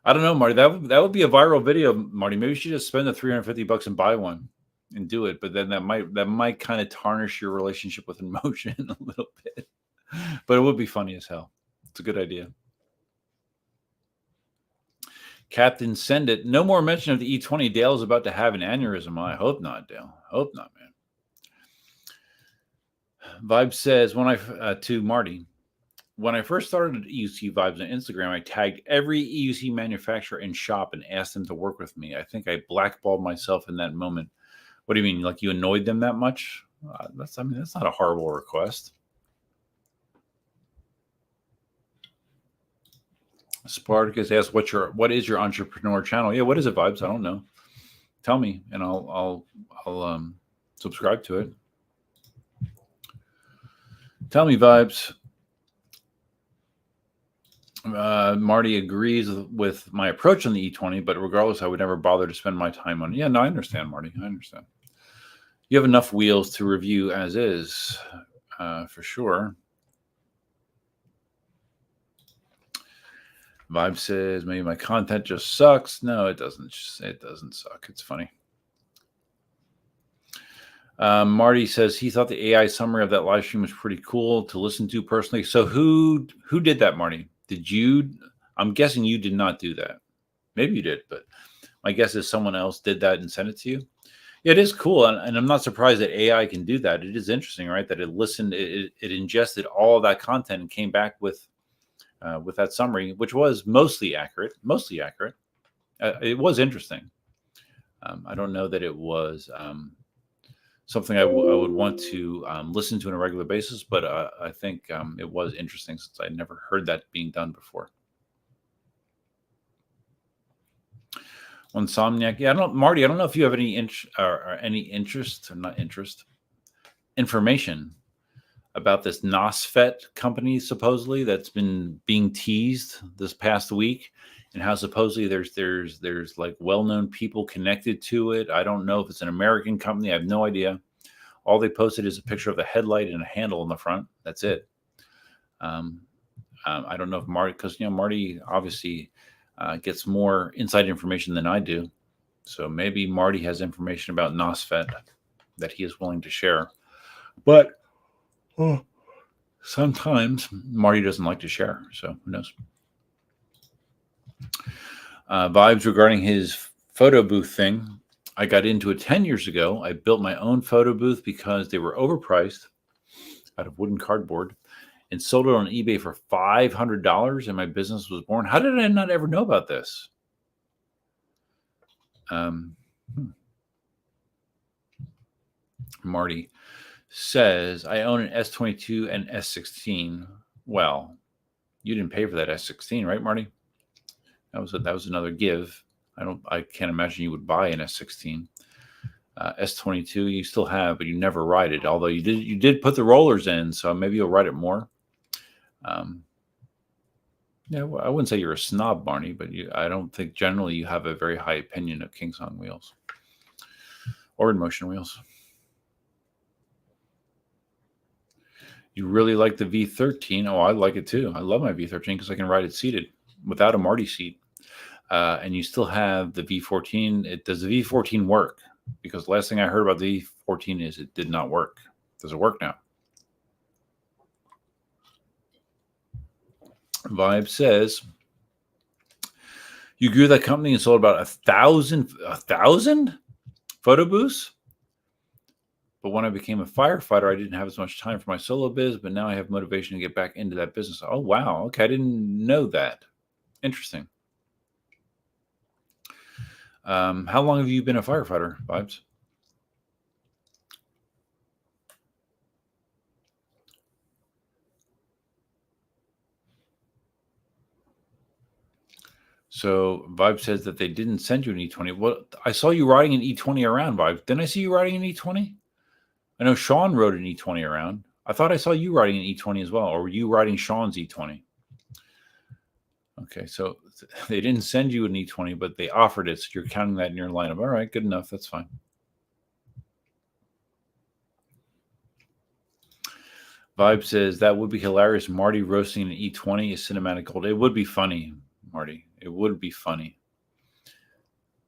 I don't know, Marty. That would be a viral video, Marty. Maybe you should just spend the $350 and buy one and do it. But then that might kind of tarnish your relationship with Inmotion a little bit. But it would be funny as hell. It's a good idea. Captain, send it. No more mention of the E20. Dale is about to have an aneurysm. I hope not, Dale. Hope not, man. Vibe says to Marty, when I first started EUC Vibes on Instagram, I tagged every EUC manufacturer and shop and asked them to work with me. I think I blackballed myself in that moment. What do you mean? Like you annoyed them that much? That's not a horrible request. Spartacus asked, "What is your entrepreneur channel?" Yeah, what is it, Vibes? I don't know. tell me, and I'll subscribe to it. Tell me, Vibes. Marty agrees with my approach on the E20, but regardless, I would never bother to spend my time on it. Yeah, no, I understand, Marty. I understand. You have enough wheels to review as is, for sure. Vibe says maybe my content just sucks. No, it doesn't. It doesn't suck. It's funny. Marty says he thought the AI summary of that live stream was pretty cool to listen to personally. So who did that, Marty? Did you? I'm guessing you did not do that. Maybe you did, but my guess is someone else did that and sent it to you. Yeah, it is cool, and I'm not surprised that AI can do that. It is interesting, right? That it listened, it ingested all of that content and came back with that summary, which was mostly accurate. Mostly accurate. It was interesting. I don't know that it was something I would want to listen to on a regular basis, but I think it was interesting since I never heard that being done before. Insomniac, yeah, Marty, I don't know if you have any information about this NOSFET company supposedly that's been being teased this past week, and how supposedly there's like well-known people connected to it. I don't know if it's an American company. I have no idea. All they posted is a picture of the headlight and a handle in the front. That's it. I don't know if Marty, because Marty obviously gets more inside information than I do. So maybe Marty has information about NOSFET that he is willing to share. But sometimes Marty doesn't like to share. So who knows? Vibes regarding his photo booth thing. I got into it 10 years ago. I built my own photo booth because they were overpriced out of wooden cardboard, and sold it on eBay for $500, and my business was born. How did I not ever know about this? Marty says, I own an S22 and S16. Well, you didn't pay for that S16, right, Marty? That was another give. I can't imagine you would buy an S16. S22 you still have, but you never ride it. Although you did put the rollers in, so maybe you'll ride it more. Yeah, well, I wouldn't say you're a snob, Barney, but I don't think generally you have a very high opinion of KingSong wheels or Inmotion wheels. You really like the V13? Oh, I like it too. I love my V13 because I can ride it seated without a Marty seat. And you still have the V14. Does the V14 work? Because the last thing I heard about the V14 is it did not work. Does it work now? Vibe says, you grew that company and sold about 1,000 photo booths. But when I became a firefighter, I didn't have as much time for my solo biz, but now I have motivation to get back into that business. Oh, wow. Okay. I didn't know that. Interesting. How long have you been a firefighter, Vibes? So Vibe says that they didn't send you an E20. Well, I saw you riding an E20 around, Vibe. Didn't I see you riding an E20? I know Sean rode an E20 around. I thought I saw you riding an E20 as well. Or were you riding Sean's E20? Okay, so they didn't send you an E20, but they offered it. So you're counting that in your lineup. All right, good enough. That's fine. Vibe says that would be hilarious. Marty roasting an E20 is cinematic gold. It would be funny, Marty. It would be funny.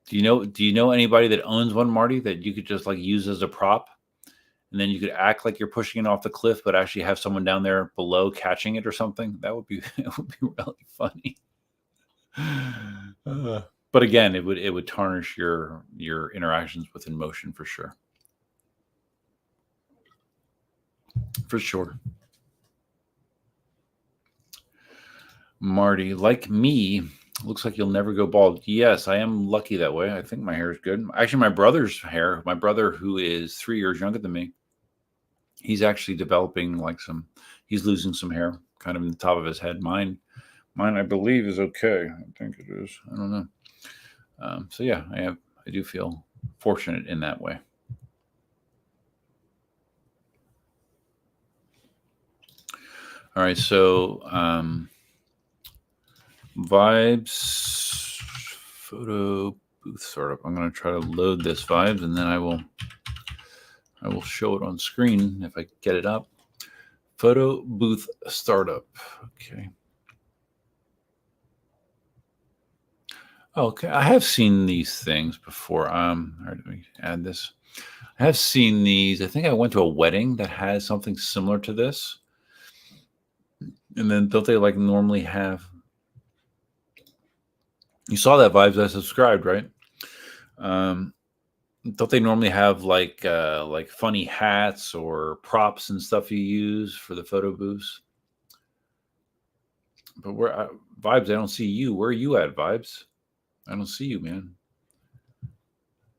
Do you know anybody that owns one, Marty, that you could just like use as a prop? And then you could act like you're pushing it off the cliff, but actually have someone down there below catching it or something. That would be it would be really funny. But again, it would tarnish your interactions with Inmotion for sure. For sure. Marty, like me, looks like you'll never go bald. Yes, I am lucky that way. I think my hair is good. Actually, my brother's hair, my brother who is 3 years younger than me, he's actually developing he's losing some hair kind of in the top of his head. Mine, I believe is okay. I think it is. I don't know. So yeah, I do feel fortunate in that way. All right, so Vibes photo booth startup. I'm going to try to load this Vibes, and then I will show it on screen if I get it up. Photo booth startup. Okay. Okay, I have seen these things before. All right, let me add this. I have seen these. I think I went to a wedding that has something similar to this. And then don't they like normally have? You saw that Vibes. I subscribed, right? Don't they normally have like funny hats or props and stuff you use for the photo booths? But where Vibes? I don't see you. Where are you at, Vibes? I don't see you, man. I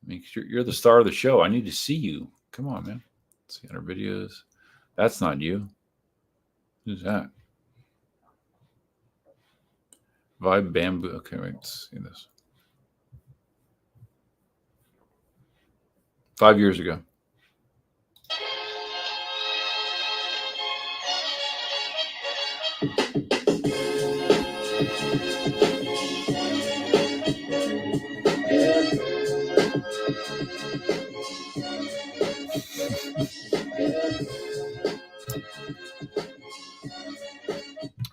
mean, you're the star of the show. I need to see you. Come on, man. Let's see our videos. That's not you. Who's that? Vibe Bamboo. Okay, wait. Let's see this. 5 years ago.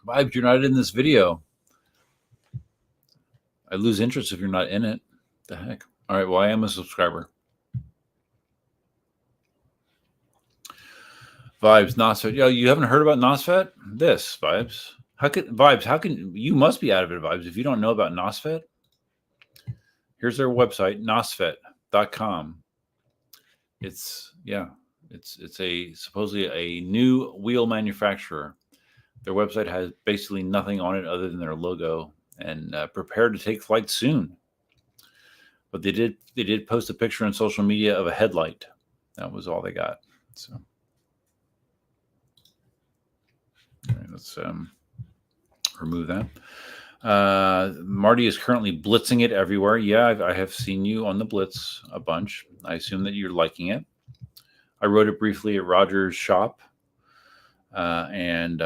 Vibes, you're not in this video. I lose interest if you're not in it. The heck? All right, well, I am a subscriber. Vibes, NOSFET. Yo, you haven't heard about NOSFET? This, Vibes. How can you must be out of it, Vibes, if you don't know about NOSFET? Here's their website, nosfet.com. It's a supposedly a new wheel manufacturer. Their website has basically nothing on it other than their logo, and prepared to take flight soon. But they did post a picture on social media of a headlight. That was all they got. So, all right, let's remove that. Marty is currently blitzing it everywhere. Yeah, I have seen you on the blitz a bunch. I assume that you're liking it. I rode it briefly at Roger's shop, and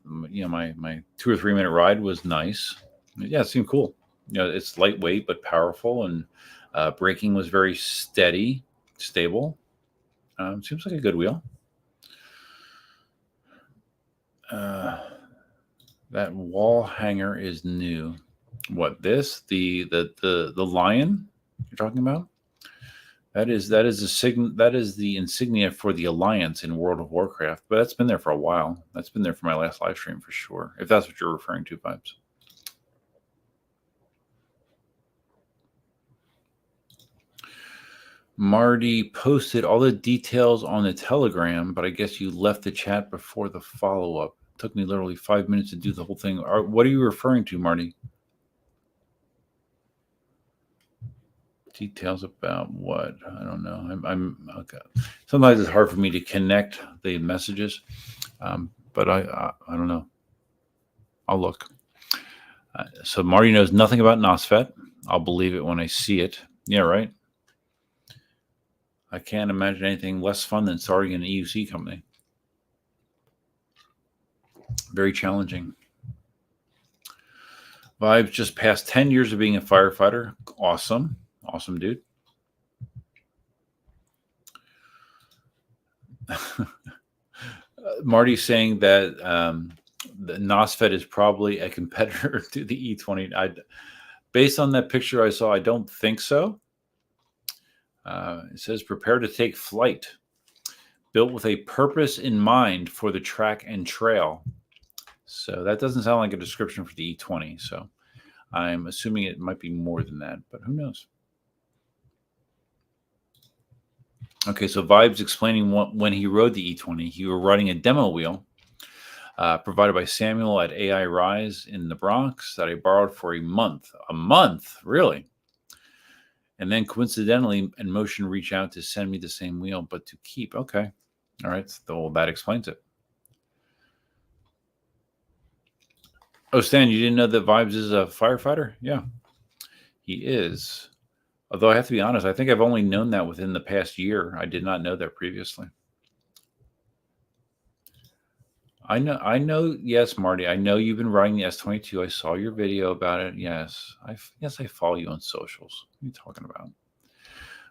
my 2 or 3 minute ride was nice. Yeah, it seemed cool. It's lightweight but powerful, and braking was very steady, stable. Seems like a good wheel. That wall hanger is new. What, this? The lion you're talking about? That is the insignia for the Alliance in World of Warcraft, but that's been there for a while. That's been there for my last live stream for sure, if that's what you're referring to, Vibes. Marty posted all the details on the Telegram, but I guess you left the chat before the follow-up. It took me literally 5 minutes to do the whole thing. What are you referring to, Marty? Details about what? I don't know. I'm okay. Sometimes it's hard for me to connect the messages, but I don't know. I'll look. So Marty knows nothing about NOSFET. I'll believe it when I see it. Yeah, right. I can't imagine anything less fun than starting an EUC company. Very challenging. Vibes just passed 10 years of being a firefighter. Awesome. Awesome, dude. Marty's saying that the NOSFET is probably a competitor to the E20. Based on that picture I saw, I don't think so. It says, prepare to take flight. Built with a purpose in mind for the track and trail. So that doesn't sound like a description for the E20. So I'm assuming it might be more than that, but who knows? Okay, so Vibes explaining when he rode the E20, he was riding a demo wheel provided by Samuel at AI Rise in the Bronx that I borrowed for a month. A month, really? And then coincidentally, Inmotion reached out to send me the same wheel, but to keep. Okay. All right. So that explains it. Oh, Stan, you didn't know that Vibes is a firefighter? Yeah, he is. Although I have to be honest, I think I've only known that within the past year. I did not know that previously. I know. Yes, Marty, I know you've been riding the S22. I saw your video about it. Yes, I follow you on socials. What are you talking about?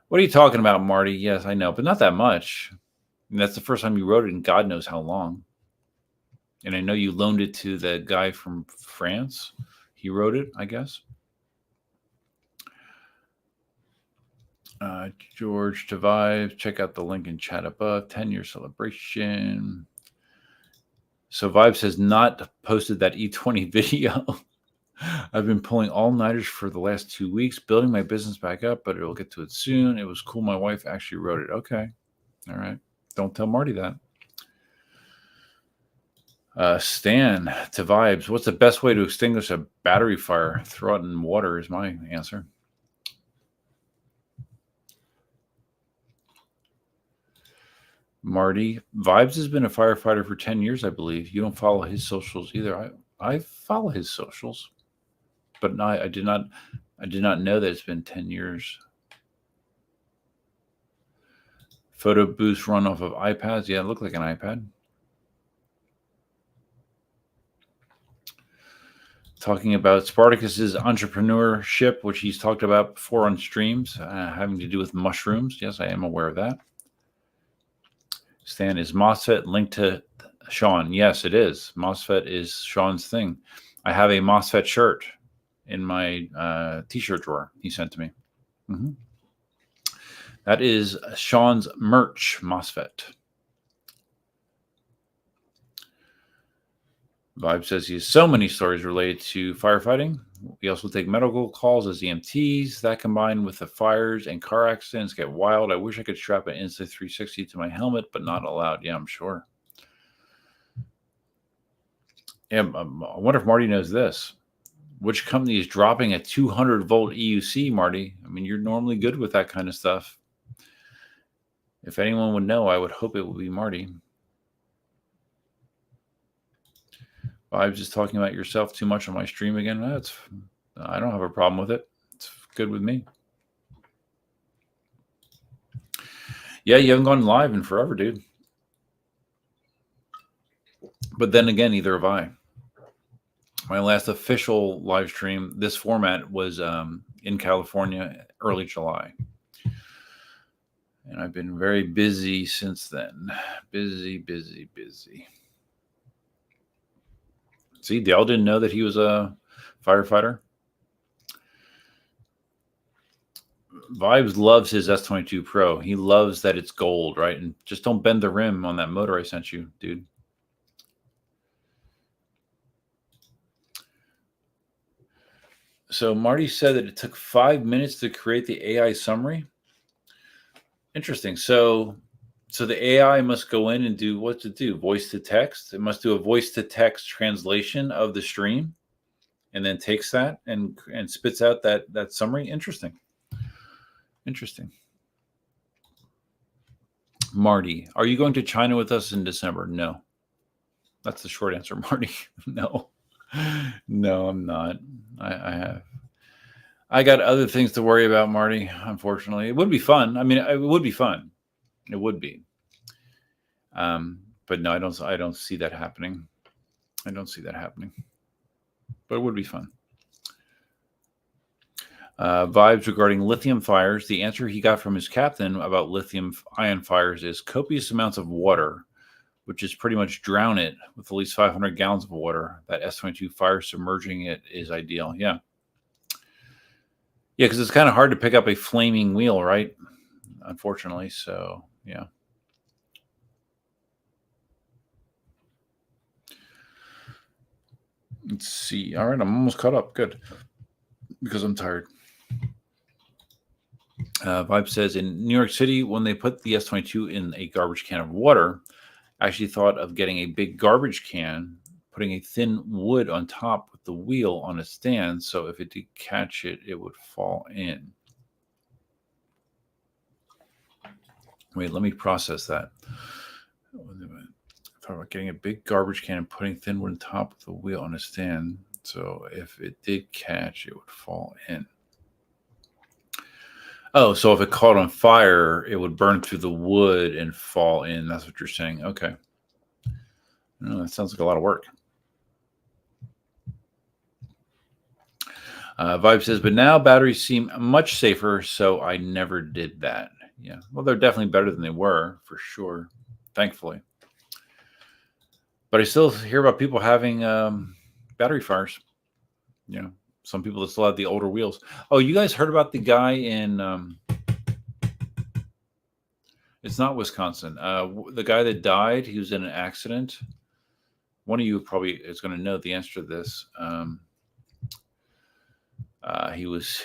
What are you talking about, Marty? Yes, I know, but not that much. And that's the first time you rode it in God knows how long. And I know you loaned it to the guy from France. He rode it, I guess. George to Vibes. Check out the link in chat above. 10-year celebration. So Vibes has not posted that E20 video. I've been pulling all-nighters for the last 2 weeks, building my business back up, but it'll get to it soon. It was cool. My wife actually wrote it. Okay. All right. Don't tell Marty that. Stan to Vibes. What's the best way to extinguish a battery fire? Throw it in water is my answer. Marty, Vibes has been a firefighter for 10 years, I believe. You don't follow his socials either. I follow his socials, but no, I did not know that it's been 10 years. Photo boost run off of iPads. Yeah, it looked like an iPad. Talking about Spartacus's entrepreneurship, which he's talked about before on streams, having to do with mushrooms. Yes, I am aware of that. Stan, is MOSFET linked to Sean? Yes, it is. MOSFET is Sean's thing. I have a MOSFET shirt in my t-shirt drawer he sent to me. That is Sean's merch, MOSFET. Vibe says he has so many stories related to firefighting. We also take medical calls as EMTs. That combined with the fires and car accidents get wild. I wish I could strap an Insta360 to my helmet, but not allowed. Yeah, I'm sure. Yeah, I wonder if Marty knows this. Which company is dropping a 200-volt EUC, Marty? I mean, you're normally good with that kind of stuff. If anyone would know, I would hope it would be Marty. I was just talking about yourself too much on my stream again. I don't have a problem with it. It's good with me. Yeah, you haven't gone live in forever, dude. But then again, neither have I. My last official live stream, this format, was in California, early July. And I've been very busy since then. Busy. See, Dale didn't know that he was a firefighter. Vibes loves his S22 Pro. He loves that it's gold, right? And just don't bend the rim on that motor I sent you, dude. So Marty said that it took 5 minutes to create the AI summary. Interesting. So the AI must go in and do what to do? Voice to text. It must do a voice to text translation of the stream, and then takes that and spits out that summary. Interesting. Marty, are you going to China with us in December? No. That's the short answer, Marty. No, I'm not. I got other things to worry about, Marty. Unfortunately, it would be fun. I mean, it would be fun. It would be. But no, I don't see that happening. But it would be fun. Vibes regarding lithium fires. The answer he got from his captain about lithium ion fires is copious amounts of water, which is pretty much drown it with at least 500 gallons of water. That S22 fire submerging it is ideal. Yeah. Yeah, because it's kind of hard to pick up a flaming wheel, right? Unfortunately. So, yeah. Let's see. All right, I'm almost caught up. Good. Because I'm tired. Vibe says, in New York City, when they put the S22 in a garbage can of water, I actually thought of getting a big garbage can, putting a thin wood on top with the wheel on a stand, so if it did catch it, it would fall in. Wait, let me process that. I thought about getting a big garbage can and putting thin wood on top with the wheel on a stand, so if it did catch, it would fall in. Oh, so if it caught on fire, it would burn through the wood and fall in. That's what you're saying. Okay. Oh, that sounds like a lot of work. Vibe says, but now batteries seem much safer, so I never did that. Yeah, well, they're definitely better than they were, for sure, thankfully. But I still hear about people having battery fires. You know, some people that still have the older wheels. Oh, you guys heard about the guy in... it's not Wisconsin. The guy that died, he was in an accident. One of you probably is going to know the answer to this. He was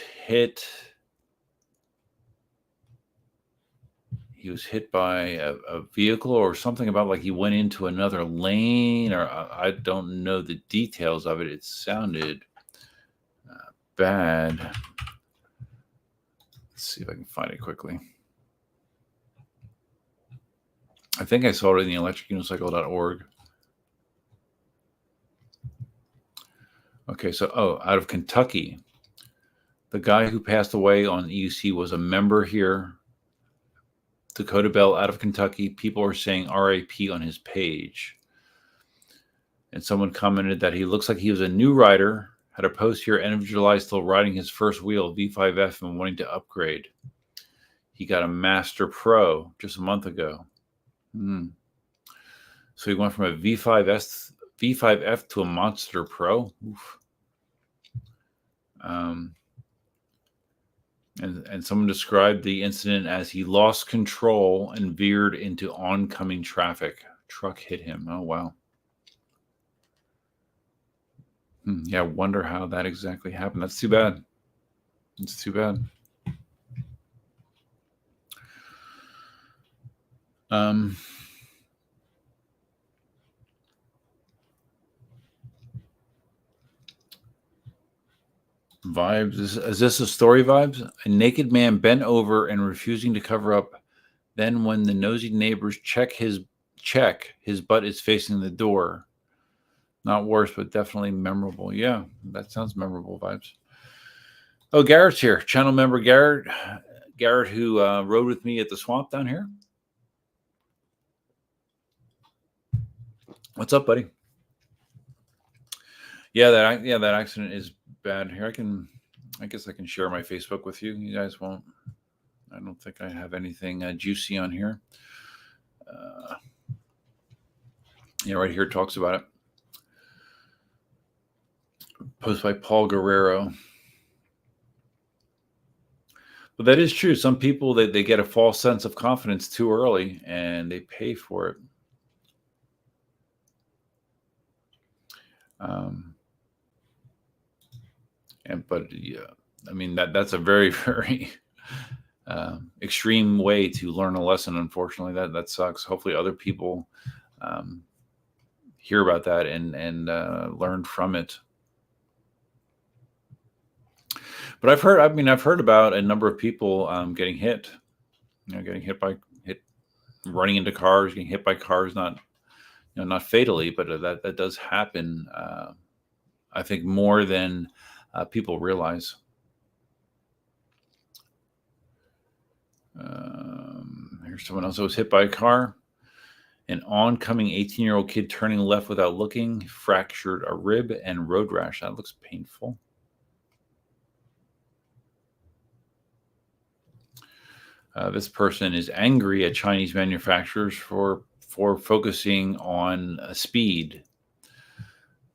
hit by a vehicle or something about like he went into another lane, or I don't know the details of it. It sounded bad. Let's see if I can find it quickly. I think I saw it in the electricunicycle.org. Okay, so out of Kentucky. The guy who passed away on EUC was a member here. Dakota Bell out of Kentucky. People are saying RIP on his page. And someone commented that he looks like he was a new rider. Had a post here, end of July, still riding his first wheel, V5F, and wanting to upgrade. He got a Master Pro just a month ago. So he went from a V5F to a Monster Pro. Oof. And someone described the incident as he lost control and veered into oncoming traffic. Truck hit him. Oh, wow. Yeah, I wonder how that exactly happened. That's too bad. It's too bad. Vibes. Is this a story, Vibes? A naked man bent over and refusing to cover up. Then when the nosy neighbors check, his butt is facing the door. Not worse, but definitely memorable. Yeah, that sounds memorable, Vibes. Oh, Garrett's here. Channel member Garrett. Garrett, who rode with me at the swamp down here. What's up, buddy? Yeah, that accident is bad. Here, I guess I can share my Facebook with you. You guys won't. I don't think I have anything juicy on here. Yeah, right here talks about it. Post by Paul Guerrero. But that is true. Some people, they get a false sense of confidence too early, and they pay for it. But yeah, I mean that's a very, very extreme way to learn a lesson. Unfortunately, that sucks. Hopefully, other people hear about that and learn from it. But I've heard about a number of people getting hit. Running into cars, getting hit by cars. Not fatally, but that does happen. I think more than people realize. Here's someone else who was hit by a car. An oncoming 18-year-old kid turning left without looking, fractured a rib and road rash. That looks painful. This person is angry at Chinese manufacturers for focusing on speed,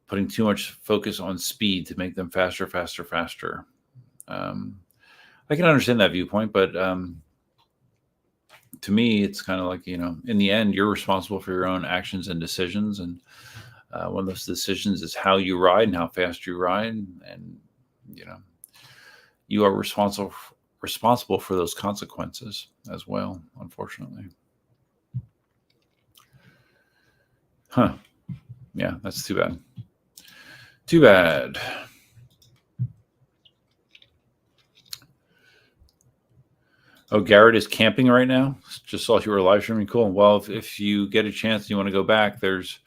putting too much focus on speed to make them faster. I can understand that viewpoint, but to me, it's kind of like, in the end, you're responsible for your own actions and decisions. And one of those decisions is how you ride and how fast you ride. And, you are responsible for those consequences as well, unfortunately. Yeah, that's too bad. Too bad. Oh, Garrett is camping right now. Just saw you were live streaming. Cool. Well, if you get a chance and you want to go back, there's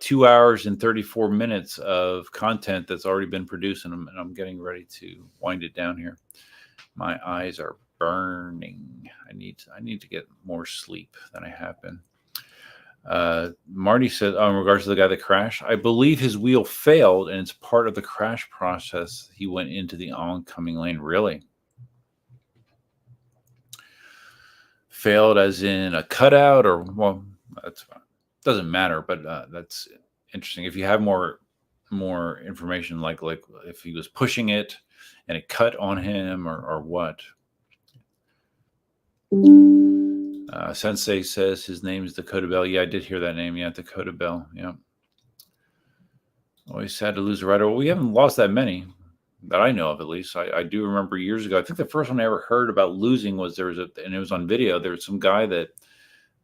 2 hours and 34 minutes of content that's already been produced, and I'm getting ready to wind it down here. My eyes are burning. I need to get more sleep than I have been. Marty said, in regards to the guy that crashed, I believe his wheel failed, and it's part of the crash process. He went into the oncoming lane. Really? Failed as in a cutout, or well, that's doesn't matter. But that's interesting. If you have more information, like if he was pushing it and it cut on him, or what. Sensei says his name is Dakota Bell. Yeah, I did hear that name. Yeah, Dakota Bell. Yeah. Always sad to lose a rider. Well, we haven't lost that many that I know of, at least. I do remember years ago. I think the first one I ever heard about losing was and it was on video. There was some guy that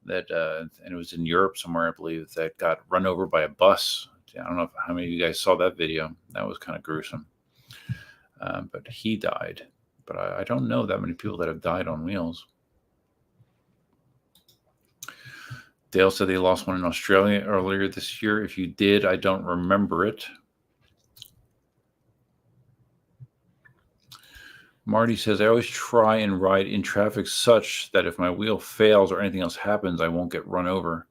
and it was in Europe somewhere, I believe, that got run over by a bus. I don't know how many of you guys saw that video. That was kind of gruesome. But he died. But I don't know that many people that have died on wheels. Dale said they lost one in Australia earlier this year. If you did, I don't remember it. Marty says, I always try and ride in traffic such that if my wheel fails or anything else happens, I won't get run over.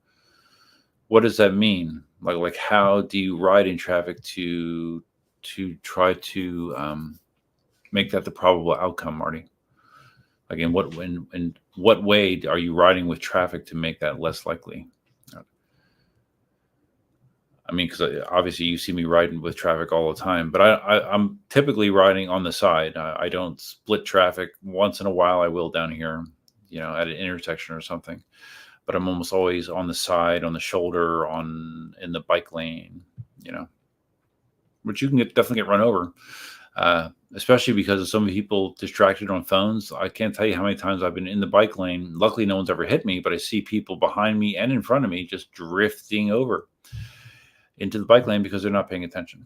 What does that mean? Like how do you ride in traffic to try to make that the probable outcome, Marty? Like in what way are you riding with traffic to make that less likely? I mean, because obviously you see me riding with traffic all the time, but I'm typically riding on the side. I don't split traffic. Once in a while I will down here, at an intersection or something, but I'm almost always on the side, on the shoulder, in the bike lane, which you can definitely get run over. Especially because of so many people distracted on phones. I can't tell you how many times I've been in the bike lane. Luckily, no one's ever hit me, but I see people behind me and in front of me just drifting over into the bike lane because they're not paying attention.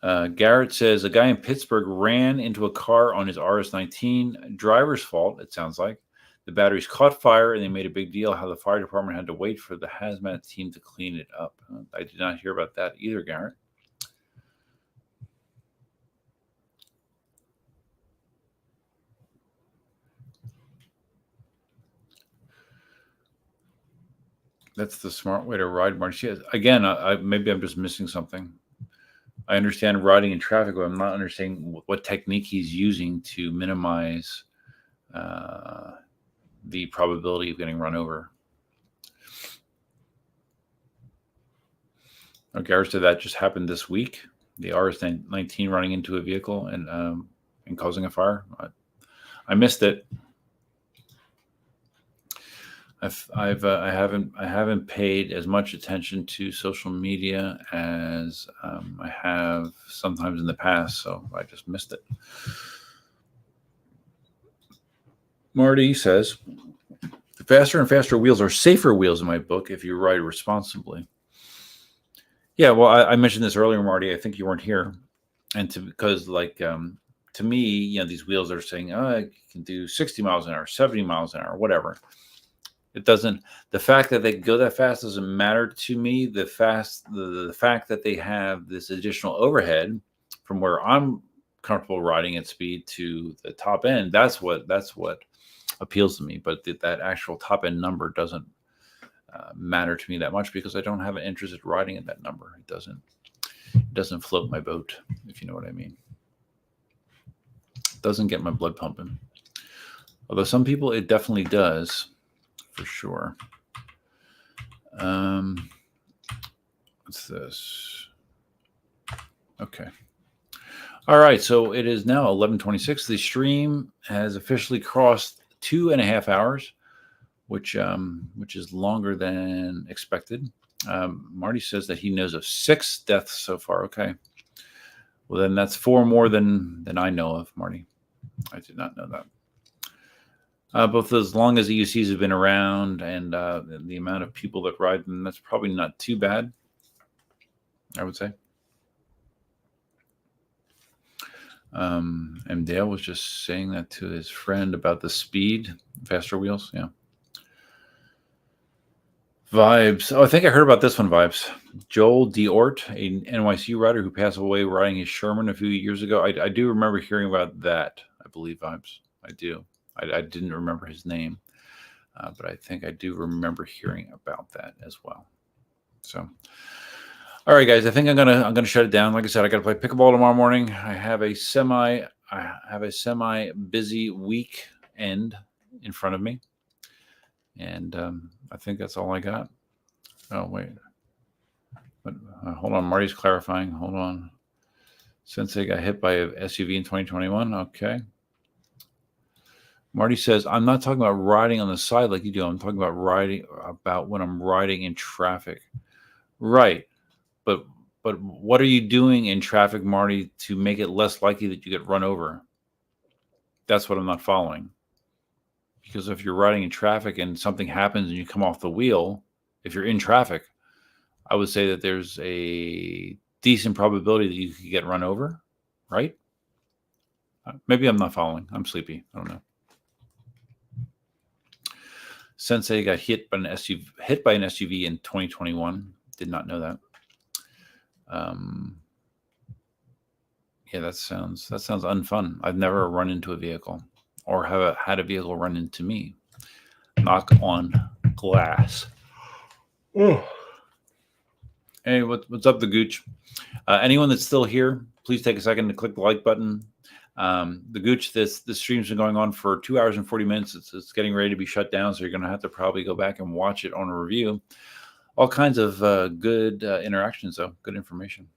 Garrett says, a guy in Pittsburgh ran into a car on his RS-19. Driver's fault, it sounds like. The batteries caught fire, and they made a big deal how the fire department had to wait for the hazmat team to clean it up. I did not hear about that either, Garrett. That's the smart way to ride, Marty. Again, maybe I'm just missing something. I understand riding in traffic, but I'm not understanding what technique he's using to minimize the probability of getting run over. Garrett said that just happened this week. The RS-19 running into a vehicle and causing a fire. I missed it. I haven't paid as much attention to social media as I have sometimes in the past, so I just missed it. Marty says, the faster and faster wheels are safer wheels in my book if you ride responsibly. Yeah, well, I mentioned this earlier, Marty. I think you weren't here, and because to me, these wheels are saying, you can do 60 miles an hour, 70 miles an hour, whatever. It doesn't. The fact that they go that fast doesn't matter to me. The fact that they have this additional overhead from where I'm comfortable riding at speed to the top end, that's what appeals to me. But that actual top end number doesn't matter to me that much because I don't have an interest in riding at that number. It doesn't float my boat, if you know what I mean. It doesn't get my blood pumping. Although some people it definitely does. For sure. What's this? Okay. All right. So it is now 11:26. The stream has officially crossed 2.5 hours, which is longer than expected. Marty says that he knows of 6 deaths so far. Okay. Well, then that's 4 more than I know of, Marty. I did not know that. Both as long as EUCs have been around and the amount of people that ride them, that's probably not too bad, I would say. And Dale was just saying that to his friend about the speed, faster wheels. Yeah. Vibes. Oh, I think I heard about this one, Vibes. Joel Diort, a NYC writer who passed away riding his Sherman a few years ago. I do remember hearing about that, I believe, Vibes. I do. I didn't remember his name, but I think I do remember hearing about that as well. So, all right, guys, I think I'm gonna shut it down. Like I said, I got to play pickleball tomorrow morning. I have a semi busy weekend in front of me. And I think that's all I got. Oh, wait. But, hold on. Marty's clarifying. Hold on. Sensei got hit by a SUV in 2021. Okay. Marty says, I'm not talking about riding on the side like you do. I'm talking about when I'm riding in traffic. Right. But what are you doing in traffic, Marty, to make it less likely that you get run over? That's what I'm not following. Because if you're riding in traffic and something happens and you come off the wheel, if you're in traffic, I would say that there's a decent probability that you could get run over, right? Maybe I'm not following. I'm sleepy. I don't know. Sensei got hit by an SUV in 2021. Did not know that. Yeah, that sounds unfun. I've never run into a vehicle or have had a vehicle run into me. Knock on glass. Oh. Hey, what's up, the Gooch? Anyone that's still here, please take a second to click the like button. The Gooch, this stream's been going on for 2 hours and 40 minutes. It's getting ready to be shut down, so you're going to have to probably go back and watch it on a review. All kinds of good interactions, though. Good information.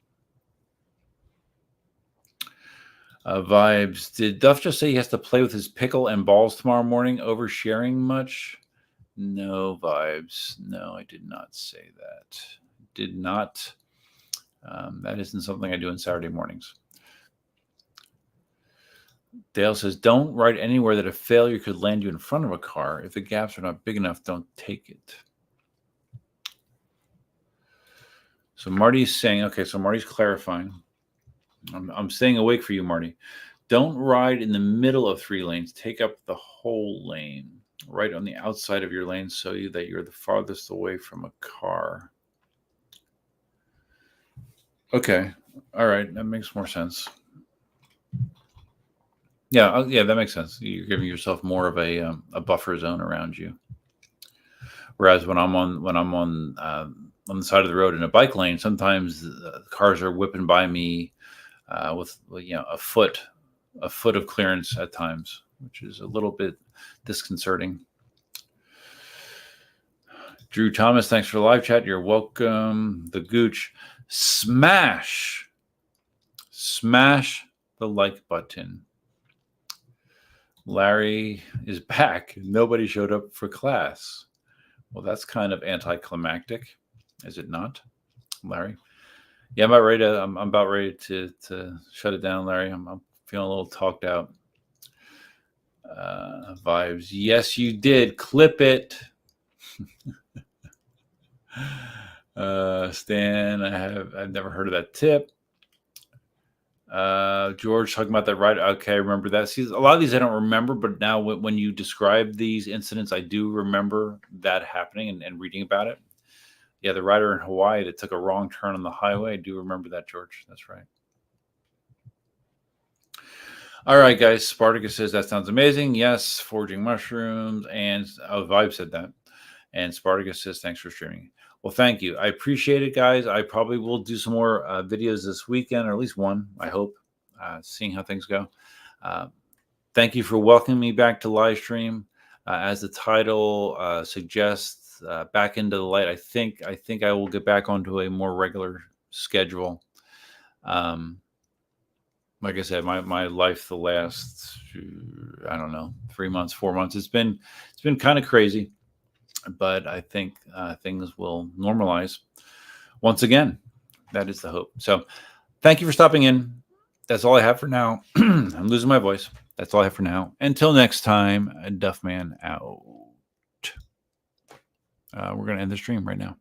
Vibes. Did Duff just say he has to play with his pickle and balls tomorrow morning? Oversharing much? No, Vibes. No, I did not say that. Did not. That isn't something I do on Saturday mornings. Dale says, don't ride anywhere that a failure could land you in front of a car. If the gaps are not big enough, don't take it. So Marty's saying, okay, so Marty's clarifying. I'm staying awake for you, Marty. Don't ride in the middle of 3 lanes. Take up the whole lane, right on the outside of your lane so that you're the farthest away from a car. Okay. All right. That makes more sense. Yeah, that makes sense. You're giving yourself more of a buffer zone around you. Whereas when I'm on the side of the road in a bike lane, sometimes cars are whipping by me with a foot of clearance at times, which is a little bit disconcerting. Drew Thomas, thanks for the live chat. You're welcome. The Gooch, smash the like button. Larry is back. Nobody showed up for class. Well, that's kind of anticlimactic, is it not, Larry? Yeah, I'm about ready to shut it down, Larry. I'm feeling a little talked out. Vibes. Yes, you did. Clip it. Stan, I've never heard of that tip. George talking about that, right? Okay, I remember that. See, a lot of these I don't remember, but now when you describe these incidents, I do remember that happening and reading about it. Yeah, the rider in Hawaii that took a wrong turn on the highway. I do remember that, George. That's right. All right, guys. Spartacus says that sounds amazing. Yes, foraging mushrooms. And Vibe said that. And Spartacus says, thanks for streaming. Well, thank you. I appreciate it, guys. I probably will do some more videos this weekend, or at least one, I hope, seeing how things go. Thank you for welcoming me back to live stream. As the title suggests, back into the light. I think I will get back onto a more regular schedule. Like I said, my life the last, I don't know, 3 months, 4 months, it's been kind of crazy. But I think things will normalize once again. That is the hope. So thank you for stopping in. That's all I have for now. I'm losing my voice. That's all I have for now. Until next time, Duffman out. We're going to end the stream right now.